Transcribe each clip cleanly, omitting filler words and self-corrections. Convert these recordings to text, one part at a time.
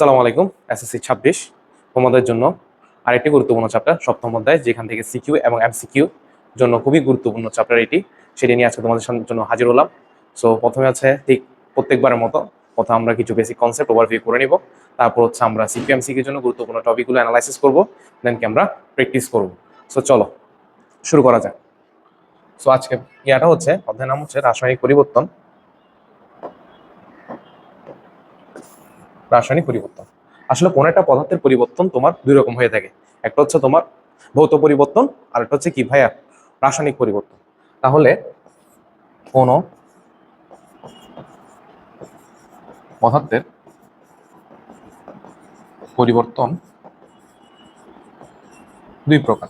আসসালামু আলাইকুম। এসএসসি 26 তোমাদের জন্য আরেকটি গুরুত্বপূর্ণ চ্যাপ্টার সপ্তম অধ্যায়, যেখান থেকে সিকিউ এবং এমসিকিউ জন্য খুবই গুরুত্বপূর্ণ চ্যাপ্টার এটি, সেটি নিয়ে আজকে তোমাদের জন্য হাজির হলাম। সো প্রথমে আছে ঠিক প্রত্যেকবারের মতো প্রথমে আমরা কিছু বেসিক কনসেপ্ট ওভারভিউ করে নিব, তারপর হচ্ছে আমরা সিকিউ এমসিকিউর জন্য গুরুত্বপূর্ণ টপিকগুলো অ্যানালাইসিস করব, দেন কি আমরা প্র্যাকটিস করব। সো চলো শুরু করা যাক। সো আজকে ইয়াটা হচ্ছে অধ্যায়ের নাম হচ্ছে রাসায়নিক পরিবর্তন। রাসায়নিক পরিবর্তন আসলে কোন একটা পদার্থের পরিবর্তন তোমার দুই রকম হয়ে থাকে। একটা হচ্ছে তোমার ভৌত পরিবর্তন, আর একটা হচ্ছে কি ভাইয়া রাসায়নিক পরিবর্তন। তাহলে কোন পদার্থের পরিবর্তন দুই প্রকার,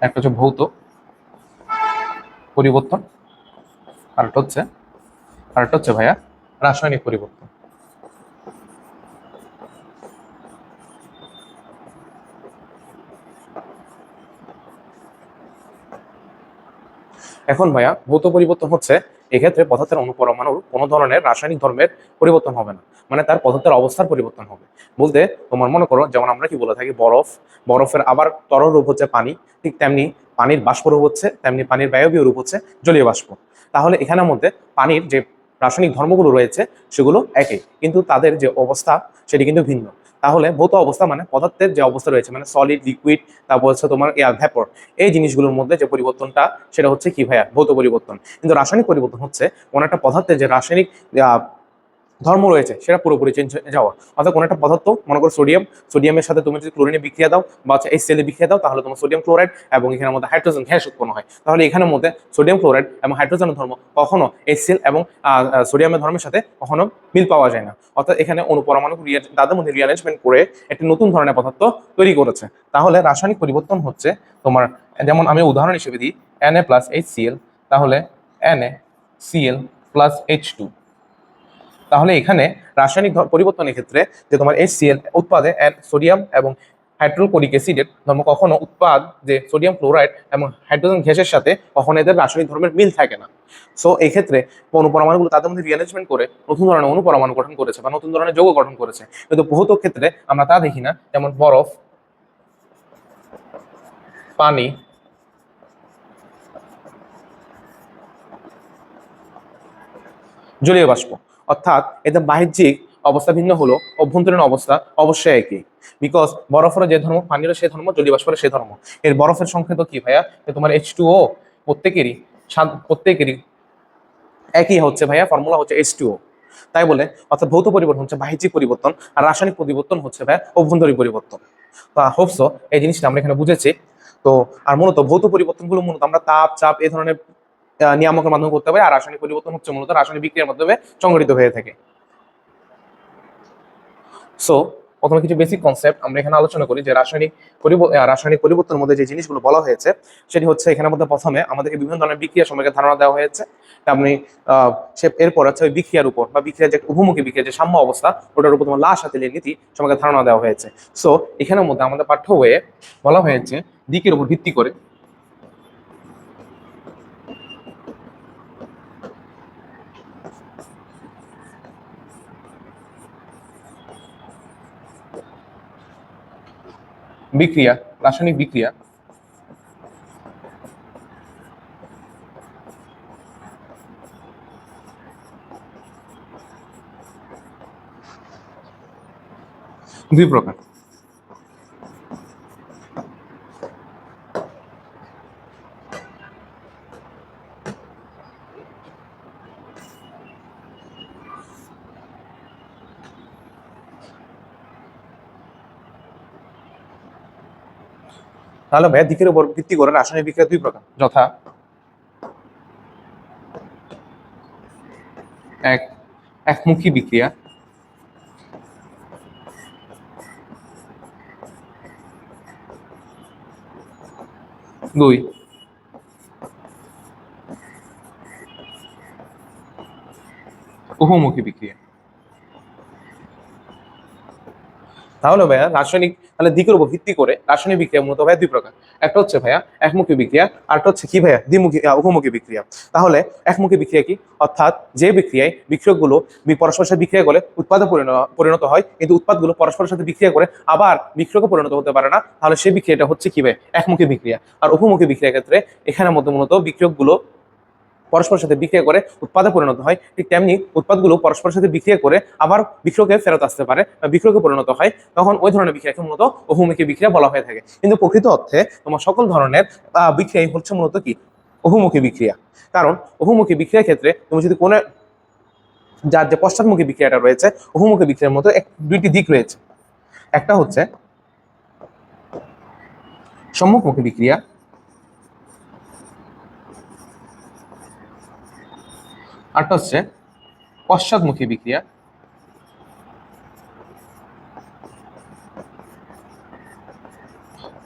একটা হচ্ছে ভৌত পরিবর্তন, আরেকটা হচ্ছে ভাইয়া রাসায়নিক পরিবর্তন। এখন ভাইয়া ভৌত পরিবর্তন হচ্ছে এক্ষেত্রে পদার্থের অনুপরমাণুর কোনো ধরনের রাসায়নিক ধর্মের পরিবর্তন হবে না, মানে তার পদার্থের অবস্থার পরিবর্তন হবে। বলতে তোমার মনে করো, যেমন আমরা কি বলে থাকি বরফের আবার তরল রূপ হচ্ছে পানি, ঠিক তেমনি পানির বাষ্প রূপ হচ্ছে, তেমনি পানির বায়বীয় রূপ হচ্ছে জলীয় বাষ্প। তাহলে এখানের মধ্যে পানির যে রাসায়নিক ধর্মগুলো রয়েছে সেগুলো একই, কিন্তু তাদের যে অবস্থা সেটি কিন্তু ভিন্ন। তাহলে ভৌত অবস্থা মানে পদার্থের যে অবস্থা রয়েছে, মানে সলিড, লিকুইড, তারপর হচ্ছে তোমার এয়ার, ভ্যাপর, এই জিনিসগুলোর মধ্যে যে পরিবর্তনটা সেটা হচ্ছে কি ভাইয়া ভৌত পরিবর্তন। কিন্তু রাসায়নিক পরিবর্তন হচ্ছে কোন একটা পদার্থের যে রাসায়নিক ধর্ম রয়েছে সেটা পুরোপুরি চেঞ্জ হয়ে যাওয়া। অর্থাৎ কোনো একটা পদার্থ, মনে করো সোডিয়ামের সাথে তুমি যদি ক্লোরিনে বিক্রিয়া দাও বা হচ্ছে HCl এ বিক্রিয়া দাও, তাহলে তোমার সোডিয়াম ক্লোরাইড এবং এখানের মধ্যে হাইড্রোজেন গ্যাস উৎপন্ন হয়। তাহলে এখানের মধ্যে সোডিয়াম ক্লোরাইড এবং হাইড্রোজেনের ধর্ম কখনো HCl এবং সোডিয়ামের ধর্মের সাথে কখনো মিল পাওয়া যায় না। অর্থাৎ এখানে অনুপরমাণু তাদের মধ্যে রিঅ্যারেঞ্জমেন্ট করে একটি নতুন ধরনের পদার্থ তৈরি করেছে। তাহলে রাসায়নিক পরিবর্তন হচ্ছে তোমার, যেমন আমি উদাহরণ হিসেবে দিই Na প্লাস HCl, তাহলে NaCl প্লাস H2। তাহলে এখানে রাসায়নিক পরিবর্তনের ক্ষেত্রে যে তোমার HCl উৎপাদে সোডিয়াম এবং হাইড্রোক্লোরিক অ্যাসিডের ধর্ম কখনো উৎপাদ যে সোডিয়াম ক্লোরাইড এবং হাইড্রোজেন গ্যাসের সাথে কখনো এদের রাসায়নিক ধর্মের মিল থাকে না। সো এই ক্ষেত্রে অনুপরমাণুগুলো তাদের মধ্যে রিঅ্যারেঞ্জমেন্ট করে নতুন ধরনের অনুপরমাণু গঠন করেছে বা নতুন ধরনের যৌগ গঠন করেছে। কিন্তু ভৌত ক্ষেত্রে আমরা তা দেখি না, যেমন বরফ, পানি, জলীয় বাষ্প, অর্থাৎ এদের বাহ্যিক অবস্থা ভিন্ন হলো, অভ্যন্তরীণ অবস্থা অবশ্যই একই। বিকজ বরফের যে ধর্ম, পানিরও সে ধর্ম, জলীয় বাষ্পের সে ধর্ম। এর বরফের সংকেত কি ভাইয়া, তোমার H2O, প্রত্যেকেরই প্রত্যেকেরই একই হচ্ছে ভাইয়া, ফর্মুলা হচ্ছে H2O। তাই বলে অর্থাৎ ভৌত পরিবর্তন হচ্ছে বাহ্যিক পরিবর্তন, আর রাসায়নিক পরিবর্তন হচ্ছে ভাইয়া অভ্যন্তরীণ পরিবর্তন। তো হোপসো এই জিনিসটা আমরা এখানে বুঝেছি। তো আর মূলত ভৌত পরিবর্তনগুলো মূলত আমরা তাপ, চাপ এই ধরনের নিয়ামকের মাধ্যমে করতে পারি, আর রাসায়নিক পরিবর্তন হচ্ছে মূলত রাসায়নিক বিক্রিয়ার মাধ্যমে সংঘটিত হয়ে থাকে। সো প্রথমে কিছু বেসিক কনসেপ্ট আমরা এখানে আলোচনা করি যে রাসায়নিক পরিবর্তনের মধ্যে যে জিনিসগুলো বলা হয়েছে সেটি হচ্ছে, এখানের মধ্যে প্রথমে আমাদেরকে বিভিন্ন ধরনের বিক্রিয়া সম্পর্কে ধারণা দেওয়া হয়েছে। তেমনি এরপর হচ্ছে ওই বিক্রিয়ার উপর বা বিক্রিয়ার যে উভমুখী বিক্রিয়া যে সাম্য অবস্থা, ওটার উপর তোমার লাশ হাতিলের নীতি সম্পর্কে ধারণা দেওয়া হয়েছে। সো এখানের মধ্যে আমাদের পাঠ্য বইয়ে বলা হয়েছে দিকের উপর ভিত্তি করে বিক্রিয়া, রাসায়নিক বিক্রিয়া দুই প্রকার। তাহলে ভাইয়া দিকের উপর ভিত্তি করে রাসায়নিক বিক্রিয়া দুই প্রকার, যথা এক, একমুখী বিক্রিয়া, দুই, উভমুখী বিক্রিয়া। তাহলে ভাইয়া রাসায়নিক তাহলে দিকের উপর ভিত্তি করে রাসায়নিক বিক্রিয়া মূলত ভাইয়া দুই প্রকার। একটা হচ্ছে ভাইয়া একমুখী বিক্রিয়া, আর একটা হচ্ছে কি ভাইয়া দ্বিমুখী উভমুখী বিক্রিয়া। তাহলে একমুখী বিক্রিয়া কি, অর্থাৎ যে বিক্রিয়ায় বিক্রিয়কগুলো পরস্পরের সাথে বিক্রিয়া করে উৎপাদে পরিণত হয়, কিন্তু উৎপাদগুলো পরস্পরের সাথে বিক্রিয়া করে আবার বিক্রিয়কে পরিণত হতে পারে না, তাহলে সেই বিক্রিয়াটা হচ্ছে কি ভাই একমুখী বিক্রিয়া। আর উভমুখী বিক্রিয়ার ক্ষেত্রে এখানের মধ্যে মূলত বিক্রিয়কগুলো পরস্পরের সাথে বিক্রিয়া করে উৎপাদে পরিণত হয়, ঠিক তেমনি উৎপাদগুলো পরস্পরের সাথে বিক্রিয়া করে আবার বিক্রিয়কে ফেরত আসতে পারে বা বিক্রিয়কে পরিণত হয়, তখন ওই ধরনের বিক্রিয়াকে মূলত বহুমুখী বিক্রিয়া বলা হয়ে থাকে। কিন্তু প্রকৃত অর্থে তোমার সকল ধরনের বিক্রিয়াই হচ্ছে মূলত কি বহুমুখী বিক্রিয়া। কারণ বহুমুখী বিক্রিয়ার ক্ষেত্রে তুমি যদি কোনো যার যে পশ্চাৎমুখী বিক্রিয়াটা রয়েছে, বহুমুখী বিক্রিয়ার মতো দুইটি দিক রয়েছে। একটা হচ্ছে সম্মুখমুখী বিক্রিয়া, আরটা হচ্ছে পশ্চাৎমুখী বিক্রিয়া।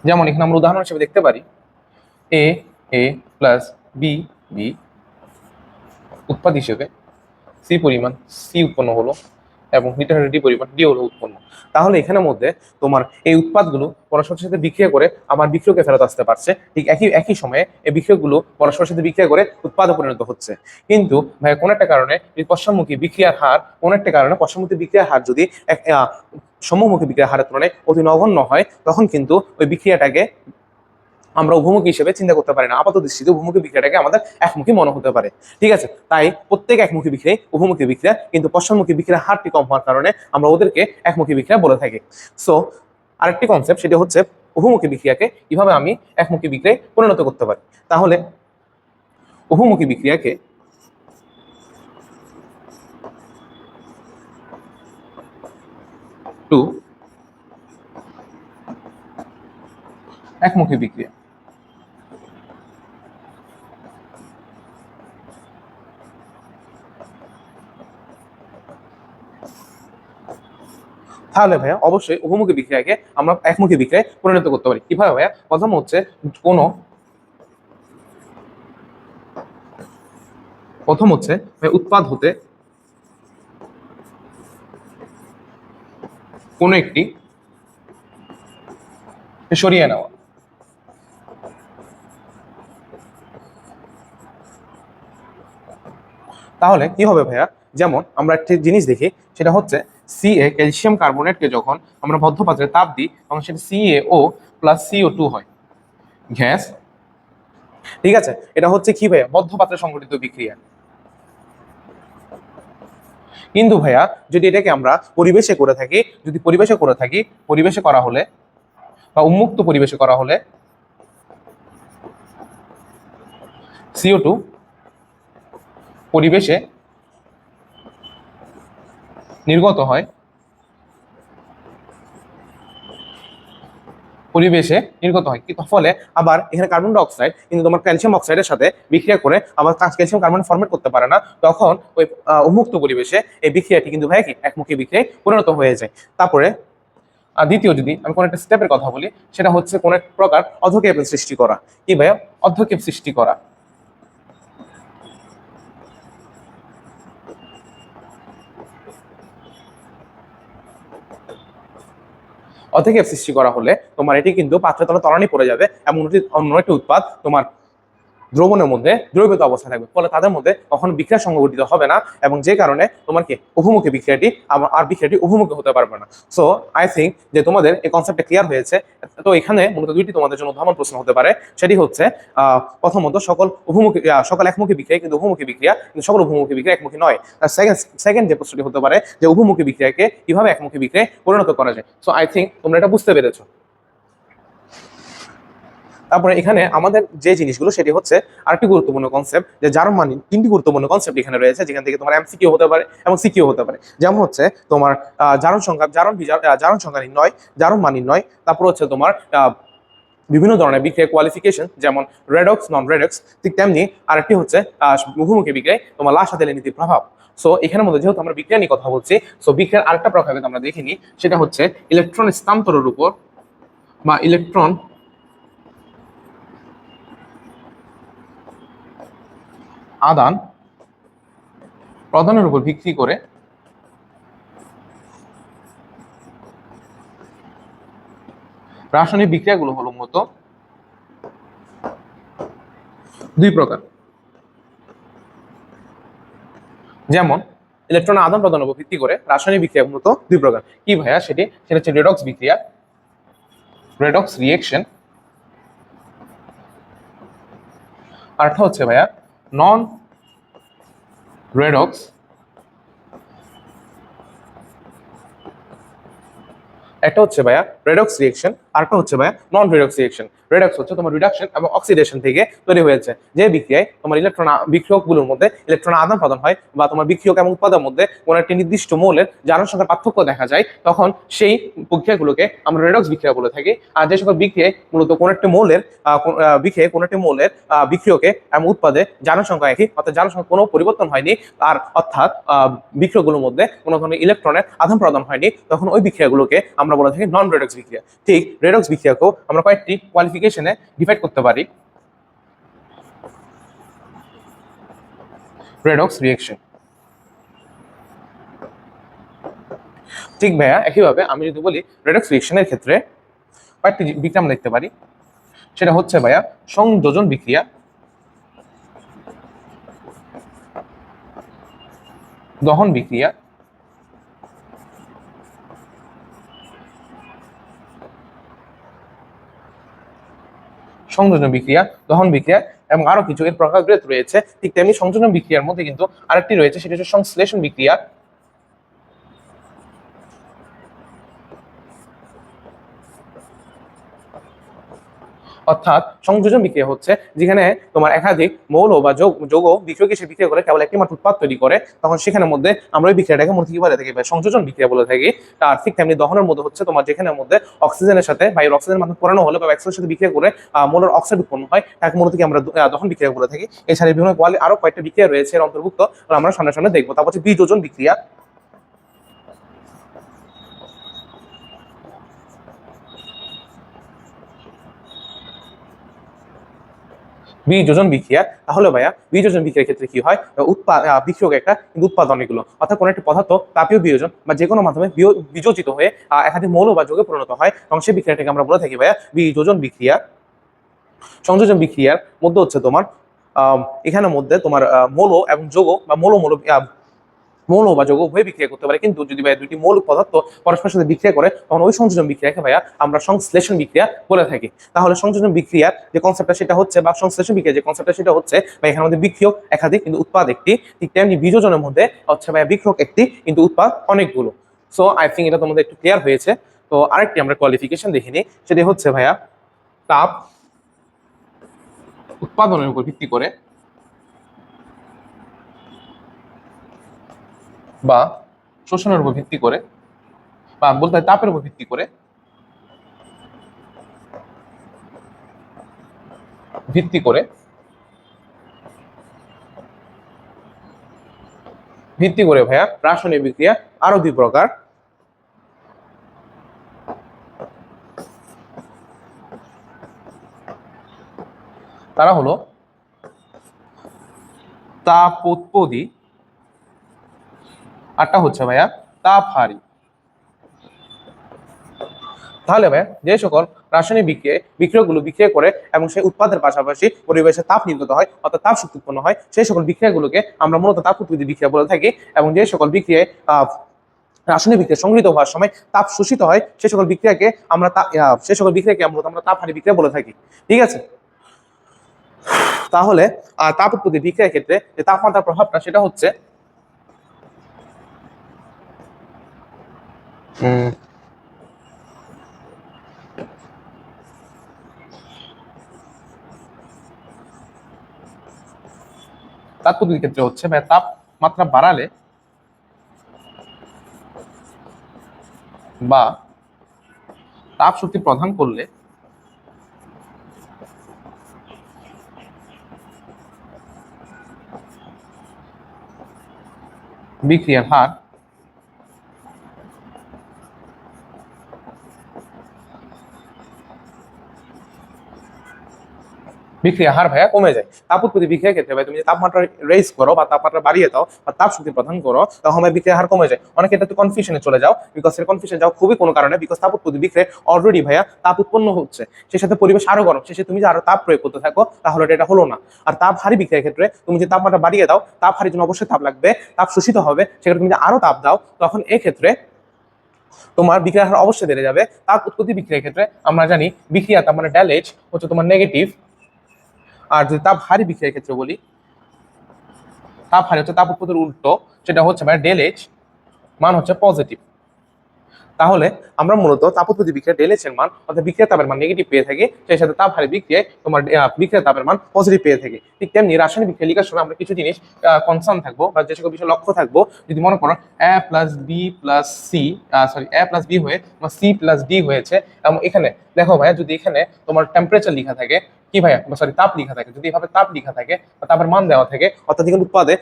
যেমন এখানে আমরা উদাহরণ হিসেবে দেখতে পারি এ এ প্লাস বি বি উৎপাদ হিসেবে সি পরিমাণ সি উৎপন্ন হলো এবং ডি পরিমাণ ডি হলো উৎপন্ন। তাহলে এখানের মধ্যে তোমার এই উৎপাদগুলো পরস্পরের সাথে বিক্রিয়া করে আমার বিক্রিয়কে ফেরত আসতে পারছে, ঠিক একই সময়ে এই বিক্রিয়কগুলো পরস্পরের সাথে বিক্রিয়া করে উৎপাদে পরিণত হচ্ছে। কিন্তু ভাই কোনো একটা কারণে এই পশ্চাৎমুখী বিক্রিয়ার হার, কোনো একটা কারণে পশ্চাৎমুখী বিক্রিয়ার হার যদি সম্মুখী বিক্রিয়ার হারের তুলনায় অতি নগণ্য হয়, তখন কিন্তু ওই বিক্রিয়াটাকে আমরা উভমুখী হিসেবে চিন্তা করতে পারি না। আপাত দৃষ্টিতে উভমুখী বিক্রিয়াটাকে আমাদের একমুখী মনে হতে পারে। ঠিক আছে, তাই প্রত্যেক একমুখী বিক্রিয়া উভমুখী বিক্রিয়া, কিন্তু পশ্চাৎমুখী বিক্রিয়ার হারটি কম হওয়ার কারণে আমরা ওদেরকে একমুখী বিক্রিয়া বলে থাকি। সো আরেকটি কনসেপ্ট, সেটা হচ্ছে উভমুখী বিক্রিয়াকে কিভাবে আমি একমুখী বিক্রিয়ায় পরিণত করতে পারি। তাহলে উভমুখী বিক্রিয়াকে টু একমুখী বিক্রিয়া, তাহলে ভাইয়া অবশ্যই উভমুখী বিক্রিয়াকে আমরা একমুখী বিক্রিয়ায় পরিণত করতে পারি। কিভাবে ভাইয়া? প্রথম হচ্ছে উৎপাদ হতে কোনো একটি সরিয়ে নেওয়া। তাহলে কি হবে ভাইয়া? যেমন আমরা একটি জিনিস দেখি, সেটা হচ্ছে Ca ক্যালসিয়াম কার্বনেটকে যখন আমরা বদ্ধপাত্রে তাপ দিই, তখন সেটা CaO প্লাস CO2 হয় গ্যাস। ঠিক আছে, এটা হচ্ছে কি ভাইয়া? বদ্ধপাত্রে সংঘটিত বিক্রিয়া। কিন্তু ভাইয়া যদি এটাকে আমরা পরিবেশে করে থাকি, পরিবেশে করা হলে বা উন্মুক্ত পরিবেশে করা হলে CO2 পরিবেশে নির্গত হয়, ফলে আবার এখানে কার্বন ডাই অক্সাইড কিন্তু তোমার ক্যালসিয়াম অক্সাইডের সাথে বিক্রিয়া করে আবার ক্যালসিয়াম কার্বন ফরমেট করতে পারে না, তখন ওই উন্মুক্ত পরিবেশে এই বিক্রিয়াটি কিন্তু ভাই কি একমুখী বিক্রিয়ায় পরিণত হয়ে যায়। তারপরে দ্বিতীয় যদি আমি কোন একটা স্টেপের কথা বলি, সেটা হচ্ছে কোন এক প্রকার অধঃক্ষেপণ সৃষ্টি করা। কি ভাইয়া? অধঃক্ষেপ সৃষ্টি করা। অধঃক্ষেপ সৃষ্টি করা হলে তোমার এটি কিন্তু পাত্রের তলে তলানি পড়ে যাবে এবং অন্য একটি উৎপাদ তোমার দ্রবণের মধ্যে দ্রবীভূত অবস্থা থাকবে, ফলে তাদের মধ্যে কখনো বিক্রিয়া সংঘটিত হবে না, এবং যে কারণে তোমার কি উভমুখী বিক্রিয়াটি আর বিক্রিয়াটি উভমুখী হতে পারবে না। সো আই থিঙ্ক যে তোমাদের এই কনসেপ্টটা ক্লিয়ার হয়েছে। তো এখানে মূলত দুইটি তোমাদের জন্য উদ্ভাবন প্রশ্ন হতে পারে, সেটি হচ্ছে প্রথমত সকল একমুখী বিক্রিয়া কিন্তু উভমুখী বিক্রিয়া, কিন্তু সকল উভমুখী বিক্রিয়া একমুখী নয়। আর সেকেন্ড যে প্রশ্নটি হতে পারে যে উভমুখী বিক্রিয়াকে কিভাবে একমুখী বিক্রিয়ায় পরিণত করা যায়। সো আই থিঙ্ক তোমরা এটা বুঝতে পেরেছো। তারপরে এখানে আমাদের যে জিনিসগুলো, সেটি হচ্ছে আরেকটি গুরুত্বপূর্ণ কনসেপ্ট, যে জারণ মানি তিনটি গুরুত্বপূর্ণ কনসেপ্ট এখানে রয়েছে, যেখান থেকে তোমার এমসিকিউ হতে পারে এবং সিকিউ হতে পারে। যেমন হচ্ছে তোমার জারণ সংখ্যা নির্ণয়, জারণ মান নির্ণয়, তারপর হচ্ছে তোমার বিভিন্ন ধরনের বিক্রিয়া কোয়ালিফিকেশন, যেমন রেডক্স, নন রেডক্স। ঠিক তেমনি আরেকটি হচ্ছে মুখোমুখি বিক্রিয়ায় তোমার লাশ হাতের নীতির প্রভাব। সো এখানের মধ্যে যেহেতু আমরা বিক্রিয়া নিয়ে কথা বলছি, সো বিক্রিয়ার আরেকটা প্রভাব আমরা দেখিনি, সেটা হচ্ছে ইলেকট্রন স্থানান্তরের উপর বা ইলেকট্রন আদান প্রদানের উপর ভিত্তি করে রাসায়নিক বিক্রিয়াগুলো হলো মূলত দুই প্রকার। যেমন ইলেকট্রনের আদান প্রদানের উপর ভিত্তি করে রাসায়নিক বিক্রিয়া মূলত দুই প্রকার। কি ভাইয়া? সেটা হচ্ছে রেডক্স বিক্রিয়া, রেডক্স রিয়েকশন। আরেকটা হচ্ছে ভাইয়া নন রেডক্স, একটা হচ্ছে ভাইয়া রেডক্স রিয়েকশন, আরেকটা হচ্ছে ভাইয়া নন রেডক্স রিয়েকশন। রেডক্স হচ্ছে তোমার রিডাকশন এবং অক্সিডেশন থেকে তৈরি হয়েছে, যে বিক্রিয়ায় তোমার বিক্রিয়কগুলোর মধ্যে ইলেকট্রন আদান প্রদান হয়, বা তোমার বিক্রিয়ক এবং উৎপাদের মধ্যে কোনো একটি নির্দিষ্ট মৌলের জারণ সংখ্যার পার্থক্য দেখা যায়, তখন সেই বিক্রিয়াগুলোকে আমরা রেডক্স বিক্রিয়া বলে থাকি। আর যে সকল বিক্রিয়ায় মূলত কোনো একটি মৌলের বিক্রিয়কে এবং উৎপাদে জারণ সংখ্যা একই, অর্থাৎ জারণ সংখ্যা কোনো পরিবর্তন হয়নি, আর অর্থাৎ বিক্রিয়কগুলোর মধ্যে কোনো ধরনের ইলেকট্রনের আদান প্রদান হয়নি, তখন ওই বিক্রিয়াগুলোকে আমরা বলে থাকি নন রেডক্স বিক্রিয়া। ঠিক রেডক্স বিক্রিয়াকেও আমরা কয়েকটি কোয়ালিফিকেশনে ডিভাইড করতে পারি। রেডক্স রিয়েকশন, ঠিক ভাইয়া একইভাবে আমি যদি বলি রেডক্স রিয়েকশনের ক্ষেত্রে কয়েকটি বিক্রিয়া আমরা দেখতে পারি। সেটা হচ্ছে ভাইয়া সংযোজন বিক্রিয়া, দহন বিক্রিয়া, সংযোজন বিক্রিয়া, দহন বিক্রিয়া এবং আরো কিছু এর প্রকারভেদ রয়েছে। ঠিক তেমনি সংযোজন বিক্রিয়ার মধ্যে কিন্তু আরেকটি রয়েছে, সেটা হচ্ছে সংশ্লেষণ বিক্রিয়া। অর্থাৎ সংযোজন বিক্রিয়া হচ্ছে যেখানে তোমার একাধিক মৌল বা যৌগ বিক্রিয়ক এসে বিক্রিয়া করে কেবল একটি মাত্র উৎপাদ তৈরি করে, তখন সেখানের মধ্যে আমরা ওই বিক্রিয়াটাকে মূলত কি বলে থাকি? সংযোজন বিক্রিয়া বলে থাকি। আর ঠিক তেমনি দহনের মধ্যে হচ্ছে তোমার যেখানের মধ্যে অক্সিজেনের সাথে বায়ুর অক্সিজেনের মাধ্যমে পড়ানো হলে বা অক্সিজেনের সাথে বিক্রিয়া করে মৌলের অক্সাইড উৎপন্ন হয়, তাকে মূলত কি আমরা দহন বিক্রিয়া বলে থাকি। এছাড়া বিভিন্ন আরো কয়েকটা বিক্রিয়া রয়েছে এর অন্তর্ভুক্ত, আমরা সামনে সামনে দেখবো। তারপর হচ্ছে বিযোজন বিক্রিয়া, বিযোজন বিক্রিয়া। তাহলে ভাইয়া বিযোজন বিক্রিয়ার ক্ষেত্রে কি হয়? বিক্রিয়ক একটা কিন্তু উৎপাদন অনেকগুলো, অর্থাৎ কোনো একটি পদার্থ তাপীয় বিয়োজন বা যে কোনো মাধ্যমে বিযোজিত হয়ে একাধিক মৌল বা যৌগে পরিণত হয়, এবং সেই বিক্রিয়াটাকে আমরা বলে থাকি ভাইয়া বিযোজন বিক্রিয়া। সংযোজন বিক্রিয়ার মধ্যে হচ্ছে তোমার এখানের মধ্যে তোমার মৌল এবং যৌগ বা মৌল বা যৌগ উভয় বিক্রিয়া করতে পারে, কিন্তু যদি ভাইয়া দুইটি মৌলিক পদার্থ পরস্পরের সাথে বিক্রিয়া করে, তখন ওই সংযোজন বিক্রিয়াকে ভাইয়া আমরা সংশ্লেষণ বিক্রিয়া বলে থাকি। তাহলে সংযোজন বিক্রিয়ার যে কনসেপ্টটা সেটা হচ্ছে, বা সংশ্লেষণ বিক্রিয়া যে কনসেপ্টটা সেটা হচ্ছে বা এখানে মধ্যে বিক্রিয়ক একাধিক কিন্তু উৎপাদ একটি, ঠিক তেমনি বিযোজনের মধ্যে হচ্ছে ভাইয়া বিক্রিয়ক একটি কিন্তু উৎপাদ অনেকগুলো। সো আই থিঙ্ক এটা তোমাদের একটু ক্লিয়ার হয়েছে। তো আরেকটি আমরা কোয়ালিফিকেশন দেখিনি, সেটি হচ্ছে ভাইয়া তাপ উৎপাদনের উপর ভিত্তি করে বা শোষণের উপর ভিত্তি করে, বা বলতে হয় তাপের উপর ভিত্তি করে ভাইয়া রাসায়নিক বিক্রিয়া আরো দুই প্রকার। তারা হলো তাপোৎপদী, আরটা হচ্ছে ভাইয়া তাপহারী। তাহলে ভাইয়া যে সকল রাসায়নিক বিক্রিয়াগুলো বিক্রিয়া করে এবং সেই উৎপাদের পাশাপাশি পরিবেশে তাপ নির্গত হয়, অর্থাৎ তাপ শক্তি উৎপন্ন হয়, সেই সকল বিক্রিয়াগুলোকে আমরা মূলত তাপোৎপদী বিক্রিয়া বলে থাকি। এবং যে সকল বিক্রিয়ায় রাসায়নিক বিক্রিয়া সংগৃহীত হওয়ার সময় তাপ শোষিত হয়, সেই সকল বিক্রিয়াকে আমরা তাপহারী বিক্রিয়া বলে থাকি। ঠিক আছে? তাহলে তাপ উৎপত্তি বিক্রিয়ার ক্ষেত্রে যে তাপমাত্রার প্রভাবটা সেটা হচ্ছে তাপ পদ্ধতির ক্ষেত্রে হচ্ছে তাপমাত্রা বাড়ালে বা তাপ শক্তি প্রদান করলে বিক্রিয়ার হার বিক্রিয়া হার ভাইয়া কমে যায়। তাপ উৎপত্তি বিক্রিয়ার ক্ষেত্রে ভাই তুমি যে তাপমাত্রা রেইজ করো বা তাপমাত্রা বাড়িয়ে দাও বা তাপ শক্তি প্রদান করো, তখন ভাই বিক্রিয়া হার কমে যায়। অনেকে এটাতে কনফিউশনে চলে যাও, বিকজ এর কনফিউশন যাও খুবই কোনো কারণে, বিকজ তাপ উৎপত্তি বিক্রিয়া অলরেডি ভাইয়া তাপ উৎপন্ন হচ্ছে, সেই সাথে পরিবেশ আরো গরম, শেষে তুমি যে আরো তাপ প্রয়োগ করতে থাকো, তাহলে এটা হলো না। আর তাপ হারি বিক্রিয়ার ক্ষেত্রে তুমি যে তাপমাত্রা বাড়িয়ে দাও, তাপ হারির জন্য অবশ্যই তাপ লাগবে, তাপ শোষিত হবে, সেক্ষেত্রে তুমি যে আরো তাপ দাও, তখন এক্ষেত্রে তোমার বিক্রিয়ার হার অবশ্যই বেড়ে যাবে। তাপ উৎপত্তি বিক্রিয়ার ক্ষেত্রে আমরা জানি বিক্রিয়া তাপ মানে ডেল এইচ হচ্ছে তোমার নেগেটিভ। আর যদি তাপ হারি বিক্রিয়ার ক্ষেত্রে বলি, তাপ হারি হচ্ছে তাপ উৎপত্তির উল্টো, সেটা হচ্ছে মানে ডেল এইচ মান হচ্ছে পজিটিভ। তাহলে আমরা মূলত তাপ উৎপত্তি বিক্রিয়া ডেল এইচ এর মান অর্থাৎ বিক্রিয়া তাপের মান নেগেটিভ পেয়ে থাকি, সেই সাথে তাপ হারি বিক্রিয়ায় তোমার বিক্রিয়া তাপের মান পজিটিভ পেয়ে থাকি। ঠিক তেমনি রাসায়নিক বিক্রিয়া লেখার সময় আমরা কিছু জিনিস কনসার্ন থাকবো বা যে সকল বিষয় লক্ষ্য থাকবো। যদি মনে করো A plus B plus C, sorry A plus B হয়ে তোমার সি প্লাস ডি হয়েছে, এবং এখানে দেখো ভাইয়া যদি এখানে তোমার টেম্পারেচার লেখা থাকে, কি ভাইয়া সরি তাপ লেখা থাকে, যদি এভাবে তাপ লেখা থাকে বা তাপের মান দেওয়া থাকে, অর্থাৎ এখানে উৎপাদে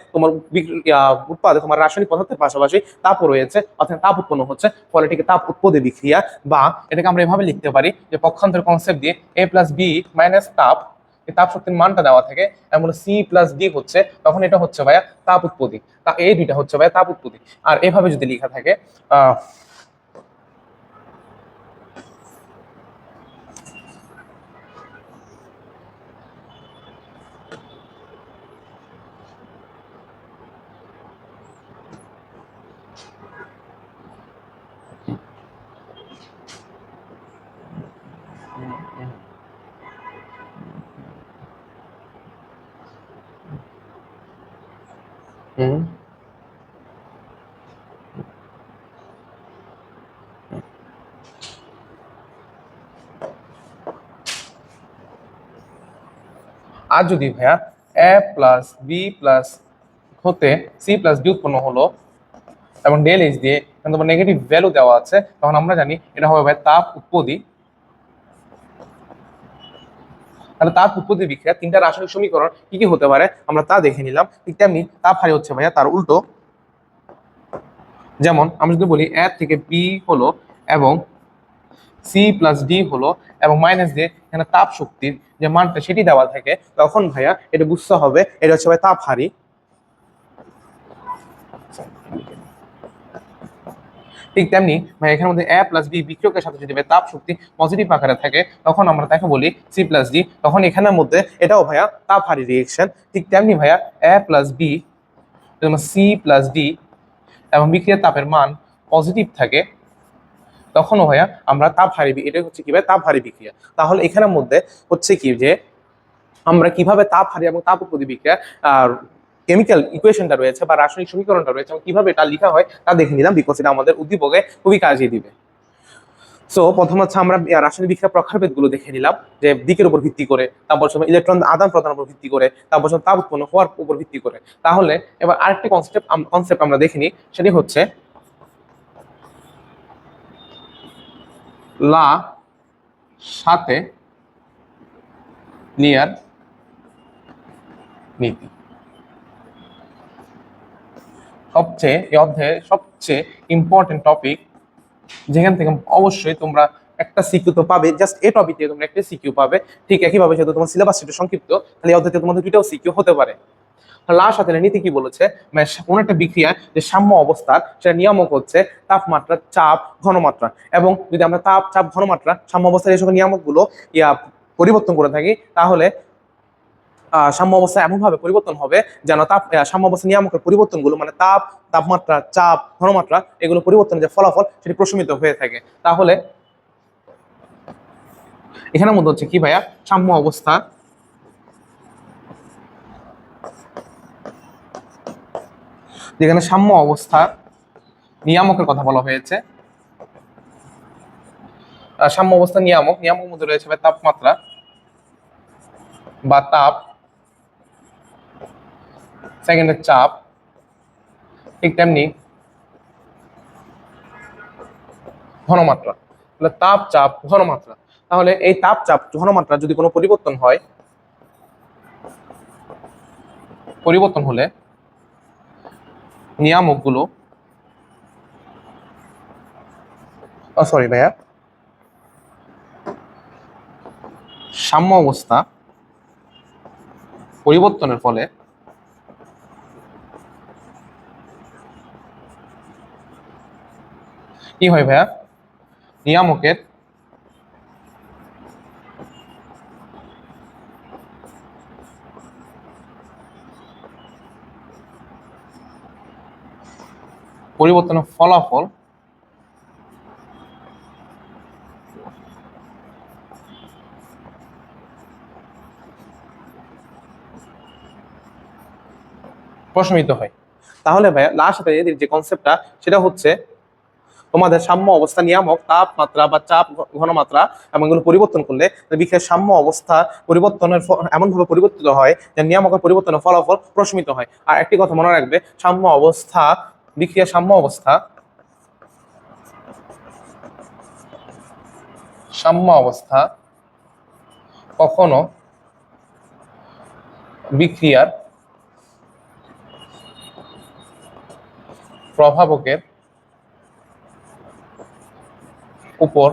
তোমার রাসায়নিক পদার্থের পাশাপাশি তাপও রয়েছে, অর্থাৎ তাপ উৎপন্ন হচ্ছে, ফলে এটিকে তাপ উৎপত্তি বিক্রিয়া। বা এটাকে আমরা এভাবে লিখতে পারি যে পক্ষান্তর কনসেপ্ট দিয়ে এ প্লাস বি মাইনাস তাপ, এই তাপ শক্তির মানটা দেওয়া থাকে, এমন সি প্লাস ডি হচ্ছে, তখন এটা হচ্ছে ভাইয়া তাপ উৎপত্তি। তা এই দুইটা হচ্ছে ভাইয়া তাপ উৎপত্তি। আর এভাবে যদি লেখা থাকে আহ হুম আর যদি ভাইয়া এ প্লাস বি প্লাস হতে সি প্লাস ডি উৎপন্ন হলো এবং ডেল এইচ দিয়ে তোমার নেগেটিভ ভ্যালু দেওয়া আছে, তখন আমরা জানি এটা হবে ভাই তাপ উৎপত্তি। তাহলে তাপ উৎপত্তি বিক্রিয়া তিনটা রাসায়নিক সমীকরণ কি কি হতে পারে আমরা তা দেখে নিলাম। ঠিক তেমনি তাপ হারি হচ্ছে ভাইয়া তার উল্টো। যেমন আমি যদি বলি এ থেকে বি হলো এবং সি প্লাস ডি হলো এবং মাইনাস দিয়ে এখানে তাপ শক্তির যে মানটা সেটি দেওয়া থাকে, তখন ভাইয়া এটা বুঝতে হবে এটা হচ্ছে ভাই তাপ হারি। ঠিক তেমনি ভাই এখানের মধ্যে এ প্লাস বি বিক্রিয়কের সাথে যদি তাপ শক্তি পজিটিভ আকারে থাকে, তখন আমরা তাকে বলি সি প্লাস ডি, তখন এখানের মধ্যে এটাও ভাইয়া তাপ হারি রিয়েকশন। ঠিক তেমনি ভাইয়া A plus B C plus D এবং বিক্রিয়ার তাপের মান পজিটিভ থাকে, তখনও ভাইয়া আমরা তাপ হারি, এটা হচ্ছে কি ভাই তাপ হারি বিক্রিয়া। তাহলে এখানের মধ্যে হচ্ছে কি যে আমরা কিভাবে তাপ হারি এবং তাপ উৎপত্তি বিক্রিয়া আর কেমিক্যাল ইকুয়েশনটা রয়েছে বা রাসায়নিক সমীকরণটা রয়েছে এবং কিভাবে এটা লেখা হয় তা দেখে নিলাম, বিকজ এটা আমাদের উদ্দীপকে খুবই কাজে দিবে। সো প্রথম হচ্ছে আমরা রাসায়নিক বিক্রিয়া প্রকারভেদ গুলো দেখে নিলাম, যে দিকের উপর ভিত্তি করে, তারপর ইলেকট্রন আদান প্রদানের উপর ভিত্তি করে, তারপর তাপ উৎপন্ন হওয়ার উপর ভিত্তি করে। তাহলে এবার আরেকটি কনসেপ্ট আমরা দেখে নিই, সেটি হচ্ছে লা সাথে লিয়ার নীতি। এই অধ্যায়ের সবচেয়ে ইম্পর্টেন্ট টপিক, যেখান থেকে অবশ্যই তোমরা একটা সিকিউ তো পাবে, জাস্ট এই টপিক দিয়ে তোমরা একটা সিকিউ পাবে। ঠিক একইভাবে যেহেতু তোমার সিলেবাস একটু সংক্ষিপ্ত, তাহলে এই অধ্যায়তে তোমাদের দুইটাও সিকিউ হতে পারে। লা সাথে নীতি কি বলেছে, মানে কোন একটা বিক্রিয়ার যে সাম্য অবস্থার সেটা নিয়ামক হচ্ছে তাপমাত্রা, চাপ, ঘনমাত্রা। এবং যদি আমরা তাপ, চাপ, ঘনমাত্রা, সাম্য অবস্থার এই সকল নিয়ামকগুলো পরিবর্তন করে থাকি, তাহলে সাম্য অবস্থা এমন ভাবে পরিবর্তন হবে যেন সাম্য অবস্থা নিয়ামকের পরিবর্তনগুলো মানে তাপ, তাপমাত্রা, চাপ, ঘনমাত্রা, এগুলো পরিবর্তনের যে ফলাফল সেটি প্রশমিত হয়ে থাকে। তাহলে এখানের মধ্যে হচ্ছে কি ভাইয়া সাম্য অবস্থা, যেখানে সাম্য অবস্থা নিয়ামকের কথা বলা হয়েছে। সাম্য অবস্থা নিয়ামক মধ্যে রয়েছে তাপমাত্রা বা তাপ, সেকেন্ডের চাপ, ঠিক তেমনি ঘনমাত্রা। তাহলে তাপ, চাপ, ঘনমাত্রা। তাহলে এই তাপ, চাপ, ঘনমাত্রা যদি কোনো পরিবর্তন হলে নিয়ামকগুলো, সরি ভাইয়া, সাম্য অবস্থা পরিবর্তনের ফলে কি হয় ভাইয়া, নিয়ামকের পরিবর্তনের ফলাফল প্রশমিত হয়। তাহলে ভাইয়া লাস্ট সাথে যে কনসেপ্টটা সেটা হচ্ছে তোমাদের সাম্য অবস্থা নিয়ামক তাপমাত্রা বা চাপ ঘনমাত্রা এবং এগুলো পরিবর্তন করলে বিক্রিয়ার সাম্য অবস্থা পরিবর্তনের এমন ভাবে পরিবর্তিত হয় যে নিয়ামকের পরিবর্তনের ফলাফল প্রশমিত হয়। আর একটি কথা মনে রাখবে, সাম্য অবস্থা বিক্রিয়ার সাম্য অবস্থা কখনো বিক্রিয়ার প্রভাবকের উপর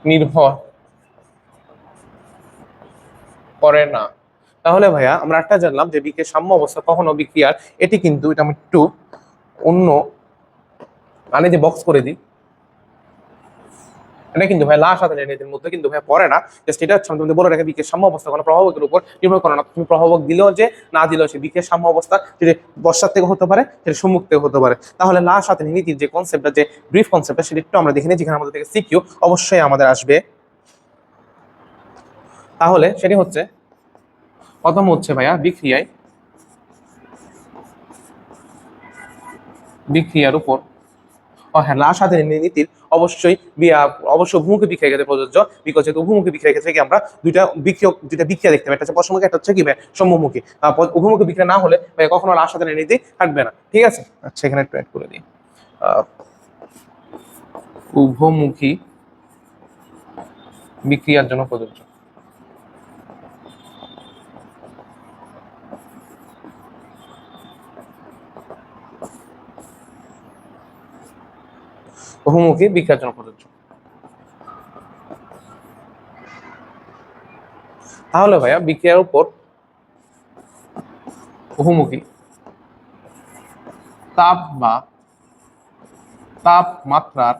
নির্ভর করে না। তাহলে ভাইয়া আমরা একটা জানলাম যে বিক্রিয়ার সাম্য অবস্থা কখনো বিক্রিয়ার, এটি কিন্তু এটা আমি একটু অন্য মানে যে বক্স করে দিই, এটা কিন্তু ভাই লাশ হাতে এর মধ্যে কিন্তু ভাই পড়ে না। জাস্ট এটা হচ্ছে তোমাদের বলে রাখে বিক্রিয়ার সাম্য অবস্থা কোনো প্রভাবকের উপর নির্ভর করে না। তুমি প্রভাবক দিলেও যে না দিলেও সে বিক্রিয়ার সাম্য অবস্থা যেটা বর্ষার থেকে হতে পারে, সেটা সম্মুখ থেকে হতে পারে। তাহলে লাশ হাতে নীতির যে কনসেপ্টটা, যে ব্রিফ কনসেপ্টটা, সেটা একটু আমরা দেখে নিই, যেখানে আমাদের থেকে সিকিউ অবশ্যই আমাদের আসবে। তাহলে সেটি হচ্ছে প্রথম হচ্ছে ভাইয়া বিক্রিয়ার উপর হ্যাঁ লাশ হাতে নীতির অবশ্যই অবশ্যই বিক্রিয়া ক্ষেত্রে প্রযোজ্য। বিকজ উভমুখী বিক্রিয়া ক্ষেত্রে কি আমরা দুইটা বিক্রিয়া দেখতে পাই, একটা হচ্ছে পশ্চিমমুখী, একটা হচ্ছে কি ভাই সম্মুখী। উভমুখী বিক্রিয়া না হলে কখনো লাশ হাতে নীতি থাকবে না। ঠিক আছে, আচ্ছা এখানে একটু অ্যাড করে দিই, উভমুখী বিক্রিয়ার জন্য প্রযোজ্য। বহুমুখী বিক্রিয়ার জন্য প্রযোজ্য। তাহলে ভাইয়া বিক্রিয়ার উপর বহুমুখী তাপ বা তাপমাত্রার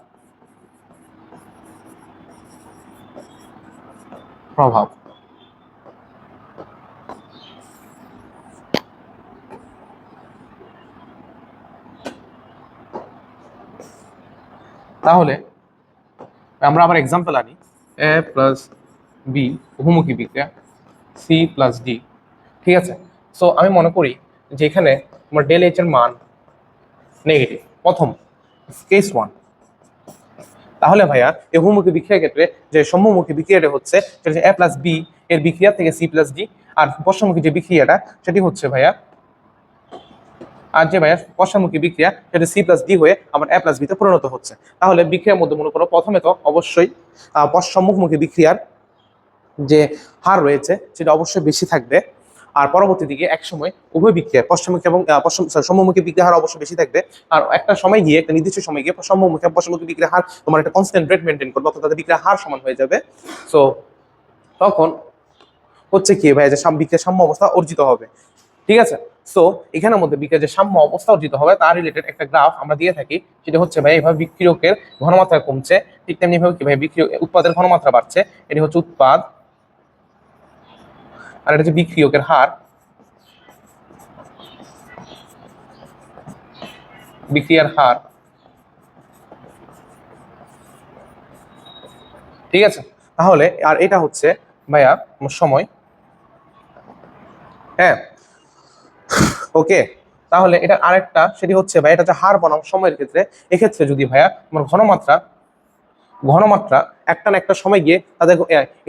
প্রভাব তাহলে আমরা আবার এক্সাম্পল আনি, এ প্লাস বি বহুমুখী বিক্রিয়া, সি প্লাস ডি। ঠিক আছে, সো আমি মনে করি যে এখানে আমার ডেল এইচ এর মান নেগেটিভ, প্রথম কেস ওয়ান। তাহলে ভাইয়া এই বহুমুখী বিক্রিয়ার ক্ষেত্রে যে সম্মুখী বিক্রিয়াটা হচ্ছে সেটা হচ্ছে এ প্লাস বি এর বিক্রিয়া থেকে সি প্লাস ডি, আর পশ্চামুখী যে বিক্রিয়াটা সেটি হচ্ছে ভাইয়া, আর যে ভাইয়া পশ্চামুখী বিক্রিয়া সেটা সি প্লাস ডি হয়ে আবার এ প্লাস বিতে পরিণত হচ্ছে। তাহলে বিক্রিয়ার মধ্যে মনে করো প্রথমে তো অবশ্যই সম্মুখমুখী বিক্রিয়ার যে হার রয়েছে সেটা অবশ্যই বেশি থাকবে, আর পরবর্তী দিকে এক সময় উভয় বিক্রিয়া পশ্চিমমুখী এবং সম্মুখী বিক্রিয়া হার অবশ্যই বেশি থাকবে। আর একটা সময় গিয়ে, একটা নির্দিষ্ট সময় গিয়ে সম্মুখী পশ্চিমমুখী বিক্রিয়া হার তোমার একটা কনস্ট্যান্ট রেট মেনটেন করবে, অর্থাৎ তাদের বিক্রিয়া হার সমান হয়ে যাবে। সো তখন হচ্ছে কি ভাই, যে বিক্রিয়ার সাম্য অবস্থা অর্জিত হবে। ঠিক আছে, সো এখানের মধ্যে বিক্রিয়ার যে সাম্য অবস্থা অর্জিত হবে তার রিলেটেড একটা গ্রাফ আমরা দিয়ে থাকি, সেটা হচ্ছে ভাই এইভাবে বিক্রিয়কের ঘনমাত্রা কমছে, ঠিক তেমনি ভাবে কি ভাই বিক্রিয়ক উৎপাদের ঘনমাত্রা বাড়ছে। এটি হচ্ছে উৎপাদ, আর এটা হচ্ছে বিক্রিয়কের হার, বিক্রিয়ার হার। ঠিক আছে, তাহলে আর এটা হচ্ছে ভাইয়া সময়। হ্যাঁ, ওকে, তাহলে এটা আরেকটা সেটি হচ্ছে ভাই এটা হচ্ছে হার বনাম সময়ের ক্ষেত্রে। এক্ষেত্রে যদি ভাইয়া আমার ঘনমাত্রা একটা না একটা সময় গিয়ে তাদের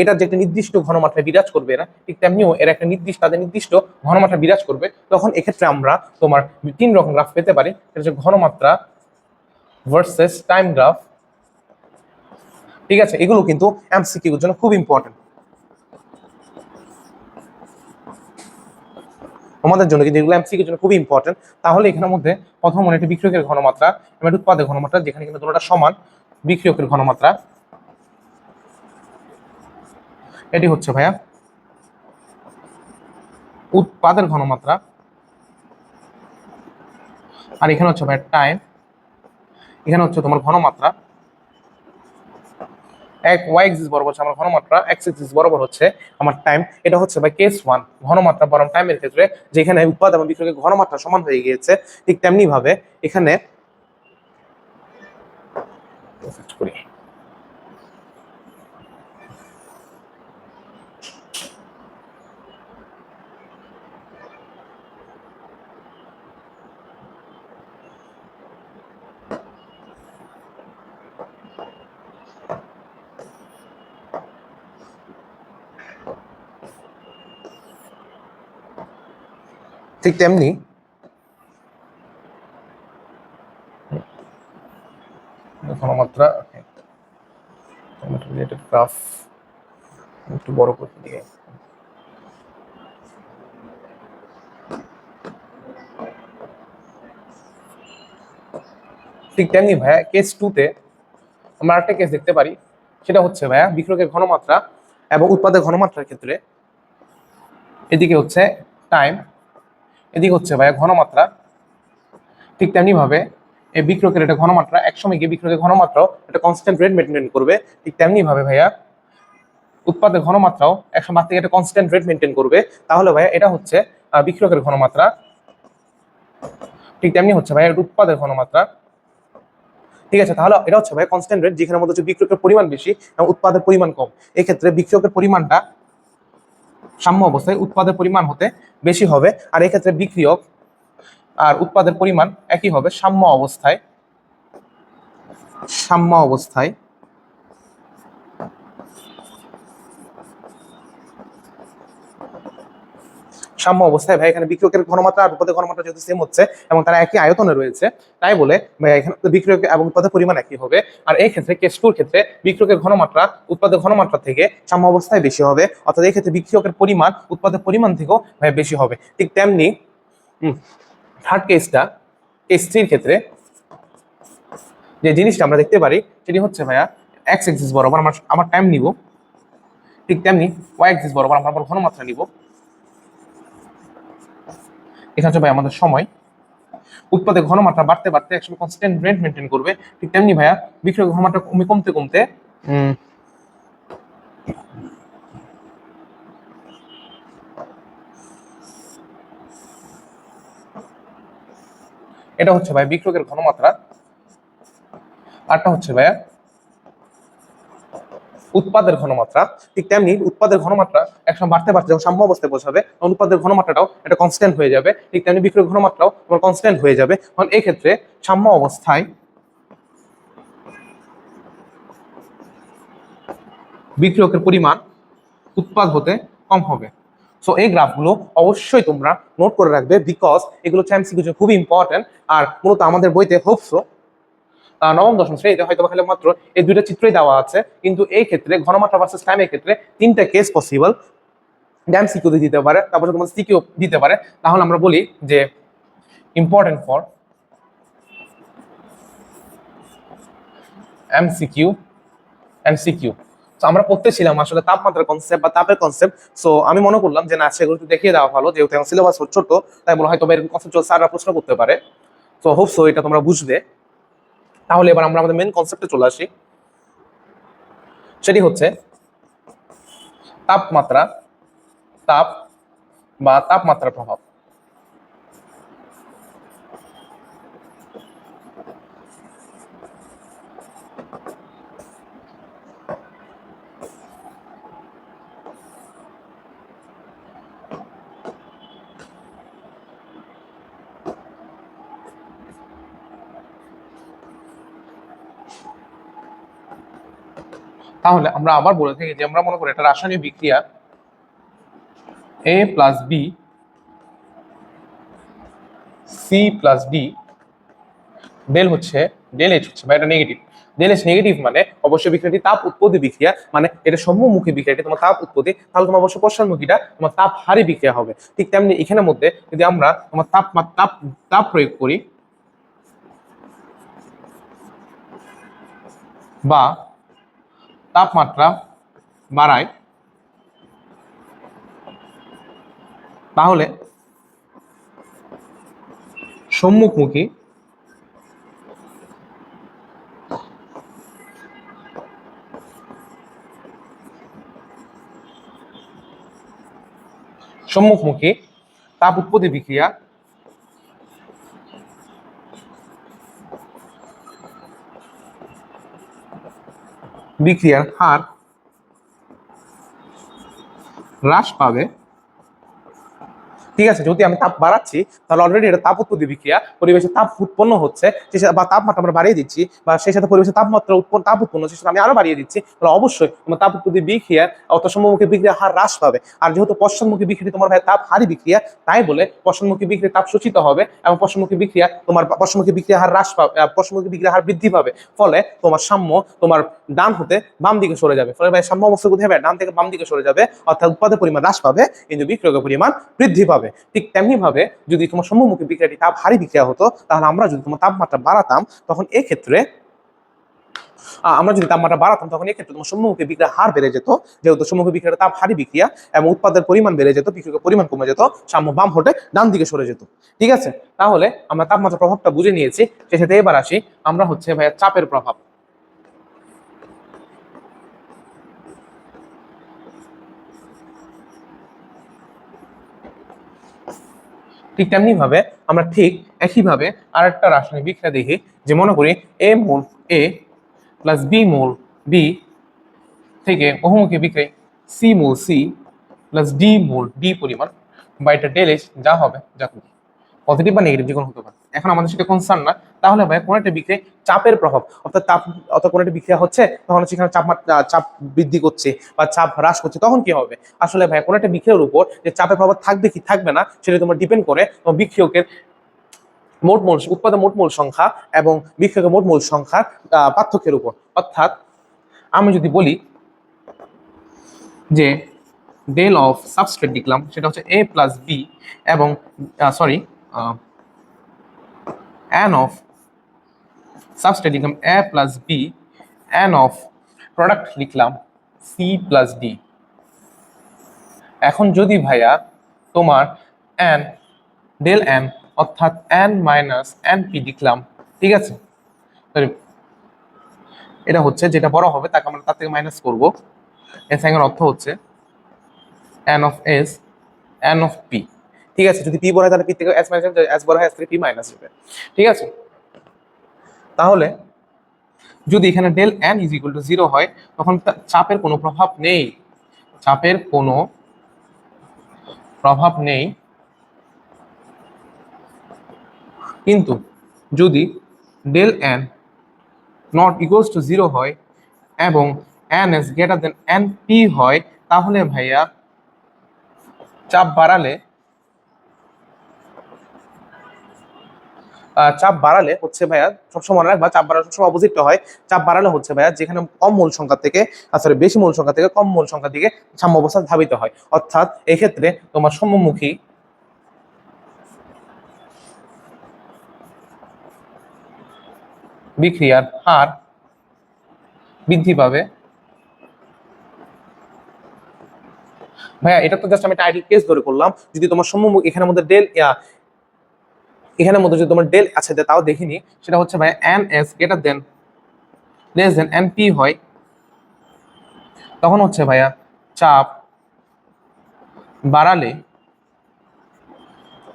এটা যে একটা নির্দিষ্ট ঘনমাত্রায় বিরাজ করবে না, ঠিক তেমনিও এর একটা তাদের নির্দিষ্ট ঘনমাত্রা বিরাজ করবে। তখন এক্ষেত্রে আমরা তোমার 3 রকম গ্রাফ পেতে পারি, সেটা হচ্ছে ঘনমাত্রা ভার্সেস টাইম গ্রাফ। ঠিক আছে, এগুলো কিন্তু এমসিকিউ এর জন্য খুব ইম্পর্টেন্ট, আমাদের জন্য কিন্তু এগুলো এমসিকিউ এর জন্য খুবই ইম্পর্টেন্ট। তাহলে এখানের মধ্যে প্রথম মনে একটা বিক্রিয়কের ঘনমাত্রা এবং উৎপাদের ঘনমাত্রা, যেখানে কিন্তু দুটোটা সমান। বিক্রিয়কের ঘনমাত্রা এটি হচ্ছে ভাইয়া উৎপাদের ঘনমাত্রা, আর এখানে হচ্ছে ভাইয়া টাইম, এখানে হচ্ছে তোমার ঘনমাত্রা। এক ওয়াই এক্সিস বরাবর হচ্ছে আমার ঘনমাত্রা, এক্স এক্সিস বরাবর হচ্ছে আমার টাইম। এটা হচ্ছে ভাই কেস ওয়ান, ঘনমাত্রা বনাম টাইমের ক্ষেত্রে যেখানে উৎপাদ এবং বিক্রয়ের ঘনমাত্রা সমান হয়ে গিয়েছে, ঠিক তেমনি ভাবে এখানে করি ঠিক তেমনি ঘনমাত্রা রিলেটেড গ্রাফ একটু বড় করে দিয়ে ঠিক তেমনি ভাইয়া কেস টুতে আমরা একটা কেস দেখতে পারি, সেটা হচ্ছে ভাইয়া বিক্রয়ের ঘনমাত্রা এবং উৎপাদের ঘনমাত্রার ক্ষেত্রে এদিকে হচ্ছে টাইম, এদিকে হচ্ছে ভাইয়া ঘনমাত্রা। ঠিক তেমনি ভাবে এই বিক্রয়ের একটা ঘনমাত্রা একসময় গিয়ে বিক্রয়ের ঘনমাত্রাও একটা কনস্ট্যান্ট রেট মেনটেন করবে। ঠিক তেমনি ভাবে ভাইয়া উৎপাদের ঘনমাত্রাও একসময় বাদ থেকে একটা কনস্ট্যান্ট রেট মেনটেন করবে। তাহলে ভাইয়া এটা হচ্ছে বিক্রয়ের ঘনমাত্রা। ঠিক তেমনি হচ্ছে ভাইয়া উৎপাদের ঘনমাত্রা। ঠিক আছে, তাহলে এটা হচ্ছে ভাই কনস্ট্যান্ট রেট, যেখানে মধ্যে হচ্ছে বিক্রয়ের পরিমাণ বেশি এবং উৎপাদের পরিমাণ কম। এই ক্ষেত্রে বিক্রয়ের পরিমাণটা সাম্য অবস্থায় উৎপাদের পরিমাণ হতে বেশি হবে, আর এই ক্ষেত্রে বিক্রিয়ক আর উৎপাদের পরিমাণ একই হবে সাম্য অবস্থায়। সাম্য অবস্থায় সাম্য অবস্থায় ভাই এখানে বিক্রয়ের ঘনমাত্রা আর উৎপাদের ঘনমাত্রা যেহেতু সেম হচ্ছে এবং তারা একই আয়তনে রয়েছে, তাই বলে ভাই এখানে বিক্রয় এবং উৎপাদের পরিমাণ একই হবে। আর এই ক্ষেত্রে কেস টুর ক্ষেত্রে বিক্রয়ের ঘনমাত্রা উৎপাদের ঘনমাত্রা থেকে সাম্য অবস্থায় বেশি হবে, অর্থাৎ এই ক্ষেত্রে বিক্রয়ের পরিমাণ উৎপাদের পরিমাণ থেকেও ভাই বেশি হবে। ঠিক তেমনি থার্ড কেসটা, কেস থ্রির ক্ষেত্রে যে জিনিসটা আমরা দেখতে পারি সেটি হচ্ছে ভাইয়া এক্স এক্সিস বরাবর আমার টাইম নিব, ঠিক তেমনি ওয়াই এক্সিস বরাবর আমরা ঘনমাত্রা নিব। এখানে হচ্ছে ভাই আমাদের সময়। উৎপাদের ঘনমাত্রা বাড়তে বাড়তে একসময় কনস্ট্যান্ট রেট মেনটেন করবে, ঠিক তেমনি ভাইয়া বিক্রয়ের ঘনমাত্রা কমতে কমতে এটা হচ্ছে ভাই বিক্রয়ের ঘনমাত্রা, আরটা হচ্ছে ভাইয়া উৎপাদের ঘনমাত্রা। ঠিক তেমনি উৎপাদের ঘনমাত্রা একসময় বাড়তে বাড়তে যখন সাম্য অবস্থায় পৌঁছাবে তখন উৎপাদের ঘনমাত্রাটাও এটা কনস্ট্যান্ট হয়ে যাবে, ঠিক তেমনি বিক্রয়ের ঘনমাত্রাও তোমার কনস্ট্যান্ট হয়ে যাবে। কারণ এই ক্ষেত্রে সাম্য অবস্থায় বিক্রয়ের পরিমাণ উৎপাদ হতে কম হবে। সো এই গ্রাফগুলো অবশ্যই তোমরা নোট করে রাখবে, বিকজ এগুলো এমসিকিউ খুবই ইম্পর্টেন্ট। আর মূলত আমাদের বইতে হোপসো নবম দশম শ্রেণীতে হয়তো খালি মাত্র এই দুইটা চিত্রই দেওয়া আছে, কিন্তু এই ক্ষেত্রে ঘনমাত্রা ভার্সেস টাইমের ক্ষেত্রে তিনটা কেস পসিবল। এমসিকিউ দিতে পারে, তারপর তোমার সিকিউ দিতে পারে। তাহলে আমরা বলি যে ইম্পর্টেন্ট ফর এমসিকিউ। এমসিকিউ আমরা পড়তেছিলাম আসলে তাপমাত্রার কনসেপ্ট বা তাপের কনসেপ্ট। সো আমি মনে করলাম যে না, সেগুলো দেখিয়ে দেওয়া ভালো, যেহেতু এখন সিলেবাস ছোট, তাই বলে হয়তো এরকম কনসেপ্ট স্যাররা প্রশ্ন করতে পারে। সো হোপ সো এটা তোমরা বুঝবে। তাহলে এবার আমরা আমাদের মেন কনসেপ্টে চলে আসি, সেটি হচ্ছে তাপমাত্রা, তাপ বা তাপমাত্রার প্রভাব। তাহলে আমরা আবার বলে থাকি যে আমরা মনে করি একটা রাসায়নিক বিক্রিয়া A plus B C plus D, del হচ্ছে ডেল এইচ হচ্ছে বা এটা নেগেটিভ। ডেল এইচ নেগেটিভ মানে অবশ্যই বিক্রিয়াটি তাপ উৎপত্তি বিক্রিয়া, মানে এটা সম্মুখী বিক্রিয়া, এটা তোমার তাপ উৎপত্তি, তাহলে তোমার অবশ্যই পশ্চাৎমুখীটা তোমার তাপ হারি বিক্রিয়া হবে। ঠিক তেমনি এখানের মধ্যে যদি আমরা তোমার তাপ তাপ তাপ প্রয়োগ করি বা তাপমাত্রা বাড়াই, তাহলে সম্মুখমুখী সম্মুখমুখী তাপ উৎপত্তি বিক্রিয়ার হার হ্রাস পাবে। ঠিক আছে, যদি আমি তাপ বাড়াচ্ছি তাহলে অলরেডি এটা তাপ উৎপত্তি বিক্রিয়া, পরিবেশে তাপ উৎপন্ন হচ্ছে বা তাপমাত্রা আমরা বাড়িয়ে দিচ্ছি, বা সেই সাথে পরিবেশে তাপমাত্রা তাপ উৎপন্ন হচ্ছে সেটা আমি আরো বাড়িয়ে দিচ্ছি, তাহলে অবশ্যই তোমার তাপ উৎপত্তি বিক্রিয়া অর্থাৎ সম্মুখী বিক্রিয়ার হার হ্রাস পাবে। আর যেহেতু পশ্চাৎমুখী বিক্রিয়া তোমার ভাই তাপ হারি বিক্রিয়া, তাই বলে পশ্চাৎমুখী বিক্রিয়া তাপ শোষিত হবে এবং পশ্চাৎমুখী বিক্রিয়া তোমার পশ্চাৎমুখী বিক্রিয়া হার হ্রাস পাবে, পশ্চাৎমুখী বিক্রিয়া হার বৃদ্ধি পাবে। ফলে তোমার সাম্য তোমার ডান হতে বাম দিকে সরে যাবে। ফলে ভাই সাম্য অবস্থা কোথায় হবে? ডান থেকে বাম দিকে সরে যাবে, অর্থাৎ উৎপাদের পরিমাণ হ্রাস পাবে কিন্তু বিক্রিয়কের পরিমাণ বৃদ্ধি পাবে। ঠিক তেমনি ভাবে যদি তোমার সম্মুখী বিক্রিয়াটি তাপ হারি বিক্রিয়া হতো, তাহলে আমরা যদি তোমার তাপমাত্রা বাড়াতাম তখন এক্ষেত্রে তখন এক্ষেত্রে তোমার সম্মুখী বিক্রিয়ার হার বেড়ে যেত, যেহেতু সম্মুখী বিক্রিয়ার তাপ হারি বিক্রিয়া এবং উৎপাদের পরিমাণ বেড়ে যেত, বিক্রিয়কের পরিমাণ কমে যেত, সাম্য বাম হতে ডান দিকে সরে যেত। ঠিক আছে, তাহলে আমরা তাপমাত্রার প্রভাবটা বুঝে নিয়েছি। সে সাথে এবার আসি আমরা হচ্ছে ভাইয়া চাপের প্রভাব। ঠিক তেমনি ভাবে আমরা ঠিক একইভাবে আরেকটা রাসায়নিক বিক্রিয়া দেখি, যে মনে করি এ মোল এ প্লাস বি মোল বি থেকে বহুমুখী বিক্রিয়া সি মোল সি প্লাস ডি মোল ডি পরিমাণ বা এটা ডেল এস যা হবে, যা খুশি পজিটিভ বা নেগেটিভ যে কোনো হতে পারে। এখন আমাদের সেটা কনসার্ন না। তাহলে ভাই কোনো একটা বিক্রিয়ায় চাপের প্রভাব অর্থাৎ কোনো একটা বিক্রিয়া হচ্ছে, তখন সেখানে চাপ বৃদ্ধি করছে বা চাপ হ্রাস করছে, তখন কি হবে? আসলে ভাই কোনো একটা বিক্রিয়ার উপর যে চাপের প্রভাব থাকবে কি থাকবে না সেটা তোমার ডিপেন্ড করে বিক্রিয়কের উৎপাদন মোট মোল সংখ্যা এবং বিক্রিয়কের মোট মোল সংখ্যার পার্থক্যের উপর। অর্থাৎ আমি যদি বলি যে ডেল অফ সাবস্ট্রেট লিখলাম, সেটা হচ্ছে এ প্লাস বি এবং n অফ সাবস্ট্রেট লিখলাম A plus B, n of product লিখলাম সি প্লাস ডি। এখন যদি ভাইয়া তোমার n ডেল n অর্থাৎ n মাইনাস এন পি লিখলাম, ঠিক আছে, এটা হচ্ছে যেটা বড় হবে তাকে আমরা তার থেকে মাইনাস করবো। এস এর অর্থ হচ্ছে n of S n of P. ঠিক আছে, যদি পি বড় হয় তাহলে পি থেকে এস মাইনাস এস বড় হয় এস থেকে পি মাইনাস হবে। ঠিক আছে, তাহলে যদি এখানে del n is equal to 0 হয় তখন চাপের কোনো প্রভাব নেই, চাপের কোনো প্রভাব নেই। কিন্তু যদি del n not equals to 0 হয় এবং n is greater than np হয়, তাহলে ভাইয়া চাপ বাড়ালে হচ্ছে ভাইয়া সবসময় মনে রাখবা, চাপ বাড়ালে সবসময় অপোজিটটা হয়। চাপ বাড়ালে হচ্ছে ভাইয়া যেখানে কম মূল সংখ্যা থেকে বেশি মূল সংখ্যা থেকে কম মূল সংখ্যার দিকে সাম্য অবস্থা ধাবিত হয়। অর্থাৎ এক্ষেত্রে তোমার সম্মুখী বিক্রিয়ার হার বৃদ্ধি পাবে। ভাইয়া এটা তো জাস্ট আমি একটা আইডিয়াল কেস ধরে করলাম। যদি তোমার সম্মুখ এখানের মধ্যে এখানের মধ্যে যদি তোমার ডেল আছে তাও দেখিনি, সেটা হচ্ছে ভাই N S greater than less than n P হয়, তখন হচ্ছে ভাইয়া চাপ বাড়ালে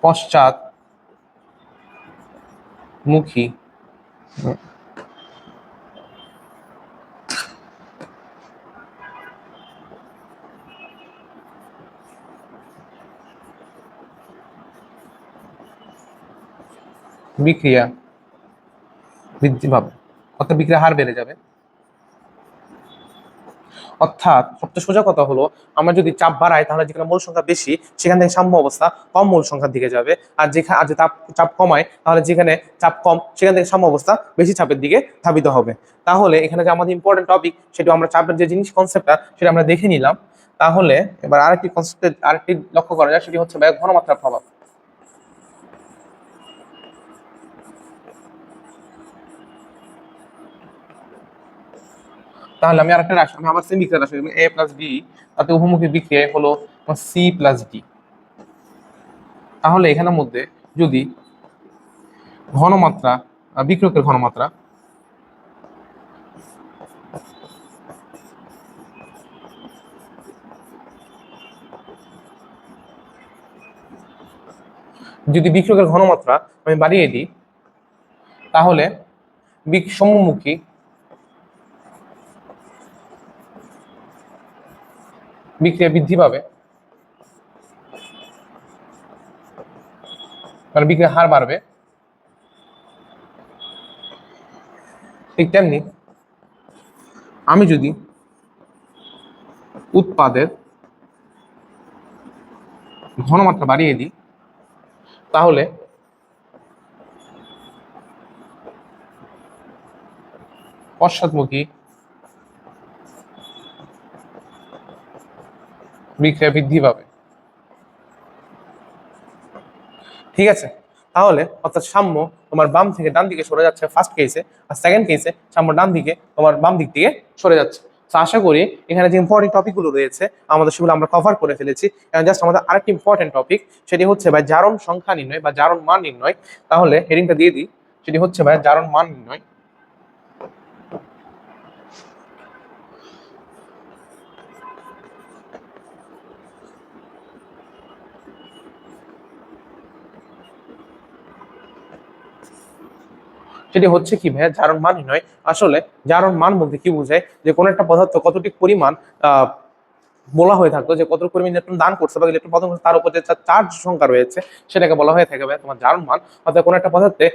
পশ্চাৎমুখী বিক্রিয়া বৃদ্ধি পাবে, অর্থাৎ বিক্রিয়ার হার বেড়ে যাবে। অর্থাৎ সবচেয়ে সোজা কথা হলো, আমরা যদি চাপ বাড়াই তাহলে যেখানে মূল সংখ্যা বেশি সেখান থেকে সাম্য অবস্থা কম মূল সংখ্যার দিকে যাবে, আর যেখানে চাপ কমায় তাহলে যেখানে চাপ কম সেখান থেকে সাম্য অবস্থা বেশি চাপের দিকে ধাবিত হবে। তাহলে এখানে যে আমাদের ইম্পর্টেন্ট টপিক সেটা আমরা চাপের যে জিনিস কনসেপ্টটা সেটা আমরা দেখে নিলাম। তাহলে এবার আরেকটি লক্ষ্য করা যায়, সেটি হচ্ছে ঘনমাত্রার প্রভাব। তাহলে আমি আরেকটা আমি আমার সেম বিক্রিয়া রাশি এ প্লাস বি, তাতে উভমুখী বিক্রিয়া হলো সি প্লাস ডি। তাহলে এখানের মধ্যে যদি ঘনমাত্রা বিক্রিয়কের ঘনমাত্রা যদি বিক্রিয়কের ঘনমাত্রা আমি বাড়িয়ে দিই তাহলে সম্মুখী বিক্রিয়া বৃদ্ধি পাবে, মানে বিক্রিয়ার হার বাড়বে। ঠিক তেমনি আমি যদি উৎপাদের ঘনমাত্রা বাড়িয়ে দিই তাহলে পশ্চাৎমুখী বিক্রিয়া বৃদ্ধি পাবে। ঠিক আছে, তাহলে অর্থাৎ সাম্য তোমার বাম থেকে ডান দিকে সরে যাচ্ছে ফার্স্ট কেসে, আর সেকেন্ড কেসে সাম্য ডান দিকে তোমার বাম দিক থেকে সরে যাচ্ছে। তো আশা করি এখানে যে ইম্পর্টেন্ট টপিকগুলো রয়েছে আমাদের সেগুলো আমরা কভার করে ফেলেছি। জাস্ট আমাদের আরেকটি ইম্পর্টেন্ট টপিক, সেটি হচ্ছে ভাই জারণ সংখ্যা নির্ণয় বা জারণ মান নির্ণয়। তাহলে হেডিংটা দিয়ে দিই, সেটি হচ্ছে ভাই জারণ মান নির্ণয়। সেটি হচ্ছে কি ভাইয়া জারণ মান নির্ণয়। আসলে জারণ মান বলতে কি বোঝায়, যে কোনো একটা পদার্থ কতটি পরিমাণ বলা হয়ে থাকতো, যে কত পরিমাণ ইলেকট্রন দান করছে বা ইলেকট্রন প্রদান করছে তার উপর যে চার্জ সংখ্যা রয়েছে সেটাকে বলা হয়ে থাকে ভাই তোমার জারণ মান। অর্থাৎ কোনো একটা পদার্থের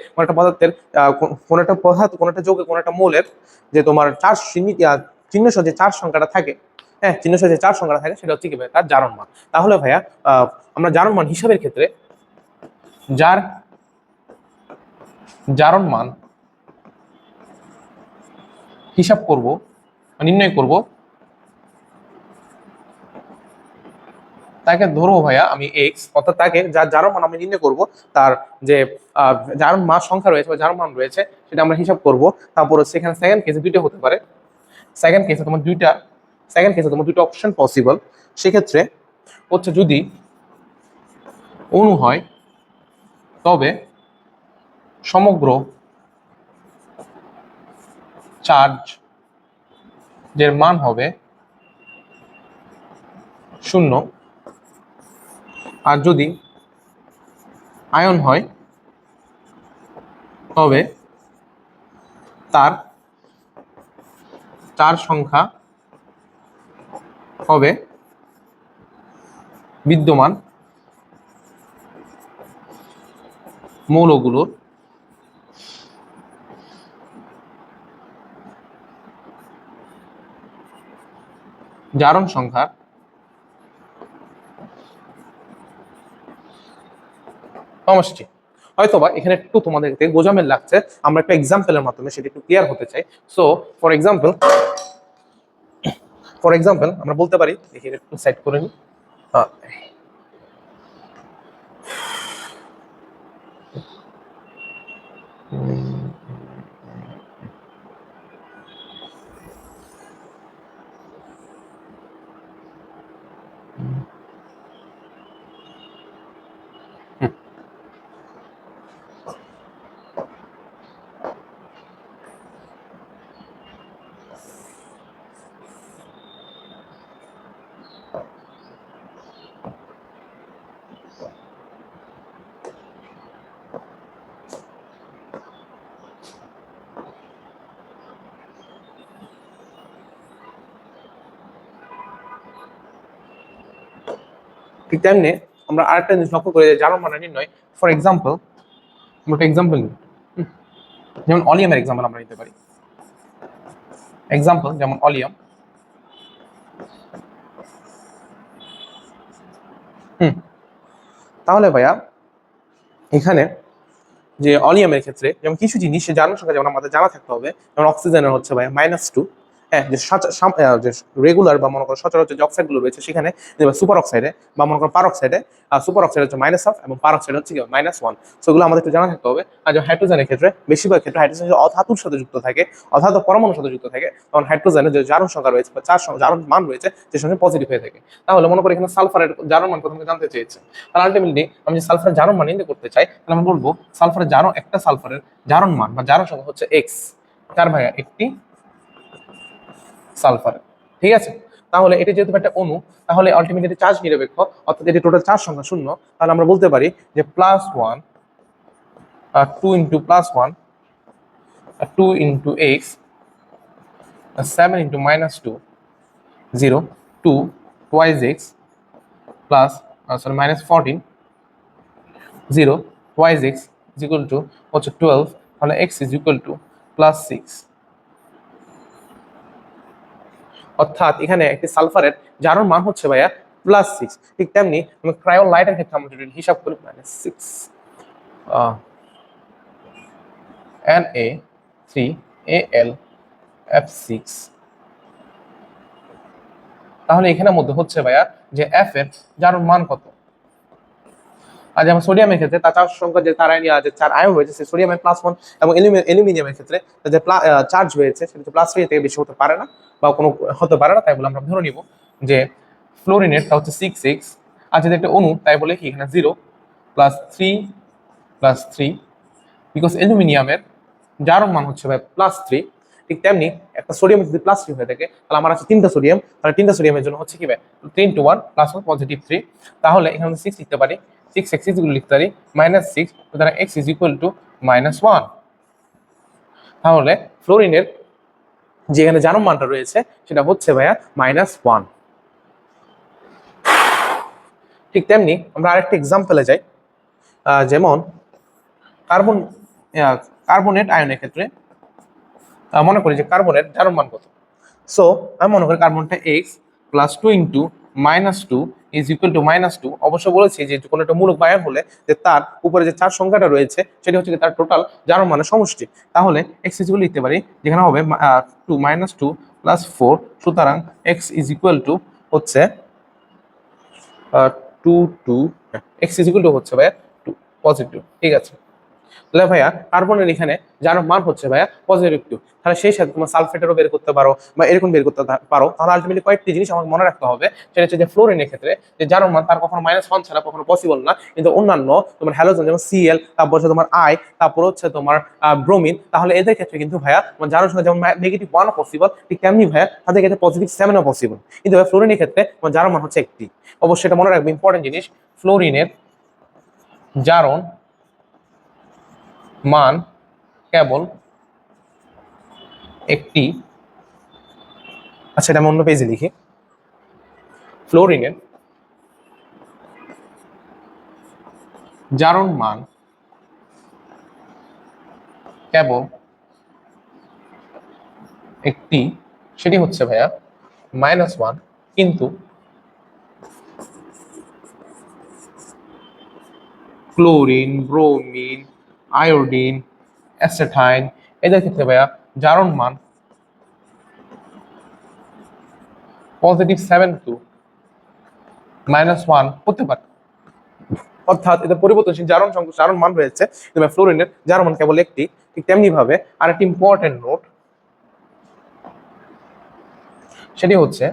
কোনো একটা যৌগে কোনো একটা মৌলের যে তোমার চার্জ চিহ্ন সহ যে চার্জ সংখ্যাটা থাকে, হ্যাঁ চিহ্ন সহ যে চার্জ সংখ্যাটা থাকে সেটা হচ্ছে কি ভাই তার জারণ মান। তাহলে ভাইয়া আমরা জারণ মান হিসাবের ক্ষেত্রে জারণ মান হিসাব করব, নির্ণয় করব, তাকে ধরবো ভাইয়া আমি এক্স, অর্থাৎ তাকে যার জারণ মান আমি নির্ণয় করব তার যে জারণ মান সংখ্যা রয়েছে বা জারণ মান রয়েছে সেটা আমরা হিসাব করব। তারপর সেখানে সেকেন্ড কেসে দুইটা হতে পারে, সেকেন্ড কেসে তোমার দুইটা অপশন পসিবল। সেক্ষেত্রে হচ্ছে যদি অণু হয় তবে সমগ্র চার্জ এর মান হবে 0, আর যদি আয়ন হয় তবে তার চার্জ সংখ্যা হবে বিদ্যমান মৌলগুলোর জারণ সংখ্যার সমষ্টি। হয়তোবা এখানে একটু তোমাদেরকে গোজামিল লাগছে, আমরা একটা এক্সাম্পলের মাধ্যমে সেটা একটু ক্লিয়ার হতে চাই। সো ফর এক্সাম্পল আমরা বলতে পারি, দেখি একটু সাইড করে নিই। ঠিক তেমনি আমরা আরেকটা জিনিস লক্ষ্য করি যে জারণ মান নির্ণয়। ফর এক্সাম্পল আমরা একটা এক্সাম্পল নিই, যেমন অলিয়ামের এক্সাম্পল আমরা নিতে পারি। যেমন অলিয়াম, তাহলে ভাইয়া এখানে যে অলিয়ামের ক্ষেত্রে যেমন কিছু জিনিস জারণ সংখ্যা যেমন আমাদের জানা থাকতে হবে, যেমন অক্সিজেনের হচ্ছে ভাইয়া -2, হ্যাঁ যে রেগুলার বা মনে করো সচরাচর যে অক্সাইডগুলো রয়েছে সেখানে সুপার অক্সাইডে বা মনে করো পার অক্সাইডে, সুপার অক্সাইড হচ্ছে -1 এবং পার অক্সাইড হচ্ছে কি -1। সেগুলো আমাদের একটু জানা থাকতে হবে। আর যে হাইড্রোজেনের ক্ষেত্রে বেশিরভাগ ক্ষেত্রে হাইড্রোজেন অধাতুর সাথে যুক্ত থাকে, অধাতু পরমাণুর সাথে যুক্ত থাকে, তখন হাইড্রোজেনের যে জারণ সংখ্যা রয়েছে বা জারণ মান রয়েছে সে সঙ্গে পজিটিভ হয়ে থাকে। তাহলে মনে করি এখানে সালফারের জারণ মান প্রথমে জানতে চেয়েছে, তাহলে আলটিমেটলি আমি যে সালফারের জারণ মান নির্ণয় করতে চাই, তাহলে আমি বলবো সালফারের একটা সালফারের জারণ মান বা জারণ সংখ্যা হচ্ছে এক্স, তার ভাইয়া একটি সালফার। ঠিক আছে, তাহলে এটি যেহেতু একটা অণু, তাহলে আলটিমেটলি চার্জ নিরপেক্ষ, অর্থাৎ এটি টোটাল চার্জ সংখ্যা শূন্য। তাহলে আমরা বলতে পারি যে +1 2 into +1 2 into x 7 into -2 0 2 twice x plus sorry -14 0 twice x is equal to হচ্ছে 12, তাহলে x is equal to +6। অর্থাৎ এখানে একটি সালফারের জারণ মান হচ্ছে ভাইয়া +6। ঠিক তেমনি আমি ক্রায়োলাইটের ক্ষেত্রে আমরা যদি হিসাব করি -6 Na3Al F6, তাহলে এখানের মধ্যে হচ্ছে ভাইয়া যে F এর জারণ মান কত। আর যেমন সোডিয়ামের ক্ষেত্রে তার চার্জ সংখ্যা যে যে 4 আয়ন রয়েছে, সে সোডিয়ামের +1 এবং অ্যালুমিনিয়ামের ক্ষেত্রে যে চার্জ রয়েছে সেটা +3 থেকে বেশি হতে পারে না বা কোনো হতে পারে না, তাই বলে আমরা ধরে নিব যে ফ্লোরিনের তা হচ্ছে 6x। আর যদি একটা অণু তাই বলে কি এখানে 0 +3 +3, বিকজ অ্যালুমিনিয়ামের জারণ মান হচ্ছে ভাই +3। ঠিক তেমনি একটা সোডিয়াম যদি +3 হয়ে থাকে, তাহলে আমার আছে 3টা সোডিয়াম, তাহলে 3টা সোডিয়ামের জন্য হচ্ছে কি ভাই 3 × 1 +1 +3। তাহলে এখানে 6 লিখতে পারি, 6x গুলো লিখতে পারি -6, সুতরাং x is equal to -1। তাহলে ফ্লোরিনের যেখানে জারণ মানটা রয়েছে সেটা হচ্ছে ভাইয়া -1। ঠিক তেমনি আমরা আরেকটা এক্সাম্পলে যাই, যেমন কার্বনেট আয়নের ক্ষেত্রে মনে করি যে কার্বনের জারণ মান কত। সো আমি মনে করি কার্বনটা x +2 into -2 is equal two -2। অবশ্য বলেছি যে কোনো একটা মূলক আয়ন হলে যে তার উপরে যে চার সংখ্যাটা রয়েছে সেটা হচ্ছে তার টোটাল জারণ মানের সমষ্টি। তাহলে x ইজ লিখতে পারি যেখানে হবে 2 -2 +4, সুতরাং x ইজ ইকুয়াল টু হচ্ছে 2 2 x ইজ ইকুয়াল টু হচ্ছে ভাইয়া 2 পজিটিভ। ঠিক আছে, তাহলে ভাইয়া কার্বনের এখানে যার মান হচ্ছে ভাইয়া পজিটিভ 2, তাহলে সেই সাথে তোমার সালফেটেরও বের করতে পারো বা এরকম বের করতে পারো। তাহলে আলটিমেটলি কয়েকটি জিনিস আমাকে মনে রাখতে হবে, সেটা হচ্ছে যে ফ্লোরিনের ক্ষেত্রে যে যার মান তার কখনো -1 ছাড়া কখনো পসিবল না, কিন্তু অন্যান্য তোমার হ্যালোজেন যেমন Cl, তারপর হচ্ছে তোমার I, তারপর হচ্ছে তোমার ব্রোমিন, তাহলে এদের ক্ষেত্রে কিন্তু ভাইয়া তোমার যার সঙ্গে যেমন -1 পসিবল, ঠিক তেমনি ভাইয়া তাদের ক্ষেত্রে +7ও পসিবল। কিন্তু ভাই ফ্লোরিনের ক্ষেত্রে তোমার যার মান হচ্ছে একটি। অবশ্যই এটা মনে রাখবে, ইম্পর্টেন্ট জিনিস, ফ্লোরিনের জারণ মান কেবল একটি। আচ্ছা, এটা আমি অন্য পেজে লিখি। ফ্লোরিনের জারণ মান কেবল একটি, সেটি হচ্ছে ভাইয়া -1। কিন্তু ক্লোরিন, ব্রোমিন, আয়োডিন, অ্যাসেটাইন এদের ক্ষেত্রে ভাইয়া জারণ মান +7 টু -1 হতে পারে। অর্থাৎ এতে পরিবর্তনশীল জারণ মান রয়েছে, ফ্লোরিনের জারণ মান কেবল একটি। ঠিক তেমনি ভাবে আরেকটি ইম্পর্টেন্ট নোট, সেটি হচ্ছে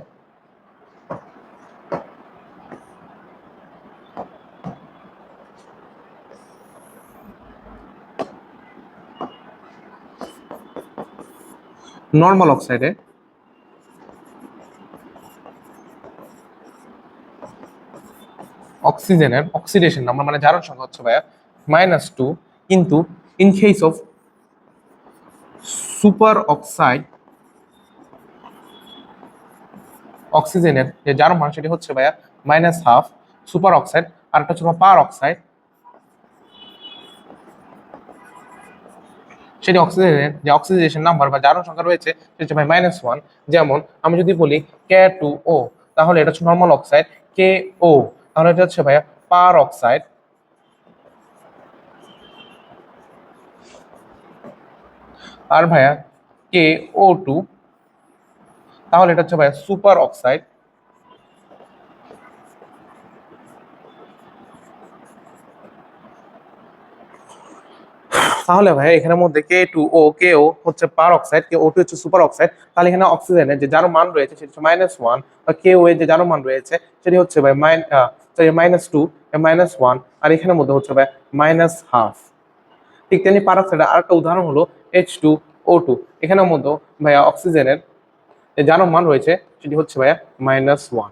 নর্মাল অক্সাইডে অক্সিজেনের অক্সিডেশন নাম্বার মানে জারণ সংখ্যা হচ্ছে ভাইয়া -2, কিন্তু in case of super oxide অক্সিজেনের যে জারণ মান সেটি হচ্ছে ভাইয়া -1/2 সুপার অক্সাইড। আর একটা হচ্ছে পার অক্সাইড, সেটি অক্সিজেনের যে অক্সিডেশন নাম্বার বা জারণ সংখ্যা রয়েছে সেটা হচ্ছে ভাই -1। যেমন আমি যদি বলি K2O, তাহলে এটা হচ্ছে নর্মাল অক্সাইড KO, তাহলে এটা হচ্ছে ভাইয়া পার অক্সাইড। আর ভাইয়া KO2 তাহলে এটা হচ্ছে ভাইয়া সুপার অক্সাইড। তাহলে ভাই এখানের মধ্যে K2O KO হচ্ছে পার অক্সাইড, KO2 হচ্ছে সুপার অক্সাইড। তাহলে এখানে অক্সিজেনের যে যার মান রয়েছে সেটা হচ্ছে -1, আর KO এর যে যার মান রয়েছে সেটি হচ্ছে ভাই -2, -1, আর এখানের মধ্যে হচ্ছে ভাই -12। ঠিক তেমনি পার অক্সাইডের আরেকটা উদাহরণ হলো H2O2। এখানের মধ্যে ভাইয়া অক্সিজেনের যে যার মান রয়েছে সেটি হচ্ছে ভাইয়া -1।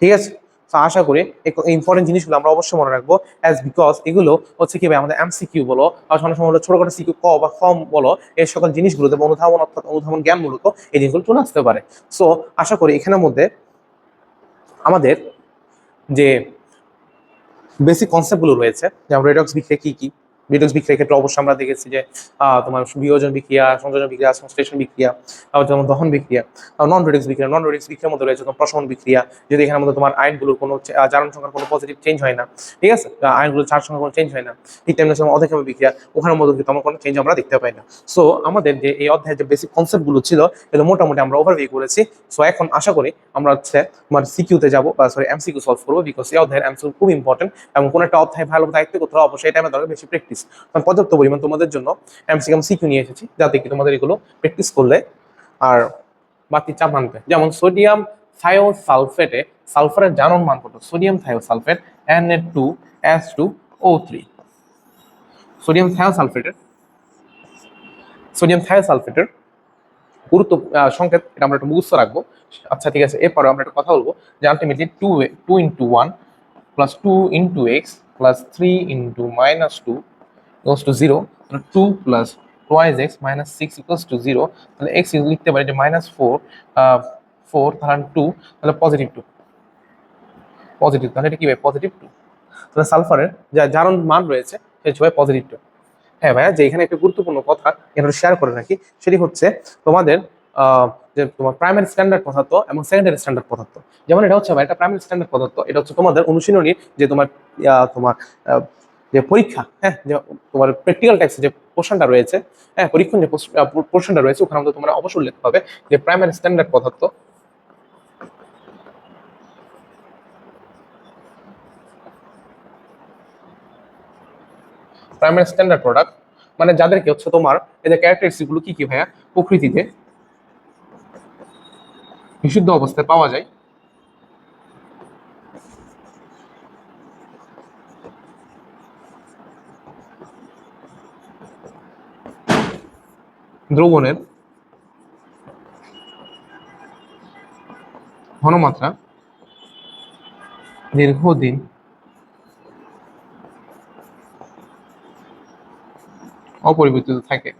ঠিক আছে। তো আশা করি ইম্পর্টেন্ট জিনিসগুলো আমরা অবশ্যই মনে রাখবো, অ্যাজ বিকজ এগুলো হচ্ছে কি ভাই আমাদের এমসিকিউ বলো আর অনেক সময় হলো ছোটখাটো সিকিউ ক বা কম বলো, এই সকল জিনিসগুলোতে অনুধাবন অর্থাৎ অনুধাবন জ্ঞানমূলক এই জিনিসগুলো চলে আসতে পারে। সো আশা করি এখানের মধ্যে আমাদের যে বেসিক কনসেপ্টগুলো রয়েছে, যেমন রেডক্স বিক্রিয়া কি কি। রেডক্স বিক্রিয়ার ক্ষেত্রে অবশ্যই আমরা দেখেছি যে তোমার বিয়োজন বিক্রিয়া, সংযোজন বিক্রিয়া, সংশ্লেষণ বিক্রিয়া, আবার যেমন দহন বিক্রিয়া। নন রেডক্স বিক্রিয়া, নন রেডক্স বিক্রিয়ার মধ্যে রয়েছে তোমার প্রশমন বিক্রিয়া, যদি এখানের মধ্যে তোমার আয়নগুলোর কোনো জারণ সংখ্যার কোনো পজিটিভ চেঞ্জ হয় না, ঠিক আছে, আয়নগুলোর চার সংখ্যা কোনো চেঞ্জ হয় না। ঠিক তেমনি অধিক্ষেপণ বিক্রিয়া, ওখানের মধ্যে কিন্তু আমার কোনো চেঞ্জ আমরা দেখতে পাই না। সো আমাদের যে এই অধ্যায়ের যে বেসিক কনসেপ্টগুলো ছিল এগুলো মোটামুটি আমরা ওভারভিউ করেছি। সো এখন আশা করি আমরা হচ্ছে তোমার সিকিউতে যাবো, বা সরি এমসিকিউ সলভ করবো, বিকজ এই অধ্যায়ের এমসিকিউ খুব ইম্পর্টেন্ট এবং কোনো একটা অধ্যায় ভালো দায়িত্ব করতে হবে অবশ্যই টাইমে দরকার বেশি প্র্যাকটিস। কারণ পর্যাপ্ত পরিমাণ তোমাদের জন্য এমসিকিউ সিকিউ নিয়ে এসেছি, যাতে কি তোমাদের এগুলো প্র্যাকটিস করলে আর বাড়তি চাপ মানবে। যেমন সোডিয়াম থায়োসালফেটে সালফারের জারণ মান কত? Sodium thiosulphate Na2S2O3। সোডিয়াম থায়োসালফেটের গুরুত্ব সংকেত এটা আমরা একটু মুখস্থ রাখবো। আচ্ছা ঠিক আছে, এরপরে আমরা একটা কথা বলবো যে ultimately 2 × 1 + 2 × x + 3 × -2 goes to 0, 2 + twice x - 6 equals to 0। তাহলে x লিখতে পারি যে -4, 4 তাহলে 2, তাহলে +2, তাহলে এটা কি ভাই +2। তাহলে সালফারের যা জারণ মান রয়েছে সেটা ভাই +2। হ্যাঁ ভাইয়া, যে এখানে একটা গুরুত্বপূর্ণ কথা এখানে শেয়ার করে রাখি, সেটি হচ্ছে তোমাদের যে তোমার প্রাইমারি স্ট্যান্ডার্ড পদার্থ এবং সেকেন্ডারি স্ট্যান্ডার্ড পদার্থ। যেমন এটা হচ্ছে ভাই এটা প্রাইমারি স্ট্যান্ডার্ড পদার্থ, এটা হচ্ছে তোমাদের অনুশীলনীর যে তোমার তোমার যে পরীক্ষা, হ্যাঁ, যে তোমার প্র্যাকটিক্যাল টাইপসের যে পোর্শনটা রয়েছে, হ্যাঁ, পরীক্ষণ যে পোর্শনটা রয়েছে ওখানে আমাদের তোমরা অবশ্যই উল্লেখ হবে যে প্রাইমারি স্ট্যান্ডার্ড পদার্থ। প্রাইমারি স্ট্যান্ডার্ড প্রোডাক্ট মানে যাদেরকে হচ্ছে তোমার এদের ক্যারেক্টারিস্টিক গুলো কি কি ভাইয়া? প্রকৃতিতে বিশুদ্ধ অবস্থায় পাওয়া যায়, দ্রবণের ঘনমাত্রা দীর্ঘদিন অপরিবর্তিত থাকে,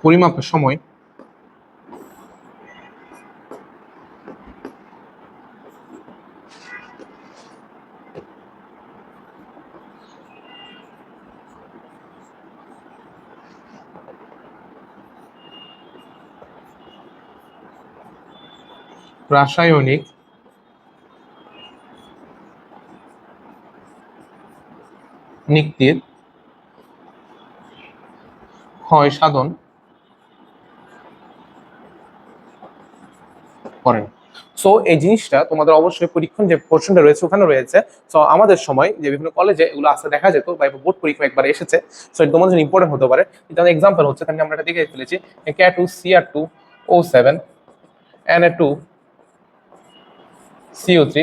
পরিমাপের সময় রাসায়নিক নিক্তির ক্ষয় সাধন করেন। সো এই জিনিসটা তোমাদের অবশ্যই পরীক্ষণ যে পোর্শনটা রয়েছে ওখানে রয়েছে। সো আমাদের সময় যে বিভিন্ন কলেজে এগুলো আসতে দেখা যেত বা বোর্ড পরীক্ষা একবার এসেছে, সো এটা তোমাদের জন্য ইম্পর্টেন্ট হতে পারে। কিন্তু এক্সাম্পল হচ্ছে তাহলে আমরা এটা দেখে ফেলেছি K2Cr2O7 Na2CO3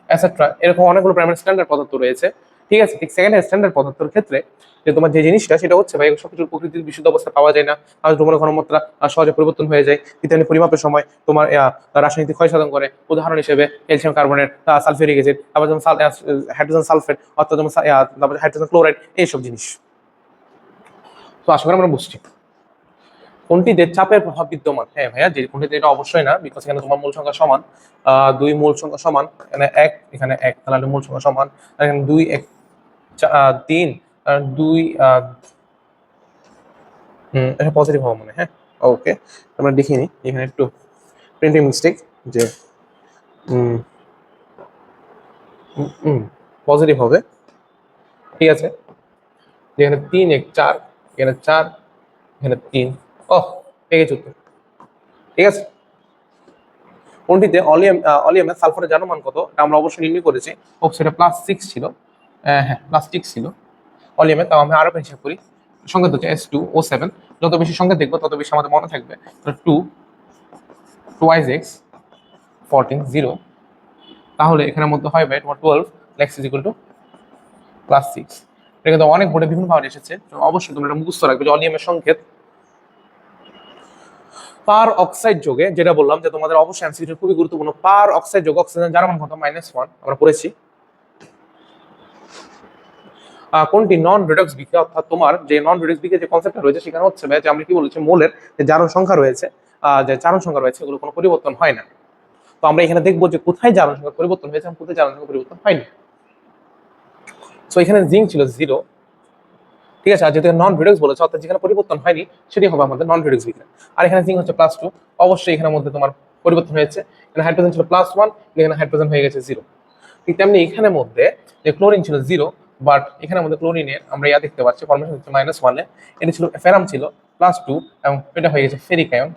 এটসেট্রা, এরকম অনেকগুলো প্রাইমারি স্ট্যান্ডার্ড পদার্থ রয়েছে। ঠিক আছে, ঠিক সেকেন্ড স্ট্যান্ডার্ড পদার্থের ক্ষেত্রে যে তোমার যে জিনিসটা সেটা হচ্ছে ভাই সবকিছু প্রকৃতির বিশুদ্ধ অবস্থা পাওয়া যায় না, আর দ্রবণের ঘনমাত্রা সহজে পরিবর্তন হয়ে যায়, ইত্যাদি পরিমাপের সময় তোমার রাসায়নিক ক্ষয় সাধন করে। উদাহরণ হিসেবে ক্যালসিয়াম কার্বনেট, সালফিউরিক অ্যাসিড, আবার যেমন হাইড্রোজেন সালফেট, অর্থাৎ যেমন তারপরে হাইড্রোজেন ক্লোরাইড, এইসব জিনিস। তো আশা করি আমরা বুঝছি কোনটিতে চাপের প্রভাব বিদ্যমান। হ্যাঁ ভাইয়া, যে কোনটিতে এটা অবশ্যই না, বিকজ এখানে তোমার মূল সংখ্যা সমান, 2 মূল সংখ্যা সমান, এখানে 1 এখানে 1, তাহলে মূল সংখ্যা সমান, এখানে 2 1 3 2 এটা পজিটিভ হওয়া মানে, হ্যাঁ ওকে। আমরা দেখিনি এখানে একটু প্রিন্টিং মিস্টেক, যে পজিটিভ হবে ঠিক আছে, যেখানে 3 1 4, এখানে 4, এখানে 3। ওহ, পেয়ে গেছি উত্তর। ঠিক আছে, কোনটিতে অলিয়ামের সালফারের জারণ মান কত, এটা আমরা অবশ্যই নির্ণয় করেছি। অক্সিজেন +6 ছিল, হ্যাঁ +6 ছিল অলিয়ামে। তাও আমি আরো হিসাব করি, সংকেত হচ্ছে S2O7। যত বেশি সংকেত দেখবো তত বেশি আমাদের মনে থাকবে। 2 2x 14 0, তাহলে এখানের মধ্যে হয় বাই 12 x = +6। এটা কিন্তু অনেক বোর্ডে বিভিন্ন ভাবে এসেছে, তো অবশ্যই তোমরা এটা মুখস্থ রাখবে যে অলিয়ামের সংকেত পার অক্সাইড যোগে, যেটা বললাম যে তোমাদের অবশ্যই এমসিকিউ খুবই গুরুত্বপূর্ণ। পার অক্সাইড যোগ অক্সিজেন জারণ মান কত, -1 আমরা পড়েছি। কোনটি নন রিডক্স বিক্রিয়া, অর্থাৎ তোমার যে নন রিডক্স বিক্রিয়া যে কনসেপ্টটা রয়েছে সেখানে হচ্ছে যে আমরা কি বলেছি, মোলের যে জারণ সংখ্যা রয়েছে, যে জারণ সংখ্যা রয়েছে এগুলো কোনো পরিবর্তন হয় না। তো আমরা এখানে দেখবো যে কোথায় জারণ সংখ্যা পরিবর্তন হয়েছে এবং কোথায় জারণ সংখ্যা পরিবর্তন হয়নি। সো এখানে জিঙ্ক ছিল 0, ঠিক আছে, আর যেহেতু নন রিডক্স বলেছে অর্থাৎ যেখানে পরিবর্তন হয়নি সেটি হবে আমাদের নন রিডক্স বিক্রিয়া। আর এখানে জিঙ্ক হচ্ছে +2, অবশ্যই এখানের মধ্যে তোমার পরিবর্তন হয়েছে। এখানে হাইড্রোজেন ছিল +1, এখানে হাইড্রোজেন হয়ে গেছে 0। ঠিক তেমনি এখানের মধ্যে যে ক্লোরিন ছিল 0, বাট এখানের মধ্যে ক্লোরিনের আমরা দেখতে পাচ্ছি ফরমেশন হচ্ছে -1 এ। এটা ছিল ফেরাম ছিল +2 এবং এটা হয়ে গেছে ফেরিক আয়ন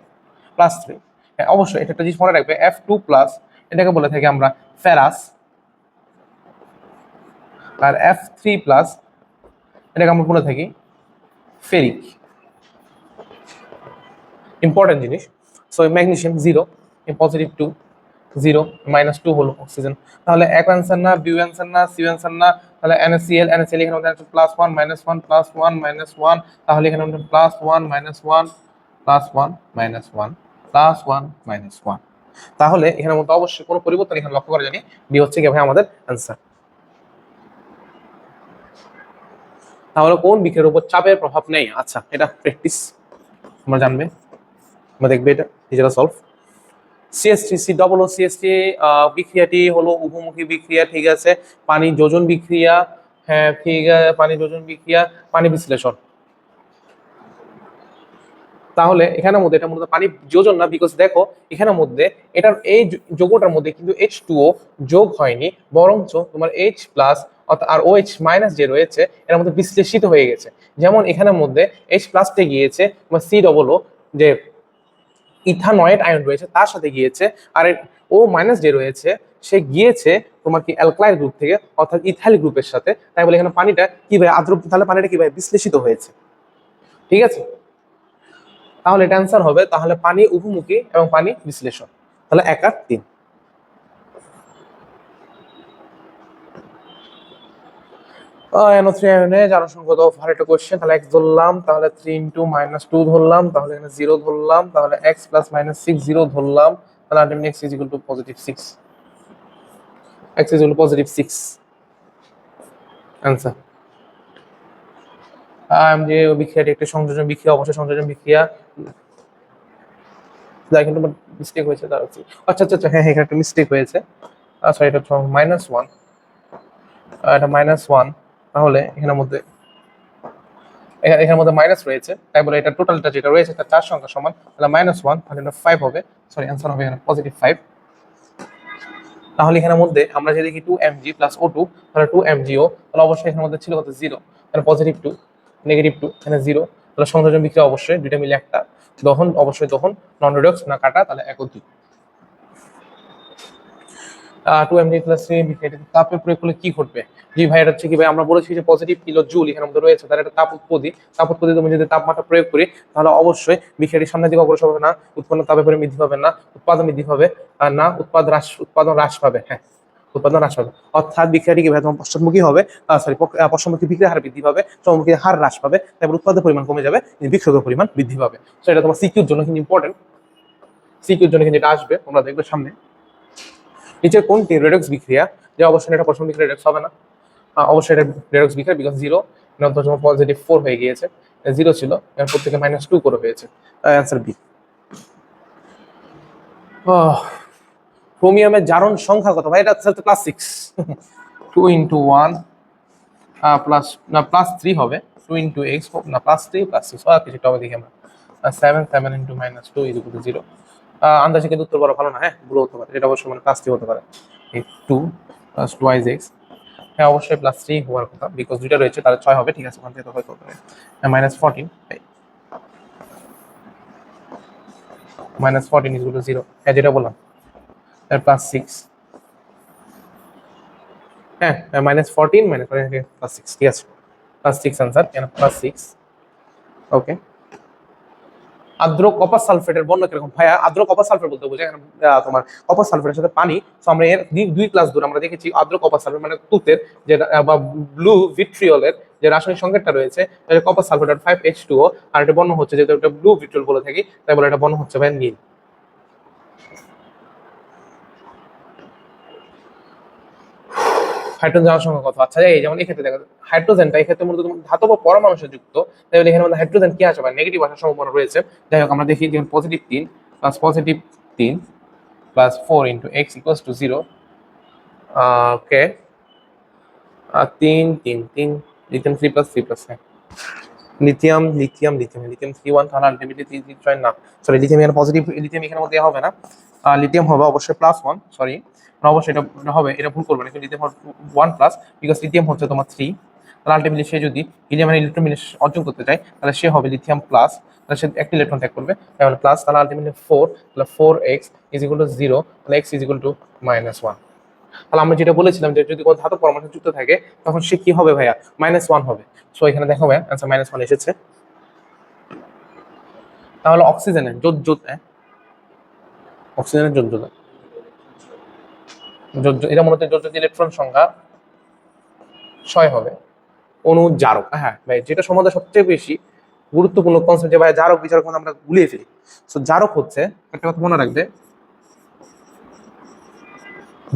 +3। হ্যাঁ অবশ্যই এটা একটা জিনিস মনে রাখবে, F2+, এটাকে বলে থাকি আমরা ফেরাস, আর F3+, এটাকে আমরা বলে থাকি ফেরিক। ইম্পর্টেন্ট জিনিস। সো ম্যাগনেসিয়াম 0, +2 0, -2 হলো অক্সিজেন। তাহলে এক অ্যান্সার না, বি অ্যান্সার না, সি অ্যান্সার না, তাহলে NaCl এখানে মধ্যে আছে +1 -1 +1 -1, তাহলে এখানে মধ্যে +1 -1 +1 -1 +1 -1, তাহলে এখানের মধ্যে অবশ্যই কোনো পরিবর্তন এখানে লক্ষ্য করা যায়নি। বি হচ্ছে কি ভাই আমাদের অ্যান্সার। তাহলে কোন বিক্রিয়ার উপর চাপের প্রভাব নেই? আচ্ছা, এটা প্র্যাকটিস তোমরা জানবে, তোমরা দেখবে এটা নিজেরা সলভ। CH3COO বিক্রিয়াটি হলো উভমুখী বিক্রিয়া, ঠিক আছে। পানি যোজন বিক্রিয়া, হ্যাঁ ঠিক আছে, পানি যোজন বিক্রিয়া, পানি বিশ্লেষণ। তাহলে এখানের মধ্যে এটা মূলত পানি যোজন না, বিকজ দেখো এখানের মধ্যে এটার এই যৌগটার মধ্যে কিন্তু H2O যোগ হয়নি, বরঞ্চ তোমার H+ অর্থাৎ আর OH- যে রয়েছে এর মধ্যে বিশ্লেষিত হয়ে গেছে। যেমন এখানের মধ্যে H+ গিয়েছে তোমার COO, যে ইথানয়েড আয়ন রয়েছে তার সাথে গিয়েছে, আর O- যে রয়েছে সে গিয়েছে তোমার কি অ্যালকাইল গ্রুপ থেকে অর্থাৎ ইথাইল গ্রুপের সাথে। তাই বলে এখানে পানিটা কিভাবে আদ্র, তাহলে পানিটা কিভাবে বিশ্লেষিত হয়েছে, ঠিক আছে। তাহলে এটা অ্যান্সার হবে তাহলে পানি উভমুখী এবং পানি বিশ্লেষণ। তাহলে 1 আর 3। NO3 আয়নে জারণ সংখ্যা কত, আর একটা কোশ্চেন। তাহলে x ধরলাম, তাহলে 3 × -2 ধরলাম, তাহলে এখানে 0 ধরলাম, তাহলে x + -6 0 ধরলাম, তাহলে আলটিমেটলি x = +6, x = +6 आंसर। যে বিক্রিয়াটি একটি সংযোজন বিক্রিয়া, অবশ্যই সংযোজন বিক্রিয়া। যাই কিন্তু মিস্টেক হয়েছে তার হচ্ছে, আচ্ছা আচ্ছা হ্যাঁ এখানে একটা মিস্টেক হয়েছে। সরি, এটা -1, এটা -1, তাহলে এখানের মধ্যে মাইনাস রয়েছে, তাই বলে এটা টোটালটা যেটা রয়েছে তার 4 সংখ্যা সমান, তাহলে -1, তাহলে এটা 5 হবে। সরি, অ্যান্সার হবে এখানে +5। তাহলে এখানের মধ্যে আমরা যদি দেখি 2Mg + O2, তাহলে 2MgO, তাহলে অবশ্যই এখানের মধ্যে ছিল কত 0, তাহলে +2 -2 এখানে 0, তাহলে সংযোজন বিক্রিয়া অবশ্যই দুইটা মিলে একটা, দহন অবশ্যই দহন, নন রিডক্স না কাটা, তাহলে 1 ও 2। 2Mg + 3 বিক্রিয়াটিতে তাপের প্রয়োগ করলে কি ঘটবে? জি ভাই, এটা হচ্ছে কি ভাই, আমরা বলেছি যে পজিটিভ কিলো জুল এখানের মধ্যে রয়েছে, তার একটা তাপ উৎপত্তি তুমি যদি তাপমাত্রা প্রয়োগ করি তাহলে অবশ্যই বিক্রিয়াটি সামনের দিকে অগ্রসর হবে না, উৎপন্ন তাপের পরিমাণ বৃদ্ধি পাবে না, উৎপাদন বৃদ্ধি পাবে না, উৎপাদন হ্রাস পাবে। হ্যাঁ, উৎপাদন হ্রাস পাবে, অর্থাৎ বিক্রিয়াটি কি ভাই তোমার পশ্চাৎমুখী হবে, সরি পশ্চাৎমুখী বিক্রিয়ার হার বৃদ্ধি পাবে, সম্মুখী হার হ্রাস পাবে, তারপর উৎপাদনের পরিমাণ কমে যাবে, বিক্রিয়কের পরিমাণ বৃদ্ধি পাবে। তো এটা তোমার সিকিউর জন্য কিন্তু ইম্পর্টেন্ট, সিকিউর জন্য কিন্তু এটা আসবে, তোমরা দেখবে সামনে। নিচের কোনটি রেডক্স বিক্রিয়া? যে অবশ্যই এটা পশ্চাৎমুখী রেডক্স হবে না, অবশ্যই এটা রেডক্স বিক্রিয়া, বিকজ 0 যখন +4 হয়ে গিয়েছে, 0 ছিল এরপর থেকে -2 করে হয়েছে, অ্যান্সার বি। ক্রোমিয়ামের জারণ সংখ্যা কত ভাই? এটা হচ্ছে +6, 2 × 1 +3 হবে, 2 × x না +3 +6 কিছু হবে, দেখি আমরা 7 × -2 = 0। আন্দাজে কিন্তু উত্তর বড় ভালো না, হ্যাঁ ভুল হতে পারে, এটা অবশ্যই মানে +3 হতে পারে। 2 + 2x হ্যাঁ অবশ্যই প্লাস 3 হওয়ার কথা, বিকজ দুইটা রয়েছে তাহলে 6 হবে, ঠিক আছে ওখান থেকে তো হয়তো -14, -14 ইজ ইকুয়াল টু 0, হ্যাঁ যেটা বললাম, +6, হ্যাঁ -14 +6, ঠিক আছে +6 আনসার, কেন +6, ওকে। আর্দ্র কপার সালফেটের বর্ণ কিরকম ভাইয়া? আর্দ্র কপার সালফেট বলতে বোঝায় এখানে তোমার কপার সালফেটের সাথে পানি। তো আমরা এর 2 ক্লাস দূর আমরা দেখেছি আর্দ্র কপার সালফেট মানে তুতের যে বা ব্লু ভিট্রিয়লের যে রাসায়নিক সংকেতটা রয়েছে কপার সালফেট 5H2O, আর এটা বর্ণ হচ্ছে যেহেতু এটা ব্লু ভিট্রিয়ল বলে থাকি তাই বলে এটা বর্ণ হচ্ছে ভাই নীল। হাইড্রোজেন যাওয়ার সঙ্গে কথা, আচ্ছা এই যেমন এক্ষেত্রে দেখা হাইড্রোজেনটা এক্ষেত্রে মূলত ধাতব পরমাণু যুক্ত, তাই বলে এখানে মধ্যে হাইড্রোজেন কি আসবে নেগেটিভ আসার সম্ভাবনা রয়েছে। যাই হোক আমরা দেখি যেমন +3 plus +3 plus 4 into x equals to 0, okay 3 3 3 lithium 3 plus 3 plus, হ্যাঁ লিথিয়াম লিথিয়াম লিথিয়াম লিথিয়াম 3 1 তাহলে আলটিমেটলি 3 3 না সরি লিথিয়াম এখানে পজিটিভ, লিথিয়াম এখানে মধ্যে হবে না, লিথিয়াম হবে অবশ্যই +1, সরি অবশ্যই এটা হবে, এটা ভুল করবে না, কিন্তু লিথিয়াম 1 প্লাস, বিকজ লিথিয়াম হচ্ছে তোমার 3, তাহলে আলটিমেটলি সে যদি হিলিয়ামের ইলেকট্রন অর্জন করতে চায় তাহলে সে হবে লিথিয়াম প্লাস, তাহলে সে একটা ইলেকট্রন ত্যাগ করবে তাহলে প্লাস, তাহলে আলটিমেটলি 4, তাহলে 4x ইজ ইকুয়াল টু 0, তাহলে x ইজ ইকুয়াল টু -1। তাহলে আমরা যেটা বলেছিলাম যে যদি কোনো ধাতব পরমাণু যুক্ত থাকে তখন সে কি হবে ভাইয়া -1 হবে। সো এখানে দেখো ভাইয়া অ্যান্সার -1 এসেছে। তাহলে অক্সিজেনের অক্সিজেনের এটা মূলত যোজ্যতা ইলেকট্রন সংখ্যা 6 হবে। অণু জারক, হ্যাঁ ভাই যেটা সম্বন্ধে সবচেয়ে বেশি গুরুত্বপূর্ণ কনসেপ্ট যে ভাই জারক বিচারক আমরা গুলিয়ে ফেলি। সো জারক হচ্ছে একটা কথা মনে রাখবে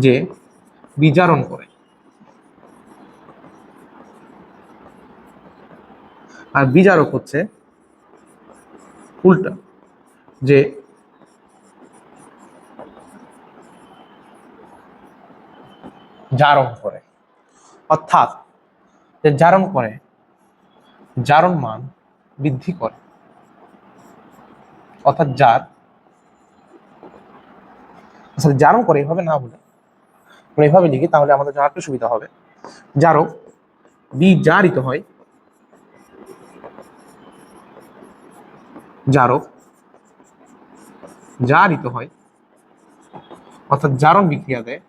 যে বিজারণ করে, আর বিজারক হচ্ছে উল্টা যে জারণ করে, অর্থাৎ যে জারণ করে জারণ মান বৃদ্ধি করে, অর্থাৎ জারণ করে এভাবে না বলে আমরা এভাবে লিখি তাহলে আমাদের জন্য একটু সুবিধা হবে। জারক বিজারিত হয়, জারক জারিত হয় অর্থাৎ জারণ বিক্রিয়া দেয়,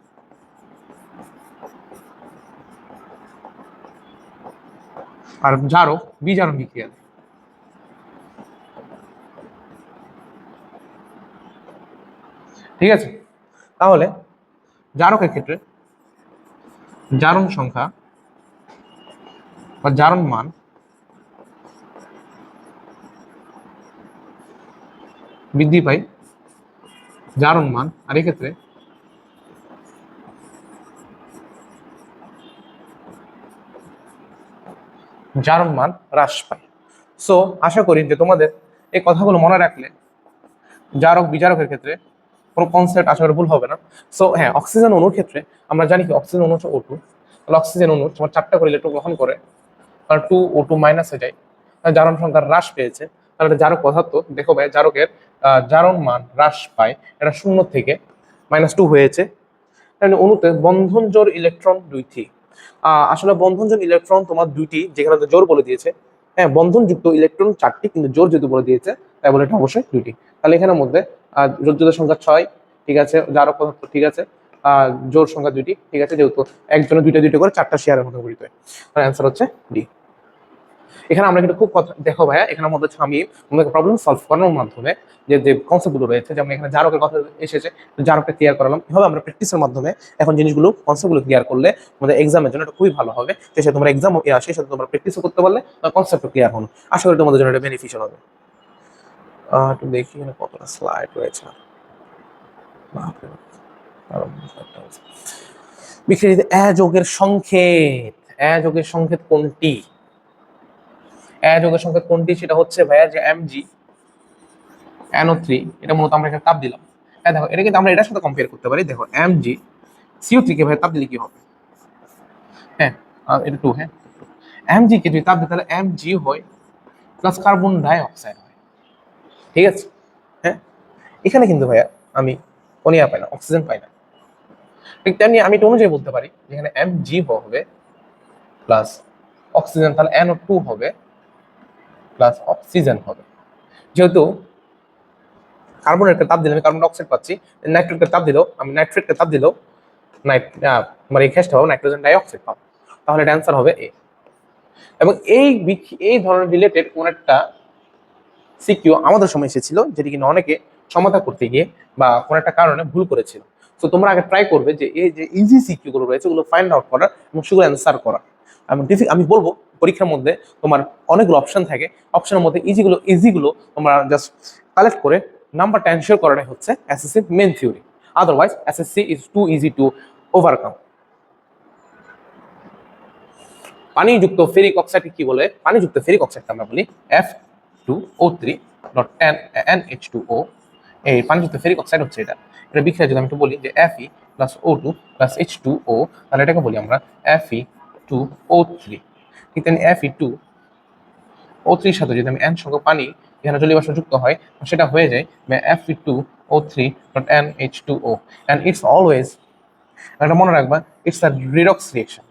আর জারক বিজারণ বিক্রিয়া দেয়। ঠিক আছে, তাহলে জারকের ক্ষেত্রে জারণ সংখ্যা বা জারণ মান বৃদ্ধি পায়, জারণ মান, আর এক্ষেত্রে জারণ মান হ্রাস পায়। সো আশা করি যে তোমাদের এই কথাগুলো মনে রাখলে জারক বিজারকের ক্ষেত্রে কোনো কনসেপ্ট আশা করি ভুল হবে না। সো হ্যাঁ অক্সিজেন অণুর ক্ষেত্রে আমরা জানি কি অক্সিজেন অণু হচ্ছে O2, তাহলে অক্সিজেন অণু তোমার 4টা করে ইলেকট্রন গ্রহণ করে, আর 2O2 মাইনাস হয়ে যায়, জারণ সংখ্যা হ্রাস পেয়েছে, তাহলে এটা জারক পদার্থ। দেখো ভাই জারকের জারণ মান হ্রাস পায়, এটা 0 থেকে -2 হয়েছে। অণুতে বন্ধন জোড় ইলেকট্রন 2টি, আসলে বন্ধন জোড় ইলেকট্রন তোমার 2টি, যেখানে জোর বলে দিয়েছে, হ্যাঁ বন্ধনযুক্ত ইলেকট্রন 4টি কিন্তু জোর যেহেতু বলে দিয়েছে তাই বলে এটা অবশ্যই 2টি। তাহলে এখানের মধ্যে যোজ্যতার সংখ্যা 6, ঠিক আছে, জারক পদার্থ ঠিক আছে, জোর সংখ্যা 2টি, ঠিক আছে, যেহেতু একজনের 2টা করে 4টা শেয়ারের মতো গঠিত হয়, তার অ্যান্সার হচ্ছে ডি। এখানে আমরা কিন্তু খুব কথা দেখো ভাইয়া, এখানের মধ্যে আমি প্রবলেম সলভ করানোর মাধ্যমে যে যে কনসেপ্টগুলো রয়েছে, যেমন এখানে জারকের কথা এসেছে, জারকটা ক্লিয়ার করালাম, এভাবে আমরা প্র্যাকটিসের মাধ্যমে এখন জিনিসগুলো কনসেপ্টগুলো ক্লিয়ার করলে আমাদের এক্সামের জন্য এটা খুবই ভালো হবে। সেই সাথে তোমরা এক্সাম সেই সাথে তোমরা প্র্যাকটিসও করতে পারলে কনসেপ্ট ক্লিয়ার হলো, আশা করি তোমাদের জন্য এটা বেনিফিশিয়াল হবে। একটু দেখি এখানে কতটা স্লাইড রয়েছে। বিক্রিয়াতে যোগের সংকেত, যোগের সংকেত কোনটি? যোগের সংকেত কোনটি সেটা হচ্ছে ভাইয়া যে MgNO3, এটা মূলত আমরা এখানে তাপ দিলাম। দেখো এটা কিন্তু আমরা এটার সাথে কম্পেয়ার করতে পারি। দেখো MgCO3 কে ভাই তাপ দিলে কি হবে? হ্যাঁ এটা 2, হ্যাঁ Mg কে যদি তাপ দিই তাহলে Mg হয় প্লাস কার্বন ডাই অক্সাইড হয়, ঠিক আছে। হ্যাঁ এখানে কিন্তু ভাইয়া আমি কোনিয়া পাই না, অক্সিজেন পাই না। ঠিক তেমনি আমি এটা অনুযায়ী বলতে পারি যেখানে Mg হবে প্লাস অক্সিজেন, তাহলে NO2 হবে প্লাস অক্সিজেন হবে। যেহেতু কার্বনেটকে তাপ দিলে আমি কার্বন ডাইঅক্সাইড পাচ্ছি, নাইট্রেটকে তাপ দিলেও আমি নাইট্রেটকে তাপ দিলেও আমার এই গ্যাসটা হবে নাইট্রোজেন ডাইঅক্সাইড পাবো। তাহলে এটা অ্যান্সার হবে এ। এবং এই ধরনের রিলেটেড কোন একটা সিকিউ আমাদের সময় এসেছিল, যেটি কিনা অনেকে সমাধান করতে গিয়ে বা কোন একটা কারণে ভুল করেছিল। তো তোমরা আগে ট্রাই করবে যে এই যে ইজি সিকিউ গুলো রয়েছে ওগুলো ফাইন্ড আউট করার এবং সেগুলো অ্যান্সার করা। আমি বলবো পরীক্ষার মধ্যে তোমার অনেকগুলো অপশন থাকে, অপশনের মধ্যে ইজিগুলো তোমরা জাস্ট কালেক্ট করে নাম্বারটা এনশিওর করাটাই হচ্ছে SSC main theory. Otherwise SSC is too easy to overcome. পানিযুক্ত ফেরিক অক্সাইডকে কি বলে? পানিযুক্ত ফেরিক অক্সাইডকে আমরা বলি F2O3.NH2O। এই পানিযুক্ত ফেরিক অক্সাইড হচ্ছে এটা বিক্রিয়া যদি আমি একটু বলি যে Fe plus O2 plus H2O, তাহলে এটাকে বলি আমরা Fe2O3। ঠিক তেমনি Fe2O3 সাথে যদি আমি N সংখ্যক পানি এখানে জলীয় বাষ্প যুক্ত হয়, সেটা হয়ে যায় Fe2O3.NH2O। and it's always, এটা মনে রাখবা, it's a redox reaction।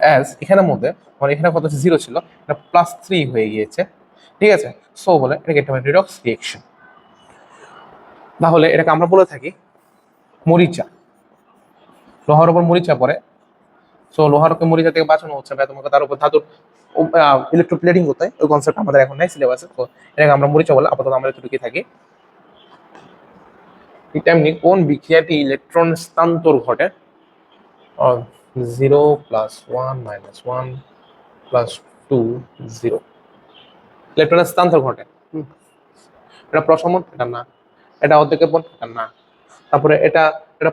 As এখানের মধ্যে মানে এখানে কত 0 ছিল, এটা +3 হয়ে গিয়েছে, ঠিক আছে। সো বলে এটাকে একটা রিডক্স রিঅ্যাকশন। তাহলে এটাকে আমরা বলে থাকি মরিচা। লোহার উপর মরিচা পড়ে, সো লোহারকে মরিচা থেকে বাঁচানো হচ্ছে বা তোমাকে তার উপর ধাতুর ইলেকট্রোপ্লেটিং করতে হয়, ওই কনসেপ্ট আমাদের এখন নাই সিলেবাসে। তো এটাকে আমরা মরিচা বলে আপাতত আমরা এতটুকুই থাকি। তেমনি কোন বিক্রিয়াটি ইলেকট্রন স্থানান্তর ঘটে? 0 + 1 - 1 + 2 0, ইলেকট্রনের স্থানান্তর ঘটে। এটা প্রশমন, এটা না। এটা অর্ধকেপন, এটা না। তারপরে এটা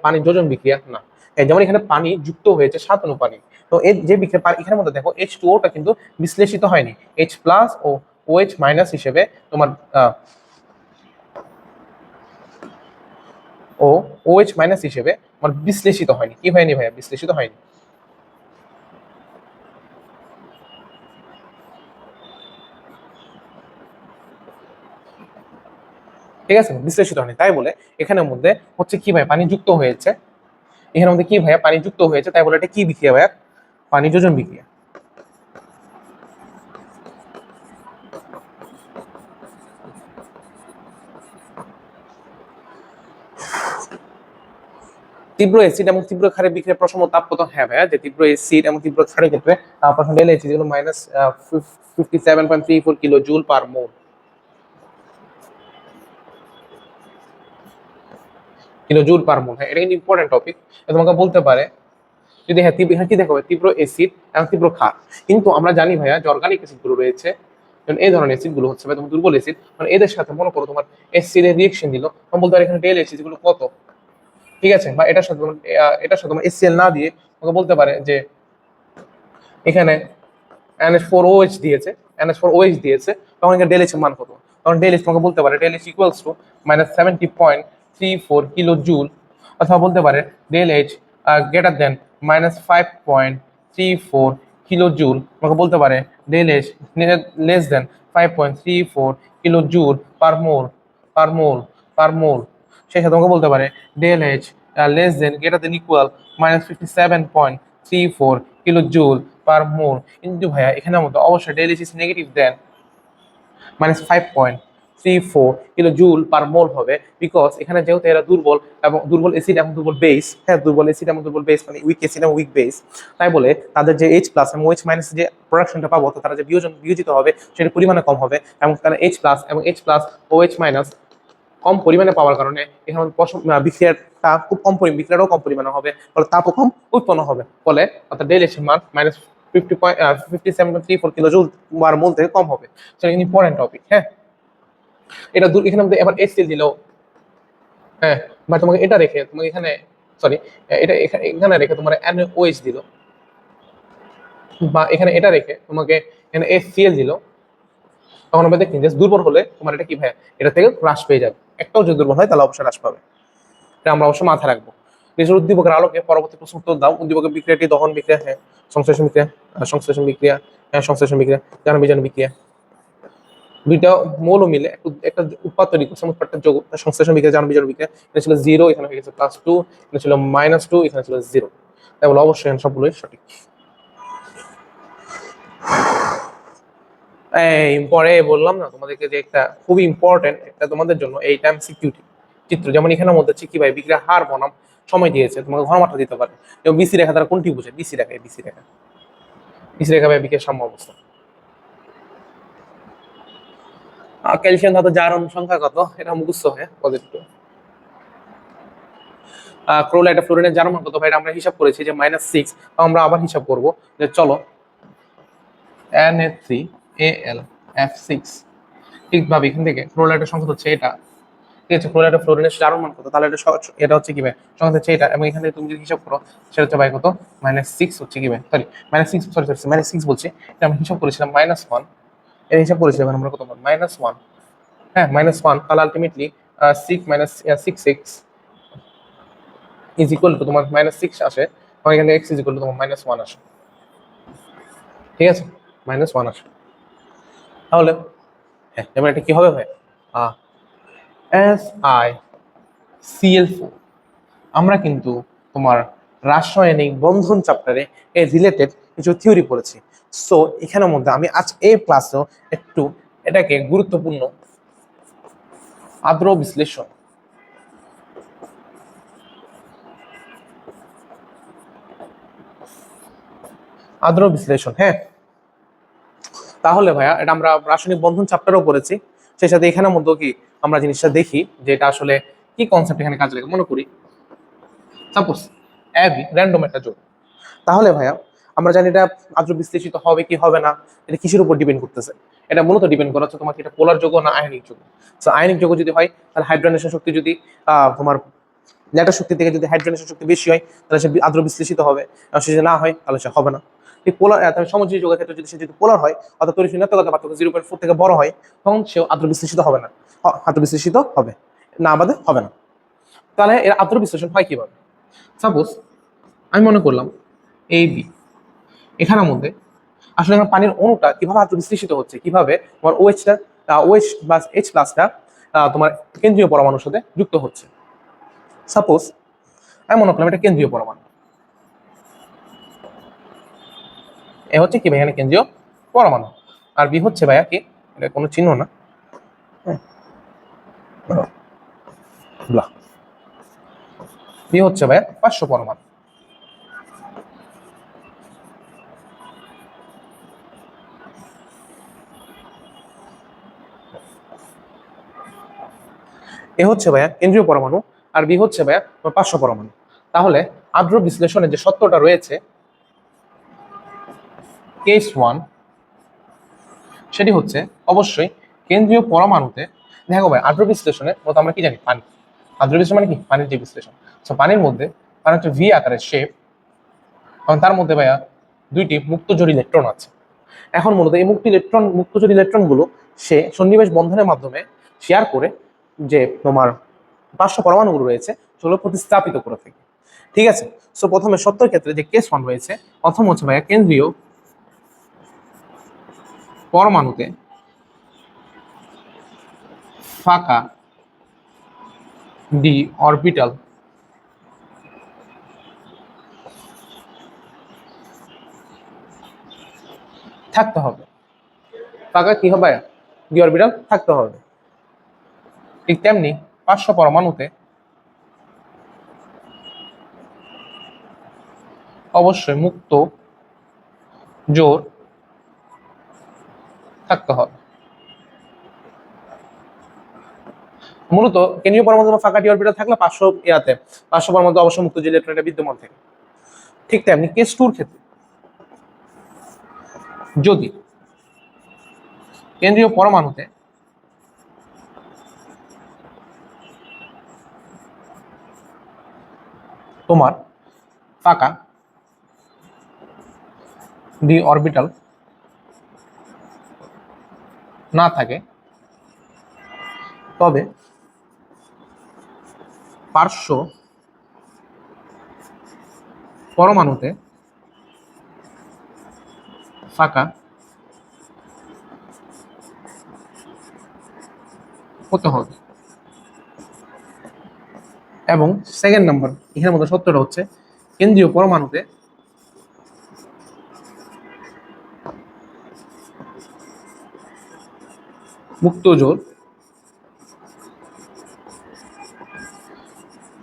পানি যোজন বিক্রিয়া, না। যেমন এখানে পানি যুক্ত হয়েছে 7 অণু পানি, তো এর যে বিক্রিয়া এখানের মধ্যে দেখো H2O টা কিন্তু বিশ্লেষিত হয়নি, H+ ও OH- হিসেবে তোমার OH- হিসেবে তোমার বিশ্লেষিত হয়নি। কি হয়নি ভাইয়া? বিশ্লেষিত হয়নি। ঠিক আছে, বিশ্লেষিত হয়নি। তাই বলে এখানের মধ্যে হচ্ছে কি ভাই, পানি যুক্ত হয়েছে। এখানের মধ্যে কি ভাইয়া? পানি যুক্ত হয়েছে, তাই বলে এটা কি বিক্রিয়া ভাইয়া? পানি যোজন বিক্রিয়া। তীব্র অ্যাসিড এবং তীব্র ক্ষারের বিক্রিয়া প্রশম তাপগত। হ্যাঁ ভাইয়া, যে তীব্র অ্যাসিড এবং তীব্র ক্ষারের ক্ষেত্রে প্রশম ডেলএইচ যেগুলো -57.34 কিলো জুল পার মোল। কিলো জুল পার মোল, হ্যাঁ এটা কিন্তু ইম্পর্টেন্ট টপিক। তোমাকে বলতে পারে যদি হ্যাঁ এখানে কি দেখাবে? তীব্র অ্যাসিড এবং তীব্র ক্ষার। কিন্তু আমরা জানি ভাইয়া যে অর্গানিক অ্যাসিড গুলো রয়েছে, এই ধরনের অ্যাসিড গুলো হচ্ছে তোমার দুর্বল অ্যাসিড, মানে এদের সাথে মনে করো তোমার অ্যাসিড এর রিঅ্যাকশন দিল, আমি বলতে পারি এখানে ডেলএইচ গুলো কত, ঠিক আছে। বা এটার সাথে তোমার HCl না দিয়ে তোমাকে বলতে পারে যে এখানে NH4OH দিয়েছে, NH4OH দিয়েছে, তখন এখানে ডেলএইচ এর মান কত? তখন ডেলএইচ তোমাকে বলতে পারে del H equals to -70.34 kilo joule, অথবা বলতে পারে del H greater than -5.34 kilo joule, তোমাকে বলতে পারে del H less than 5.34 kilo joule per mole, per mole, per mole. সেই সাথে তোমাকে বলতে পারে del H less than greater than equal -57.34 kilo joule per mole. কিন্তু ভাইয়া এখানের মধ্যে অবশ্যই del H is negative then -5.34 kilo joule per mole হবে, বিকজ এখানে যেহেতু এরা দুর্বল এবং দুর্বল অ্যাসিড এবং দুর্বল বেস, হ্যাঁ দুর্বল অ্যাসিড এবং দুর্বল বেস মানে উইক অ্যাসিড এবং উইক বেস, তাই বলে তাদের যে H+ এবং OH- যে প্রোডাকশনটা পাবো, তো তারা যে বিয়োজিত হবে সেটা পরিমাণে কম হবে, এবং তারা H+ এবং H+ OH- কম পরিমাণে পাওয়ার কারণে এখানে বিক্রিয়াটা খুব কম বিক্রিয়াটাও কম পরিমাণে হবে, ফলে তাপও কম উৎপন্ন হবে, ফলে অর্থাৎ ডেলএইচ এর মান -57.34 কিলো জুল পার মোল থেকে কম হবে। সেটা ইম্পর্টেন্ট টপিক, হ্যাঁ। এটা এখানে মধ্যে এবার HCl দিল, হ্যাঁ, বা তোমাকে এটা রেখে তোমাকে এখানে সরি এটা এখানে রেখে তোমার NaOH দিল, বা এখানে এটা রেখে তোমাকে এখানে HCl দিল, তখন আমরা দেখি যে দুর্বল হলে তোমার এটা কি ভাই, এটা থেকে হ্রাস পেয়ে যাবে। একটাও যদি দুর্বল হয় তাহলে অবশ্যই হ্রাস পাবে, এটা আমরা অবশ্যই মাথায় রাখবো। নিজের উদ্দীপকের আলোকে পরবর্তী প্রশ্ন উত্তর দাও। উদ্দীপকের বিক্রিয়াটি দহন বিক্রিয়া, হ্যাঁ। সংশ্লেষণ বিক্রিয়া, সংশ্লেষণ বিক্রিয়া, হ্যাঁ সংশ্লেষণ বিক্রিয়া, জারণ বিজারণ বিক্রিয়া। দুইটা মৌল মিলে একটা উৎপাদ তৈরি করছে, উৎপাদটা যোগ সংশ্লেষণ বিক্রিয়া জারণ বিজারণ বিক্রিয়া, এটা ছিল 0, এখানে হয়ে গেছে +2, এটা ছিল -2, এখানে ছিল 0। তাই বলে অবশ্যই এখানে সবগুলোই সঠিক। এই পরে বললাম না তোমাদেরকে যে একটা খুবই ইম্পর্টেন্ট একটা তোমাদের জন্য এই টাইম সিকিউরিটি চিত্র, যেমন এখানের মধ্যে হচ্ছে কি ভাই বিক্রিয়া হার বনাম সময় দিয়েছে, তোমাকে ঘনমাত্রা দিতে পারে। এবং বিসি রেখা দ্বারা কোনটি বুঝে? বিসি রেখা, বিসি রেখা ভাই বিক্রিয়ার সাম্য অবস্থা। ক্যালসিয়াম ধাতু জারণ সংখ্যা কত? এটা মুখস্থ হয় পজিটিভ। ক্লোরাইড ফ্লোরিনের জারণ মান কত ভাই? আমরা হিসাব করেছি যে -6। আমরা আবার হিসাব করব যে চলো Na3Al ঠিকভাবে এখান থেকে ক্লোরাইডের সংখ্যা হচ্ছে এটা, ঠিক আছে? ক্লোরাইড ফ্লোরিনের জারণ মান কত? তাহলে এটা হচ্ছে কি ভাই সংখ্যা হচ্ছে এটা, এবং এখানে তুমি যদি হিসাব করো সেটা হচ্ছে ভাই কত? -6 হচ্ছে কি ভাই, সরি -6, সরি -6 বলছি, এটা আমরা হিসাব করেছিলাম -1, এর হিসাব করেছিলাম আমরা কত? -1, হ্যাঁ -1। তাহলে আলটিমেটলি 6 ইজ ইকুয়াল টু তোমার -6 আসে, এবং এখানে x ইজ ইকুয়াল টু তোমার -1 আসে, ঠিক আছে? -1 আসে। তাহলে হ্যাঁ এবার এটা কি হবে ভাই? SiCl4, আমরা কিন্তু তোমার রাসায়নিক বন্ধন চ্যাপ্টারে এই রিলেটেড কিছু থিওরি পড়েছি। সো এখানের মধ্যে আমি আজ এই ক্লাসেও একটু এটাকে গুরুত্বপূর্ণ আদ্র বিশ্লেষণ, হ্যাঁ তাহলে ভাইয়া এটা আমরা রাসায়নিক বন্ধন চ্যাপ্টারও পড়েছি, সেই সাথে এখানের মধ্যেও কি আমরা জিনিসটা দেখি যে এটা আসলে কি কনসেপ্ট এখানে কাজে লাগে। মনে করি সাপোজ অ্যাবি র্যান্ডম একটা যোগ, তাহলে ভাইয়া আমরা জানি এটা আদ্র বিশ্লেষিত হবে কি হবে না, এটা কিসের উপর ডিপেন্ড করতেছে? এটা মূলত ডিপেন্ড করা হচ্ছে তোমার এটা পোলার যোগ না আয়নিক যোগ। সো আয়নিক যোগ যদি হয় তাহলে হাইড্রোজেনেশন শক্তি যদি তোমার ল্যাটার শক্তি থেকে যদি হাইড্রোজেনেশন শক্তি বেশি হয় তাহলে সে আদ্র বিশ্লেষিত হবে, আর সে যদি না হয় তাহলে সে হবে না। ঠিক পোলার সমযোজী যোগের ক্ষেত্রে যদি সে যদি পোলার হয় অর্থাৎ তড়িৎ ঋণাত্মকতা পার্থক্য 0.4 থেকে বড় হয়, তখন সেও আদ্র বিশ্লেষিত হবে না, আদ্র বিশ্লেষিত হবে না, বাদে হবে না। তাহলে এর আদ্র বিশ্লেষণ হয় কিভাবে? সাপোজ আমি মনে করলাম এই বি, এখানের মধ্যে আসলে আমার পানির অণুটা কিভাবে আদ্র বিশ্লেষিত হচ্ছে, কিভাবে তোমার ওএইচটা ওএইচ প্লাস এইচ প্লাসটা তোমার কেন্দ্রীয় পরমাণুর সাথে যুক্ত হচ্ছে। সাপোজ আমি মনে করলাম এটা কেন্দ্রীয় পরমাণু, এ হচ্ছে কি ভাই এখানে কেন্দ্রীয় পরমাণু, আর বি হচ্ছে ভাইয়া কি, এটা কোনো চিহ্ন না, বি হচ্ছে ভাইয়া পার্শ্ব পরমাণু। এ হচ্ছে ভাইয়া কেন্দ্রীয় পরমাণু, আর বি হচ্ছে ভাইয়া পার্শ্ব পরমাণু। তাহলে আদ্র বিশ্লেষণে যে সত্যটা রয়েছে কেস 1, সেটি হচ্ছে অবশ্যই কেন্দ্রীয় পরমাণুতে। দেখো ভাই আদ্র বিশ্লেষণে মতো আমরা কি জানি? পানি। আদ্র বিশ্লেষণ মানে কি? পানির যে বিশ্লেষণ। সো পানির মধ্যে পানি হচ্ছে ভি আকারের শেপ, এবং তার মধ্যে ভাইয়া দুইটি মুক্তজোড় ইলেকট্রন আছে। এখন মূলত এই মুক্তজোড় ইলেকট্রন গুলো সে সন্নিবেশ বন্ধনের মাধ্যমে শেয়ার করে যে তোমার পার্শ্ব পরমাণুগুলো রয়েছে সেগুলো প্রতিস্থাপিত করে থাকে, ঠিক আছে? সো প্রথমে সত্যর ক্ষেত্রে যে কেস 1 রয়েছে, প্রথম হচ্ছে ভাইয়া কেন্দ্রীয় পরমাণুতে ফাঁকা ডি অরবিটাল থাকতে হবে। ফাঁকা কি হবে? ডি অরবিটাল থাকতে হবে। ঠিক তেমনি পার্শ্ব পরমাণুতে অবশ্যই মুক্ত জোড় থাকতে হবে। মূলত কেন্দ্রীয় পরমাণু ফাঁকা ডি অরবিটাল থাকলে পার্শ্ব পরমাণু অবশ্যই মুক্ত যে ইলেকট্রনটা বিদ্যমান থাকে। ঠিক তেমনি কেস 2 এর ক্ষেত্রে যদি কেন্দ্রীয় পরমাণুতে তোমার ফাঁকা ডি অরবিটাল না থাকে, তবে পার্শ্ব পরমাণুতে ফাঁকা হতে হবে। এবং সেকেন্ড নাম্বার এখানের মধ্যে সত্যটা হচ্ছে কেন্দ্রীয় পরমাণুতে মুক্ত জোর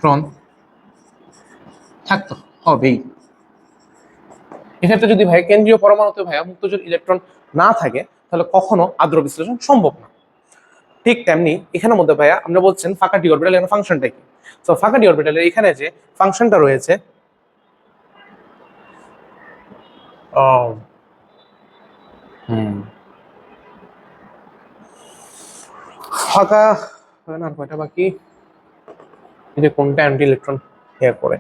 ইলেকট্রন থাকতে হবেই। এক্ষেত্রে যদি ভাই কেন্দ্রীয় পরমাণুতে ভাইয়া মুক্তজোর ইলেকট্রন না থাকে তাহলে কখনো আদ্র বিশ্লেষণ সম্ভব না। ঠিক তেমনি এখানের মধ্যে ভাইয়া আমরা বলছেন ফাঁকা ডি অরবিটাল এর ফাংশনটা কি। তো ফাঁকা ডি অরবিটালের এখানে যে ফাংশনটা রয়েছে ফাঁকা আর কয়টা বাকি, যে কোনটা অ্যান্টি ইলেকট্রন হেয়ার করে।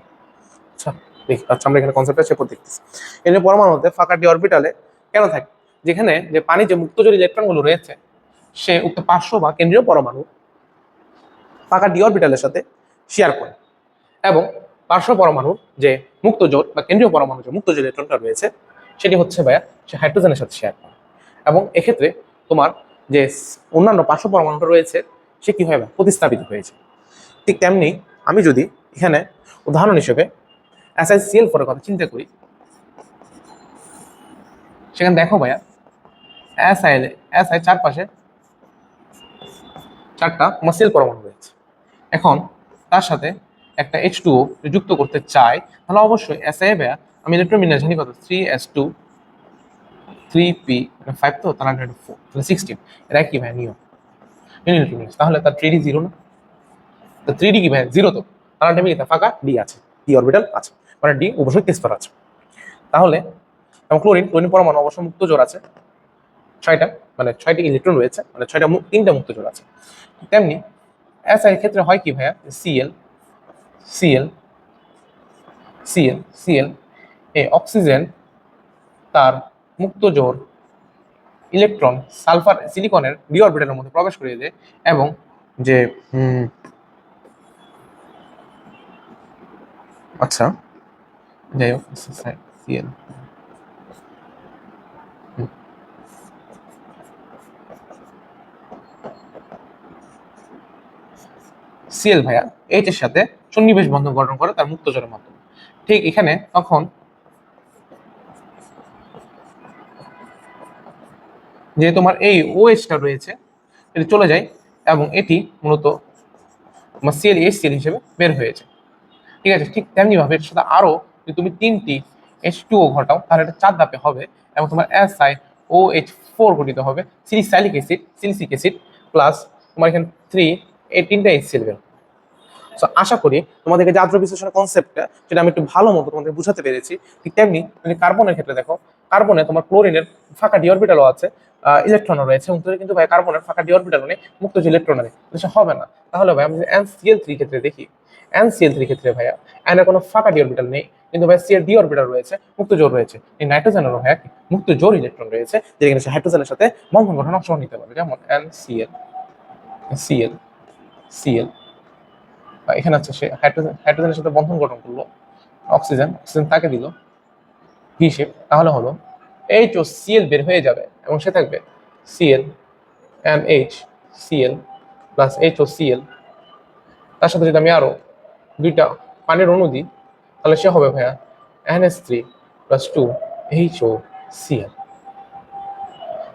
আচ্ছা দেখি, আচ্ছা আমরা এখানে কনসেপ্টটা চেপর দেখতেছি। এই যে পরমাণুতে ফাঁকা ডি অরবিটালে কেন থাকে, যেখানে যে পানি যে মুক্তজোর ইলেকট্রনগুলো রয়েছে সে উক্ত পার্শ্ব বা কেন্দ্রীয় পরমাণু ফাঁকা ডি অরবিটালের সাথে শেয়ার করে, এবং পার্শ্ব পরমাণুর যে মুক্তজোর বা কেন্দ্রীয় পরমাণু যে মুক্তজোর ইলেকট্রনটা রয়েছে সেটি হচ্ছে ভাইয়া সে হাইড্রোজেনের সাথে শেয়ার করে। এবং এক্ষেত্রে তোমার যে অন্যান্য পার্শ্ব পরমাণুটা রয়েছে সে কি হয় প্রতিস্থাপিত হয়েছে। ঠিক তেমনি আমি যদি এখানে উদাহরণ হিসেবে SiCl4 এর কথা চিন্তা করি, সেখানে দেখো ভাইয়া Si চারপাশে চারটা সিএল পরমাণু রয়েছে। এখন তার সাথে একটা H2O যুক্ত করতে চাই তাহলে অবশ্যই Si ভাইয়া আমি ইলেকট্রোবিন্যাস জানি কত 3s2 3p 5 তো তাহলে 4 তাহলে 16, এটা কি ভাই নিয়ম ইলেকট্রোবিন্যাস, তাহলে তার 3d 0 না, তো 3d কি ভাই 0, তো আলটিমেটলি তা ফাঁকা d আছে, d অরবিটাল আছে, মানে d অবশ্যই স্তর আছে। তাহলে এবং ক্লোরিন পরমাণু অবশ্য মুক্ত জোড় আছে 6টা, মানে 6টি ইলেকট্রন রয়েছে, মানে 3টা মুক্ত জোড় আছে। তেমনি SI এর ক্ষেত্রে হয় কি ভাইয়া Cl Cl Cl Cl এই অক্সিজেন তার মুক্ত জোড় ইলেকট্রন সালফার সিলিকনের ডি অরবিটালের মধ্যে প্রবেশ করিয়ে দেয়, এবং যে আচ্ছা যাই হোক Cl Cl ভাইয়া এইচ এর সাথে সন্নিবেশ বন্ধন গঠন করে তার মুক্ত জোড়ের মাধ্যমে। ঠিক এখানে তখন যে তোমার এই OH টা রয়েছে এটি চলে যায় এবং এটি মূলত ClHCl হিসেবে বের হয়েছে। ঠিক আছে, ঠিক তেমনি ভাবে এর সাথে আরো যদি তুমি 3টি H2O ঘটাও তাহলে এটা 4 ধাপে হবে, এবং তোমার SiOH4 গঠিত হবে সিলিসাইলিক অ্যাসিড প্লাস তোমার এখানে 3 এই 3টা HCl বের। সো আশা করি তোমাদেরকে যে আদ্র বিশ্লেষণের কনসেপ্টটা সেটা আমি একটু ভালো মতো তোমাদের বুঝাতে পেরেছি। ঠিক তেমনি তুমি কার্বনের ক্ষেত্রে দেখো, কার্বনে তোমার ক্লোরিনের ফাঁকা ডি অরবিটালও আছে, ইলেকট্রনও রয়েছে, এবং কিন্তু ভাই কার্বনের ফাঁকা ডি অরবিটাল নেই, মুক্ত যে ইলেকট্রন নেই, এটা হবে না। তাহলে ভাই আমি যদি NCl3 ক্ষেত্রে দেখি, NCl3 ক্ষেত্রে ভাইয়া এর কোনো ফাঁকা ডি অরবিটাল নেই, কিন্তু ভাই সি এর ডি অরবিটাল রয়েছে, মুক্ত জোর রয়েছে। এই নাইট্রোজেনেরও ভাইয়া মুক্ত জোর ইলেকট্রন রয়েছে, যেখানে সে হাইড্রোজেনের সাথে বন্ধন গঠন অংশগ্রহণ নিতে পারবে, যেমন NCl Cl Cl এখানে আছে সে হাইড্রোজেনের সাথে বন্ধন গঠন করলো, অক্সিজেন তাকে দিল হিসেব, তাহলে হলো HOCl বের হয়ে যাবে এবং সে থাকবে Cl NHCl প্লাস HOCl। তার সাথে যদি আমি আরো 2টা পানির অণু দিই তাহলে সে হবে ভাইয়া NH3 প্লাস 2 HOCl।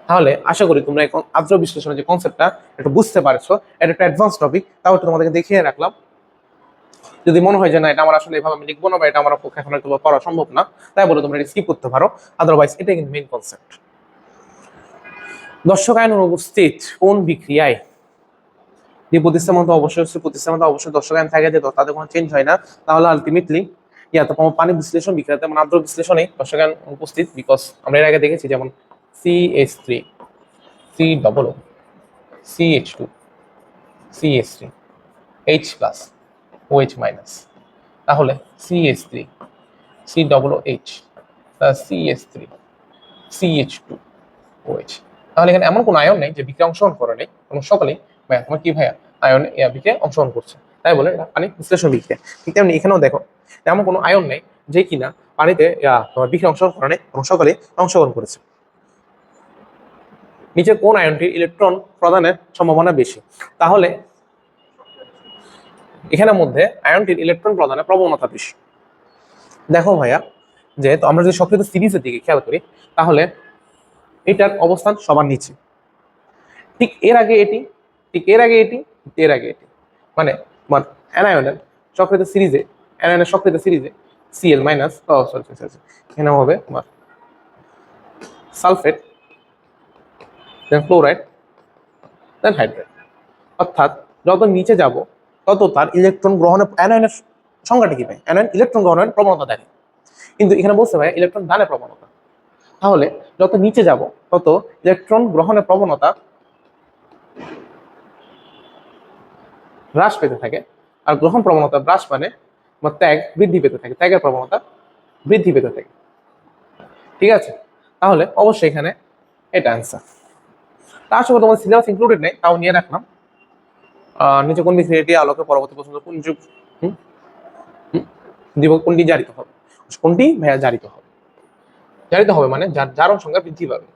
তাহলে আশা করি তোমরা এখন আদ্র বিশ্লেষণের যে কনসেপ্টটা একটু বুঝতে পারছো। এটা একটা অ্যাডভান্স টপিক, তাও একটু তোমাদেরকে দেখিয়ে রাখলাম। যদি মনে হয় যে না এটা আমার আসলে এভাবে আমি লিখবো না বা এটা আমার পক্ষে এখন একটু পড়া সম্ভব না, তাই বলে তোমরা এটা স্কিপ করতে পারো, আদারওয়াইজ এটাই কিন্তু মেইন কনসেপ্ট। দর্শক আয়ন উপস্থিত কোন বিক্রিয়ায় যে প্রতিস্থাপন অবশ্যই দর্শক আয়ন থাকে, যে তাদের কোনো চেঞ্জ হয় না, তাহলে আলটিমেটলি তোমার পানি বিশ্লেষণ বিক্রিয়া তেমন আদ্র বিশ্লেষণে দর্শক আয়ন উপস্থিত। বিকজ আমরা এর আগে দেখেছি যেমন CH3 COO CH2 CH3 H plus OH minus, তাহলে CH3 COOH CH3 CH2 OH। তাহলে এখানে এমন কোনো আয়ন নেই যে বিক্রিয়া অংশগ্রহণ করে নেই, এবং সকলেই ভাইয়া তোমার কি ভাইয়া আয়ন বিক্রিয়া অংশগ্রহণ করছে, তাই বলে এটা পানি বিশ্লেষণ বিক্রিয়া। ঠিক তেমনি এখানেও দেখো এমন কোনো আয়ন নেই যে কিনা পানিতে তোমার বিক্রিয়া অংশগ্রহণ করে নেই এবং সকলেই অংশগ্রহণ করেছে। নিচে কোন আয়নটির ইলেকট্রন প্রদানের সম্ভাবনা বেশি? তাহলে এখানের মধ্যে আয়নটির ইলেকট্রন প্রদানের প্রবণতা বেশি। দেখো ভাইয়া, যেহেতু আমরা যদি সক্রিয় সিরিজের দিকে খেয়াল করি, তাহলে এটার অবস্থান সবার নিচে, ঠিক এর আগে এটি, ঠিক এর আগে এটি, এর আগে এটি, মানে তোমার অ্যানায়নের সক্রিয় সিরিজে, অ্যানায়নের সক্রিয় সিরিজে Cl মাইনাস, এখানে হবে তোমার সালফেট, দেন ক্লোরাইড, দেন হাইড্রেট। অর্থাৎ যত নিচে যাব তত তার ইলেকট্রন গ্রহণের, অ্যানায়নের সংখ্যাটা কি পায়, অ্যানায়ন ইলেকট্রন গ্রহণের প্রবণতা দেখে, কিন্তু এখানে বলতে ভাই ইলেকট্রন দানের প্রবণতা। তাহলে যত নিচে যাব তত ইলেকট্রন গ্রহণের প্রবণতা হ্রাস পেতে থাকে, আর গ্রহণ প্রবণতা হ্রাস মানে ত্যাগ বৃদ্ধি পেতে থাকে, ত্যাগের প্রবণতা বৃদ্ধি পেতে থাকে। ঠিক আছে, তাহলে অবশ্যই এখানে এটা অ্যান্সার। তার সঙ্গে তোমাদের সিলেবাস ইনক্লুডেড নেই, তাও নিয়ে রাখলাম। নিচে কোন বিক্রিয়াটি আলোকে পরবর্তী পছন্দ কোন যুগ দিব, কোনটি জারিত হবে? কোনটি ভাইয়া জারিত হবে? জারিত হবে মানে জারণ সংখ্যা বৃদ্ধি পাবে,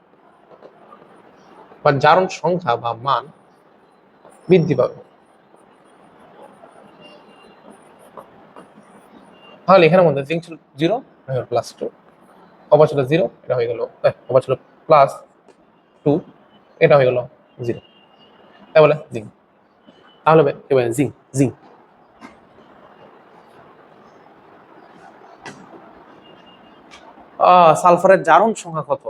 বা জারণ সংখ্যা বা মান বৃদ্ধি পাবে। তাহলে এখানের মধ্যে জিঙ্ক ছিল 0, +2, কপার ছিল 0, এটা হয়ে গেল, কপার ছিল +2, এটা হয়ে গেল 0, তাই বলে জিঙ্ক। তাহলে এবার জিঙ্ক, জিঙ্ক সালফারের জারণ সংখ্যা কত?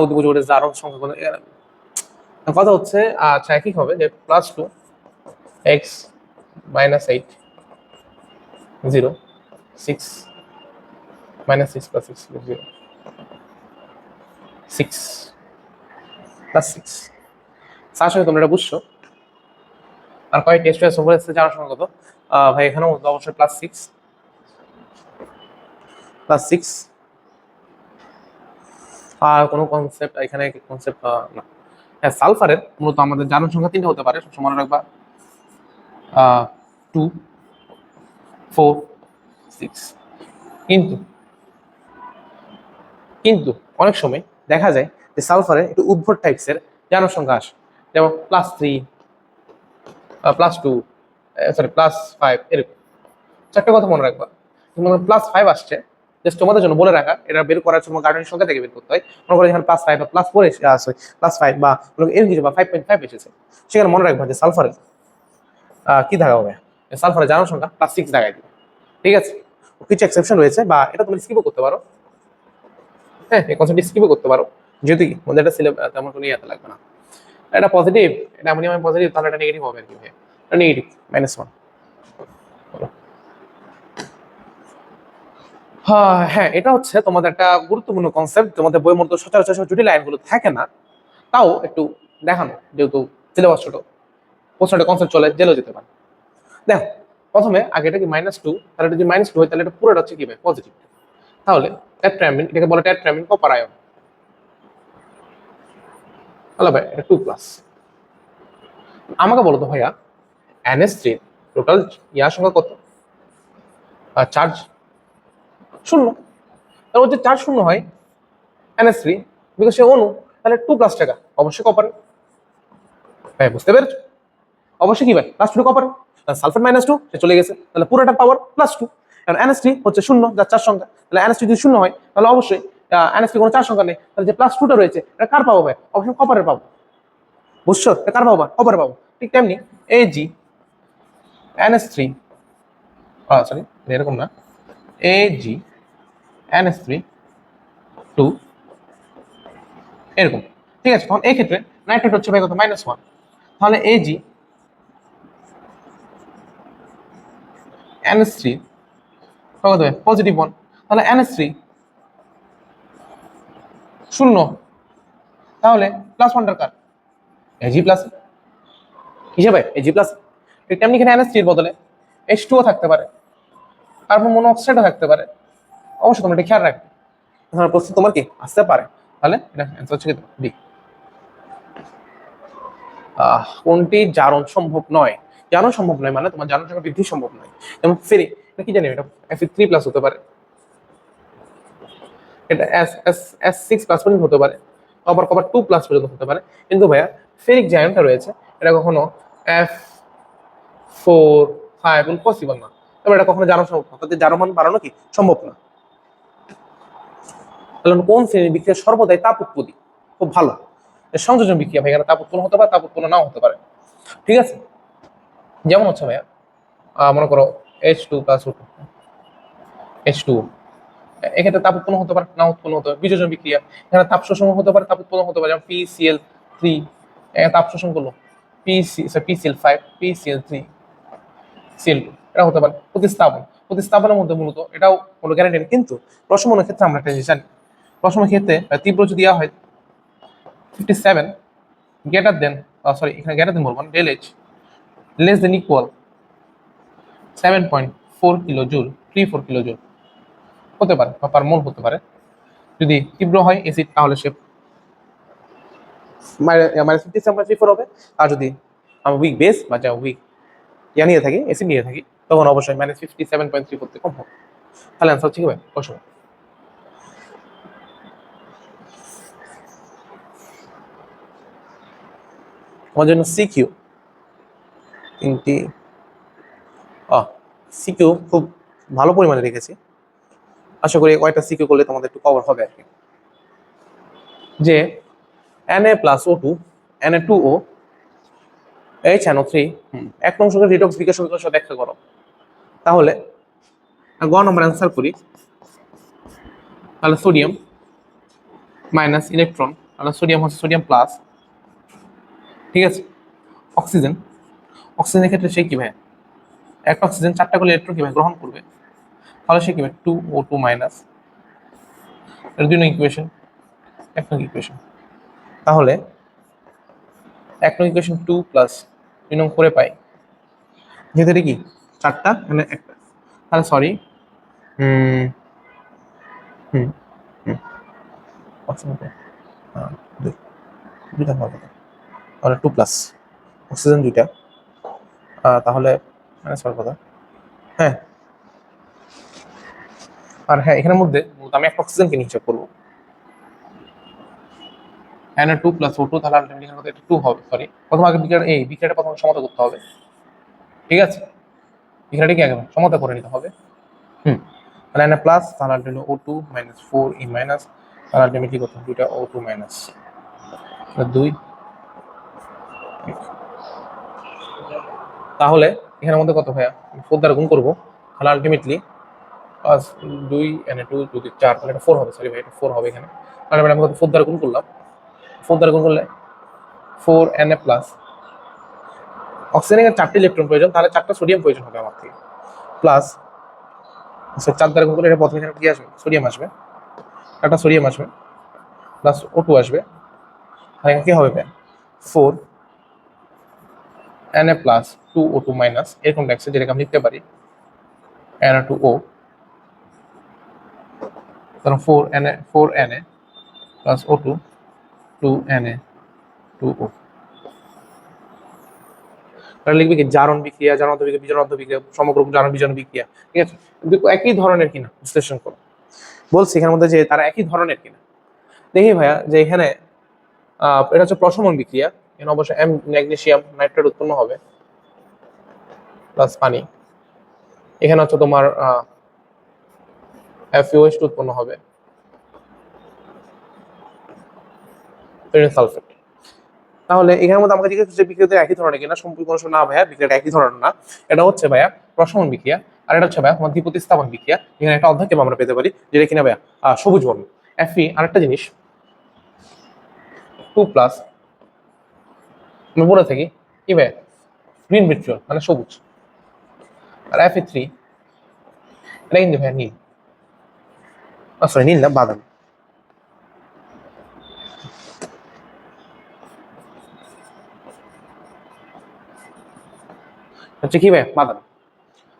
উদ্ভিদের জারণ সংখ্যা কত? কথা হচ্ছে আচ্ছা একই হবে যে +2 x -8 0 6 -6 + 6 0 6 + 6। তার সঙ্গে তোমরা এটা বুঝছো। আর কয় টেস্ট হয়ে সফর এসেছে জানার সংখ্যা কত? ভাই এখানেও অবশ্যই +6 +6। আর কোনো কনসেপ্ট এখানে কনসেপ্ট না। হ্যাঁ, সালফারের মূলত আমাদের জারণ সংখ্যা 3টা হতে পারে, সবসময় মনে রাখবা। 2 4 6। কিন্তু কিন্তু অনেক সময় দেখা যায় যে সালফারের একটু উদ্ভট টাইপসের জারণ সংখ্যা আসে, যেমন +3 +2 সরি +5 এরকম। চারটে কথা মনে রাখবা। +5 আসছে, জাস্ট তোমাদের জন্য বলে রাখা, এটা বের করার সময় গার্ডেনের সংখ্যা থেকে বের করতে হয়। মনে করো এখানে +5 বা +4 সরি +5 বা এর কিছু বা 5.5 এসেছে, সেখানে মনে রাখবা যে সালফারের কি দেখা হবে, সালফারের জারণ সংখ্যা +6 দেখায় দিবে। ঠিক আছে, কিছু এক্সেপশন রয়েছে, বা এটা তুমি স্কিপও করতে পারো। হ্যাঁ, এই কনসেপ্ট স্কিপও করতে পারো, যদি মধ্যে এটা সিলেবাস তেমন কোনো ইয়াতে লাগবে না। এটা পজিটিভ, এটা অ্যামোনিয়াম পজিটিভ, তাহলে এটা নেগেটিভ হবে আর কি, এটা নেগেটিভ -1। হ্যাঁ, এটা হচ্ছে তোমাদের একটা গুরুত্বপূর্ণ কনসেপ্ট, তোমাদের বইয়ের মধ্যে সচরাচর জটিল লাইনগুলো থাকে না, তাও একটু দেখানো, যেহেতু সিলেবাস ছোট, প্রশ্নটা কনসেপ্ট চলে জেলেও যেতে পারে। দেখো প্রথমে আগে এটা কি -2, তাহলে এটা যদি -2 হয় তাহলে এটা পুরোটা হচ্ছে কি ভাই পজিটিভ। তাহলে টেট্রামিন, এটাকে বলে টেট্রামিন কপার আয়ন, তাহলে ভাই এটা 2+। আমাকে বলো তো ভাইয়া NH3 টোটাল ইয়ার সংখ্যা কত? চার্জ 0। তার মধ্যে চার্জ 0 হয় NH3, বিকজ সে অণু, তাহলে 2+ টাকা অবশ্যই কপার। ভাই বুঝতে পেরেছো? অবশ্যই কি ভাই +2 কপার, সালফেট -2 সে চলে গেছে, তাহলে পুরোটা পাওয়ার +2। কারণ NH3 হচ্ছে 0, যার চার সংখ্যা, তাহলে NH3 যদি 0 হয় তাহলে অবশ্যই NH3 কোনো চার সংখ্যা নেই, তাহলে যে +2টা রয়েছে এটা কার পাবো ভাই? অবশ্যই কপারের পাবো। বুঝছো? এটা কার পাবো? কপারের পাবো। ঠিক তেমনি Ag NH3, সরি এরকম না, Ag NH3 2 এরকম। ঠিক আছে, তখন এই ক্ষেত্রে নাইট্রেট হচ্ছে ভাই কত? -1। তাহলে Ag NH3 কত হবে? +1। তাহলে NH3 0, তাহলে +1টার কার? Ag+। কিসে ভাই? Ag+। ঠিক তেমনি এখানে NH3 এর বদলে H2ও থাকতে পারে, কার্বন মনোক্সাইডও থাকতে পারে। অবশ্যই তোমরা এটা খেয়াল রাখবে, তোমার প্রশ্ন তোমার কি আসতে পারে। তাহলে এটা অ্যান্সার হচ্ছে ডি। কোনটি জারণ সম্ভব নয়? জারণ সম্ভব নয় মানে তোমার জারণ সংখ্যা বৃদ্ধি সম্ভব নয়। যেমন ফেরি, এটা কি জানি, এটা Fe3+ হতে পারে, এটা S6+ পর্যন্ত হতে পারে, কপার কপার 2+ পর্যন্ত হতে পারে, কিন্তু ভাইয়া ফেরিক যে আয়নটা রয়েছে এটা কখনো F4 5 পসিবল না, তবে এটা কখনো জানা সম্ভব না, তাদের জারণ মান বাড়ানো কি সম্ভব না। তাহলে কোন শ্রেণীর বিক্রিয়া সর্বদাই তাপ উৎপত্তি খুব ভালো, সংযোজন বিক্রিয়া ভাই, এখানে তাপ উৎপন্ন হতে পারে, তাপ উৎপন্ন নাও হতে পারে। ঠিক আছে, যেমন হচ্ছে ভাইয়া মনে করো H2+O2 H2, এক্ষেত্রে তাপ উৎপন্ন হতে পারে, না উৎপন্ন হতে পারে। বিযোজন বিক্রিয়া, এখানে তাপ শোষণ হতে পারে, তাপ উৎপন্ন হতে পারে, যেমন PCl3 তাপ শোষণ করলো PCl5 PCl3 Cl2, এটা হতে পারে। প্রতিস্থাপনের মধ্যে মূলত এটাও কোনো গ্যারান্টি নেই, কিন্তু প্রশমনের ক্ষেত্রে আমরা একটা জিনিস জানি, প্রশমনের ক্ষেত্রে তীব্র যদি দেওয়া হয় 57 গ্রেটার দেন, সরি এখানে গ্রেটার দেন বলবো না, ΔH less than equal 7.4 kilojoule 34 kilojoule হতে পারে বা পার মোল হতে পারে। যদি তীব্র হয় অ্যাসিড তাহলে সে -57.34 হবে, আর যদি আমরা উইক বেস বা যা উইক নিয়ে থাকি, অ্যাসিড নিয়ে থাকি, তখন অবশ্যই -57.34 থেকে কম হবে। তাহলে অ্যান্সার ঠিক হবে প্রশ্ন। আমার জন্য সিকিউ তিনটি সিকিউ খুব ভালো পরিমাণে রেখেছি, আশা করি কয়েকটা সিকিউ করলে তোমাদের একটু কভার হবে আর কি। যে Na+O2 Na2O HNO3 এক নংশকে রিডক্স বিক্রিয়া সমীকরণ সাথে ব্যাখ্যা করো। তাহলে গ নম্বর অ্যান্সার করি, তাহলে সোডিয়াম মাইনাস ইলেকট্রন, তাহলে সোডিয়াম হচ্ছে সোডিয়াম প্লাস, ঠিক আছে। অক্সিজেন, অক্সিজেনের ক্ষেত্রে সে কি ভাই একটা অক্সিজেন 4টা করে ইলেকট্রন কি ভাই গ্রহণ করবে, তাহলে সে কি ভাই 2O2 মাইনাস, এর 2 নং ইকুয়েশন, 1 নং ইকুয়েশন। তাহলে 1 নং ইকুয়েশন 2 প্লাস 2 নং করে পাই, যেহেতু এটা কি 4টা মানে একটা, তাহলে সরি দুইটা হবে, তাহলে 2 প্লাস অক্সিজেন 2টা, তাহলে মাইনাস হওয়ার কথা, হ্যাঁ। আর হ্যাঁ এখানের মধ্যে আমি একটা অক্সিজেনকে হিসাব করবো, Na2+O2, তাহলে আলটিমেটলি এখানে এটা 2 হবে, সরি প্রথম আগে বিক্রিয়াটা প্রথমে সমতা করতে হবে, ঠিক আছে। বিক্রিয়াটাকে আগে সমতা করে নিতে হবে, তাহলে Na প্লাস, তাহলে ultimately O2 minus 4E minus, তাহলে আলটিমেটলি কত 2টা O2 মাইনাস 2। তাহলে এখানের মধ্যে কত ভাইয়া 4 দ্বারা গুণ করবো, তাহলে আলটিমেটলি প্লাস 2 Na2 যদি 4, তাহলে এটা 4 হবে, সরি ভাই এটা 4 হবে এখানে, তাহলে আমি কত 4 দ্বারা গুণ করলাম, 4 দ্বারা গুণ করলে 4 Na প্লাস, অক্সিজেনের 4টি ইলেকট্রন প্রয়োজন, তাহলে 4টা সোডিয়াম প্রয়োজন হবে আমার থেকে, প্লাস 4 দ্বারা গুণ করলে এটা প্রথমে এখানে কি আসবে সোডিয়াম আসবে, একটা সোডিয়াম আসবে, প্লাস O2 আসবে, তাহলে কি হবে 4 Na প্লাস 2O2 মাইনাস, এরকম দেখছে যেটাকে আমি লিখতে পারি Na2O, তাহলে 4Na প্লাস O2 2Na2O, তাহলে লিখবে কি জারণ বিক্রিয়া, জারণ বিক্রিয়া, বিজারণ বিক্রিয়া, সমগ্র জারণ বিজারণ বিক্রিয়া, ঠিক আছে। কিন্তু একই ধরনের কিনা বিশ্লেষণ করো, বলছি এখানের মধ্যে যে তারা একই ধরনের কিনা। দেখি ভাইয়া যে এখানে এটা হচ্ছে প্রশমন বিক্রিয়া, এখানে অবশ্যই ম্যাগনেসিয়াম নাইট্রেট উৎপন্ন হবে প্লাস পানি, এখানে হচ্ছে তোমার FeOH2 উৎপন্ন হবে, সালফেট। তাহলে এখানের মধ্যে আমাকে জিজ্ঞেস করছে বিক্রিয়াতে একই ধরনের কিনা, সম্পূর্ণ না ভাইয়া বিক্রিয়াটা একই ধরনের না, এটা হচ্ছে ভাইয়া প্রশমন বিক্রিয়া, আর এটা হচ্ছে ভাইয়া তোমার দ্বিপ্রতিস্থাপন বিক্রিয়া। এখানে একটা অধ্যায় আমরা পেতে পারি যেটা কিনা ভাইয়া সবুজ বর্ণ Fe, আরেকটা জিনিস 2 প্লাস আমি বলে থাকি কি ভাইয়া গ্রিন ভিট্রিয়ল মানে সবুজ, আর Fe3 এটা কিন্তু ভাইয়া নীল, সরি নীল না বাদামি। হচ্ছে কি ভাই বাদামি,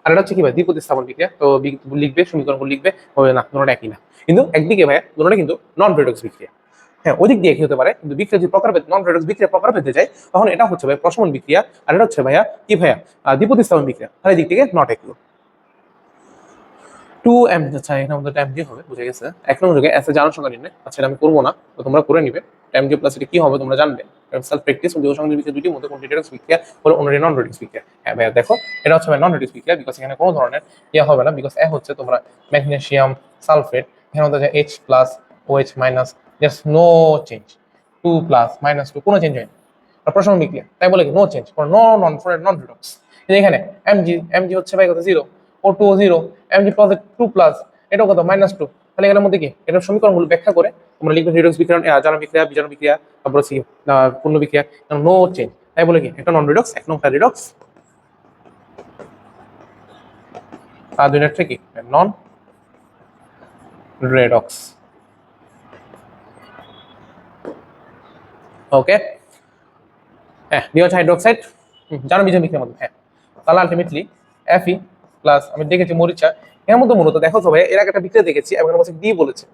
আর এটা হচ্ছে কি ভাই দ্বিপ্রতিস্থাপন বিক্রিয়া। তো লিখবে সমীকরণগুলো লিখবে হবে না, দুটোটা একই না, কিন্তু একদিকে ভাই দুটোটা কিন্তু নন রেডক্স বিক্রিয়া, হ্যাঁ ওই দিক দিয়ে একই হতে পারে, কিন্তু বিক্রিয়া যদি প্রকারভেদ নন রেডক্স বিক্রিয়া প্রকারভেদে যায় তখন এটা হচ্ছে ভাই প্রশমন বিক্রিয়া, আর এটা হচ্ছে ভাইয়া কি ভাইয়া দ্বিপ্রতিস্থাপন বিক্রিয়া, তাহলে দিক থেকে নট একই। 2m, আচ্ছা এখানে আমাদের টাইম জি হবে, বুঝে গেছে। এক নম্বর যুগে এস এ জানার সংখ্যা নির্ণয়, আচ্ছা এটা আমি করবো না, তো তোমরা করে নিবে। টাইম জি প্লাস এটা কি হবে তোমরা জানবে, সেলফ প্র্যাকটিস। যৌগ সংযোগ বিক্রিয়া দুটির মধ্যে কোনটি রেডক্স বিক্রিয়া হলো অন্যটি নন রেডক্স বিক্রিয়া। হ্যাঁ ভাইয়া দেখো, এটা হচ্ছে নন রেডক্স বিক্রিয়া, বিকজ এখানে কোনো ধরনের ইয়ে হবে না, বিকজ এ হচ্ছে তোমরা ম্যাগনেসিয়াম সালফেট, এখানে হচ্ছে H plus OH minus, just no change, 2 plus minus 2 কোনো চেঞ্জ হয়নি। আর প্রসারণ বিক্রিয়া তাই বলে কি no change, non for non redox. এখানে mg হচ্ছে ভাই কত 0, O2 0, mg প্লাস 2 প্লাস এটাও কত -2। তাহলে এর মধ্যে কি এটার সমীকরণগুলো ব্যাখ্যা করে তোমরা লিখবে রিডক্স বিক্রিয়া, জারণ বিক্রিয়া, বিজারণ বিক্রিয়া, তারপর হচ্ছে পূর্ণ বিক্রিয়া, নো চেঞ্জ। তাই বলে কি একটা নন রিডক্স, এক নম্বর রিডক্স, আর দুই নম্বরটা কি নন রেডক্স। ওকে, হ্যাঁ নিয়ত হাইড্রোক্সাইড জানো বিজারণ বিক্রিয়ার মধ্যে। হ্যাঁ তাহলে আলটিমেটলি Fe প্লাস আমি দেখেছি মরিচা এর মধ্যে মূলত দেখো তো ভাই, এর আগে একটা বিক্রিয়া দেখেছি এবং এর মধ্যে ডি বলেছে,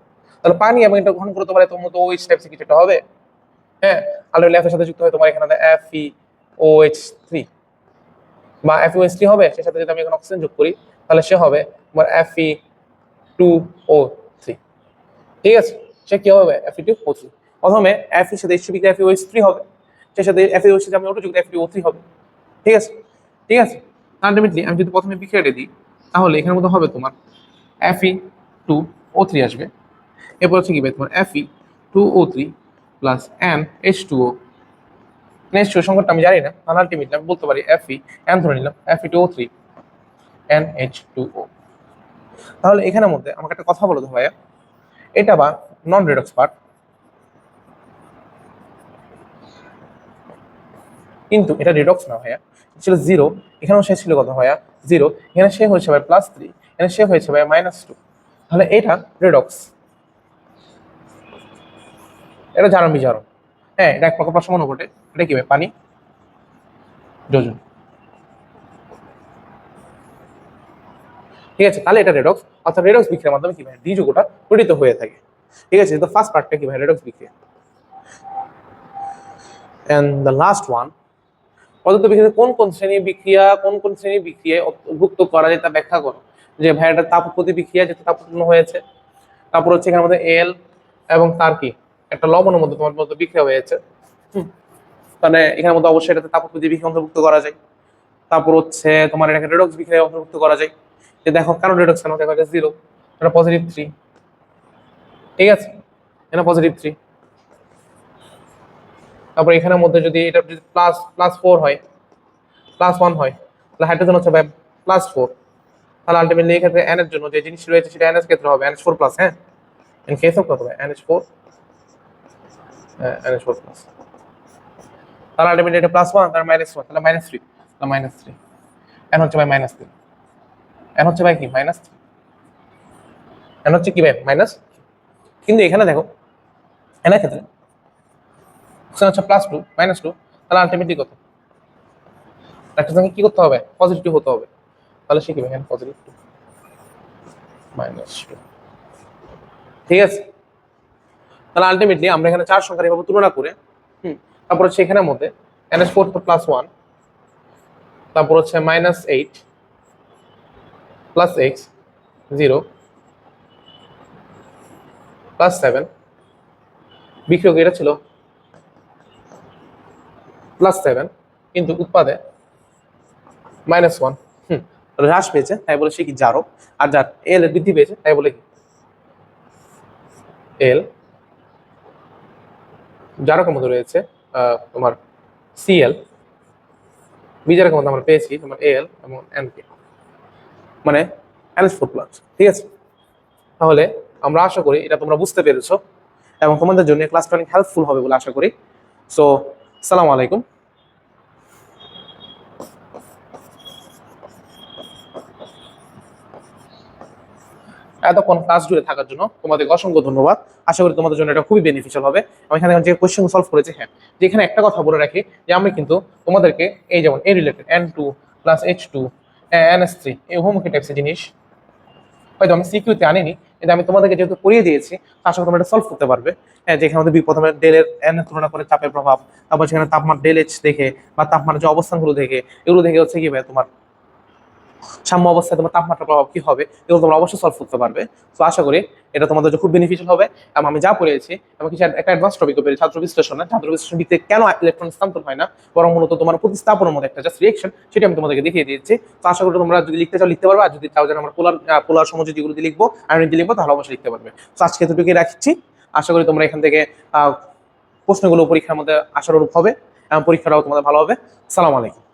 তাহলে পানি এবং এটা গ্রহণ করতে পারে তোমার তো OH টাইপস কিছু একটা হবে। হ্যাঁ আলটিমেটলি এফ এর সাথে যুক্ত হয় তোমার এখানে FeOH3 বা FeOH3 হবে, সেই সাথে যদি আমি এখন অক্সিজেন যোগ করি তাহলে সে হবে তোমার Fe2O3। ঠিক আছে, সে কি হবে Fe2O3। প্রথমে Fe এর সাথে H বিক্রিয়া FeOH3 হবে, সেই সাথে FeOH সাথে আমি O2 যুক্ত Fe2O3 হবে। ঠিক আছে, ঠিক আছে। আলটিমেটলি আমি যদি প্রথমে বিক্রিয়াটা দিই তাহলে এখানের মধ্যে হবে তোমার Fe2O3 আসবে, এরপর হচ্ছে কি ভাই তোমার Fe2O3 প্লাস NH2O। H2O সংখ্যাটা আমি জানি না, তাহলে আলটিমেটলি আমি বলতে পারি Fe N ধরে নিলাম Fe2O3 NH2O। তাহলে এখানের মধ্যে আমাকে একটা কথা বলো তো ভাইয়া, এটা বা নন রেডক্স পার্ট, কিন্তু এটা রেডক্স না ভাইয়া, ছিল 0, এখানেও সে ছিল কত ভাইয়া 0, এখানে সে হয়েছে ভাই +3, এখানে সে হয়েছে ভাই -2, তাহলে এটা রেডক্স, এটা জারণ বিজারণ। হ্যাঁ এটা এক প্রকার প্রশমন ঘটে, এটা কি ভাই পানি যোজন। ঠিক আছে, তাহলে এটা রেডক্স, অর্থাৎ রেডক্স বিক্রিয়ার মাধ্যমে কি ভাই ডি যৌগটা গঠিত হয়ে থাকে। ঠিক আছে, তো ফার্স্ট পার্টটা কি ভাই রেডক্স বিক্রিয়া। এন্ড দ্য লাস্ট ওয়ান, পদার্থ বিক্রিয়া কোন কোন শ্রেণী বিক্রিয়া বিক্রিয়ায় অন্তর্ভুক্ত করা যায় তা ব্যাখ্যা করো। যে ভাই এটা তাপ উৎপত্তি বিক্রিয়া যেটা তাপ উৎপন্ন হয়েছে, তারপর হচ্ছে এখানের মধ্যে এল এবং তার কি একটা লবণের মধ্যে তোমার মধ্যে বিক্রিয়া হয়েছে, তাহলে এখানের মধ্যে অবশ্যই এটাতে তাপ উৎপত্তি বিক্রিয়া অন্তর্ভুক্ত করা যায়। তারপর হচ্ছে তোমার এটাকে রেডক্স বিক্রিয়া অন্তর্ভুক্ত করা যায়। যে দেখো কেন রেডক্স, কেন দেখো এটা 0, এটা +3। ঠিক আছে, এটা +3। তারপর এখানের মধ্যে যদি এটা যদি +4 হয়, +1 হয়, তাহলে হাইড্রোজেন হচ্ছে +4, তাহলে আলটিমেটলি এই ক্ষেত্রে এন এর জন্য যে জিনিস রয়েছে সেটা এন এর ক্ষেত্রে হবে NH4+। হ্যাঁ এন কেস অফ কত হবে NH4, NH4+, তাহলে আলটিমেটলি এটা +1 তার -1 তাহলে -3, তাহলে -3, এন হচ্ছে ভাই -3, এন হচ্ছে ভাই কি -3, এন হচ্ছে কি ভাই মাইনাস। কিন্তু এখানে দেখো এনের ক্ষেত্রে হচ্ছে +2 -2, তাহলে আলটিমেটলি কত একটা সঙ্গে কি করতে হবে পজিটিভ হতে হবে, তাহলে সে কি ভাই এখানে +2 -2। ঠিক আছে, তাহলে আলটিমেটলি আমরা এখানে চার সংখ্যার এভাবে তুলনা করে তারপর হচ্ছে এখানের মধ্যে NH4 তো +1, তারপর হচ্ছে -8 +x 0 +7, বিক্রিয়ক এটা ছিল +7, কিন্তু উৎপাদে -1 হ্রাস পেয়েছে, তাই বলে সে কি জারক। আর যার এল এর বৃদ্ধি পেয়েছে, তাই বলে কি এল জারকের মধ্যে রয়েছে তোমার Cl, বিজারকের মধ্যে আমরা পেয়েছি তোমার Al এবং Nk, মানে NH4+। ঠিক আছে, তাহলে আমরা আশা করি এটা তোমরা বুঝতে পেরেছো এবং তোমাদের জন্য ক্লাসটা অনেক হেল্পফুল হবে বলে আশা করি। সো আসসালামু আলাইকুম। এতক্ষণ ক্লাস জুড়ে থাকার জন্য তোমাদের অসংখ্য ধন্যবাদ। আশা করি তোমাদের জন্য এটা খুবই বেনিফিশিয়াল হবে। আমি এখানে যে কোয়েশ্চেন সলভ করেছি, হ্যাঁ যেখানে একটা কথা বলে রাখি যে আমি কিন্তু তোমাদেরকে এই যেমন এ রিলেটেড N2 + H2 NH3 এই হোমওয়ার্ক টাইপসের জিনিস হয়তো আমি সিকিউতে আনিনি, কিন্তু আমি তোমাদেরকে যেহেতু পড়িয়ে দিয়েছি আশা করি তোমরা এটা সলভ করতে পারবে। হ্যাঁ যেখানে আমাদের প্রথমে ডেলের এন তুলনা করে চাপের প্রভাব, তারপর সেখানে তাপমাত্রা ΔH দেখে বা তাপমাত্রার যে অবস্থানগুলো দেখে এগুলো দেখে হচ্ছে কি ভাই তোমার সাম্য অবস্থায় তোমার তাপমাত্রার প্রভাব কি হবে, এগুলো তোমরা অবশ্যই সলভ করতে পারবে। তো আশা করি এটা তোমাদের জন্য খুব বেনিফিশিয়াল হবে। এবং আমি যা পড়িয়েছি এবং কিছু একটা অ্যাডভান্স টপিকও পেয়েছি ছাত্র বিশ্লেষণে। ছাত্র বিশ্লেষণ দিতে কেন ইলেকট্রন স্থানান্তর হয় না, বরং মূলত তোমার প্রতিস্থাপনের মধ্যে একটা জাস্ট রিয়েকশন, সেটা আমি তোমাদেরকে দেখিয়ে দিয়েছি। তো আশা করি তোমরা যদি লিখতে চাও লিখতে পারবে, আর যদি চাও যেন আমরা পোলার সমুদ্র যেগুলো দিয়ে লিখবো আয়রন দিয়ে লিখবো, তাহলে অবশ্যই লিখতে পারবে। তো আজকে এতটুকুই রাখছি। আশা করি তোমরা এখান থেকে প্রশ্নগুলো পরীক্ষার মধ্যে আশানুরূপ হবে এবং পরীক্ষাটাও তোমাদের ভালো হবে। সালাম আলাইকুম।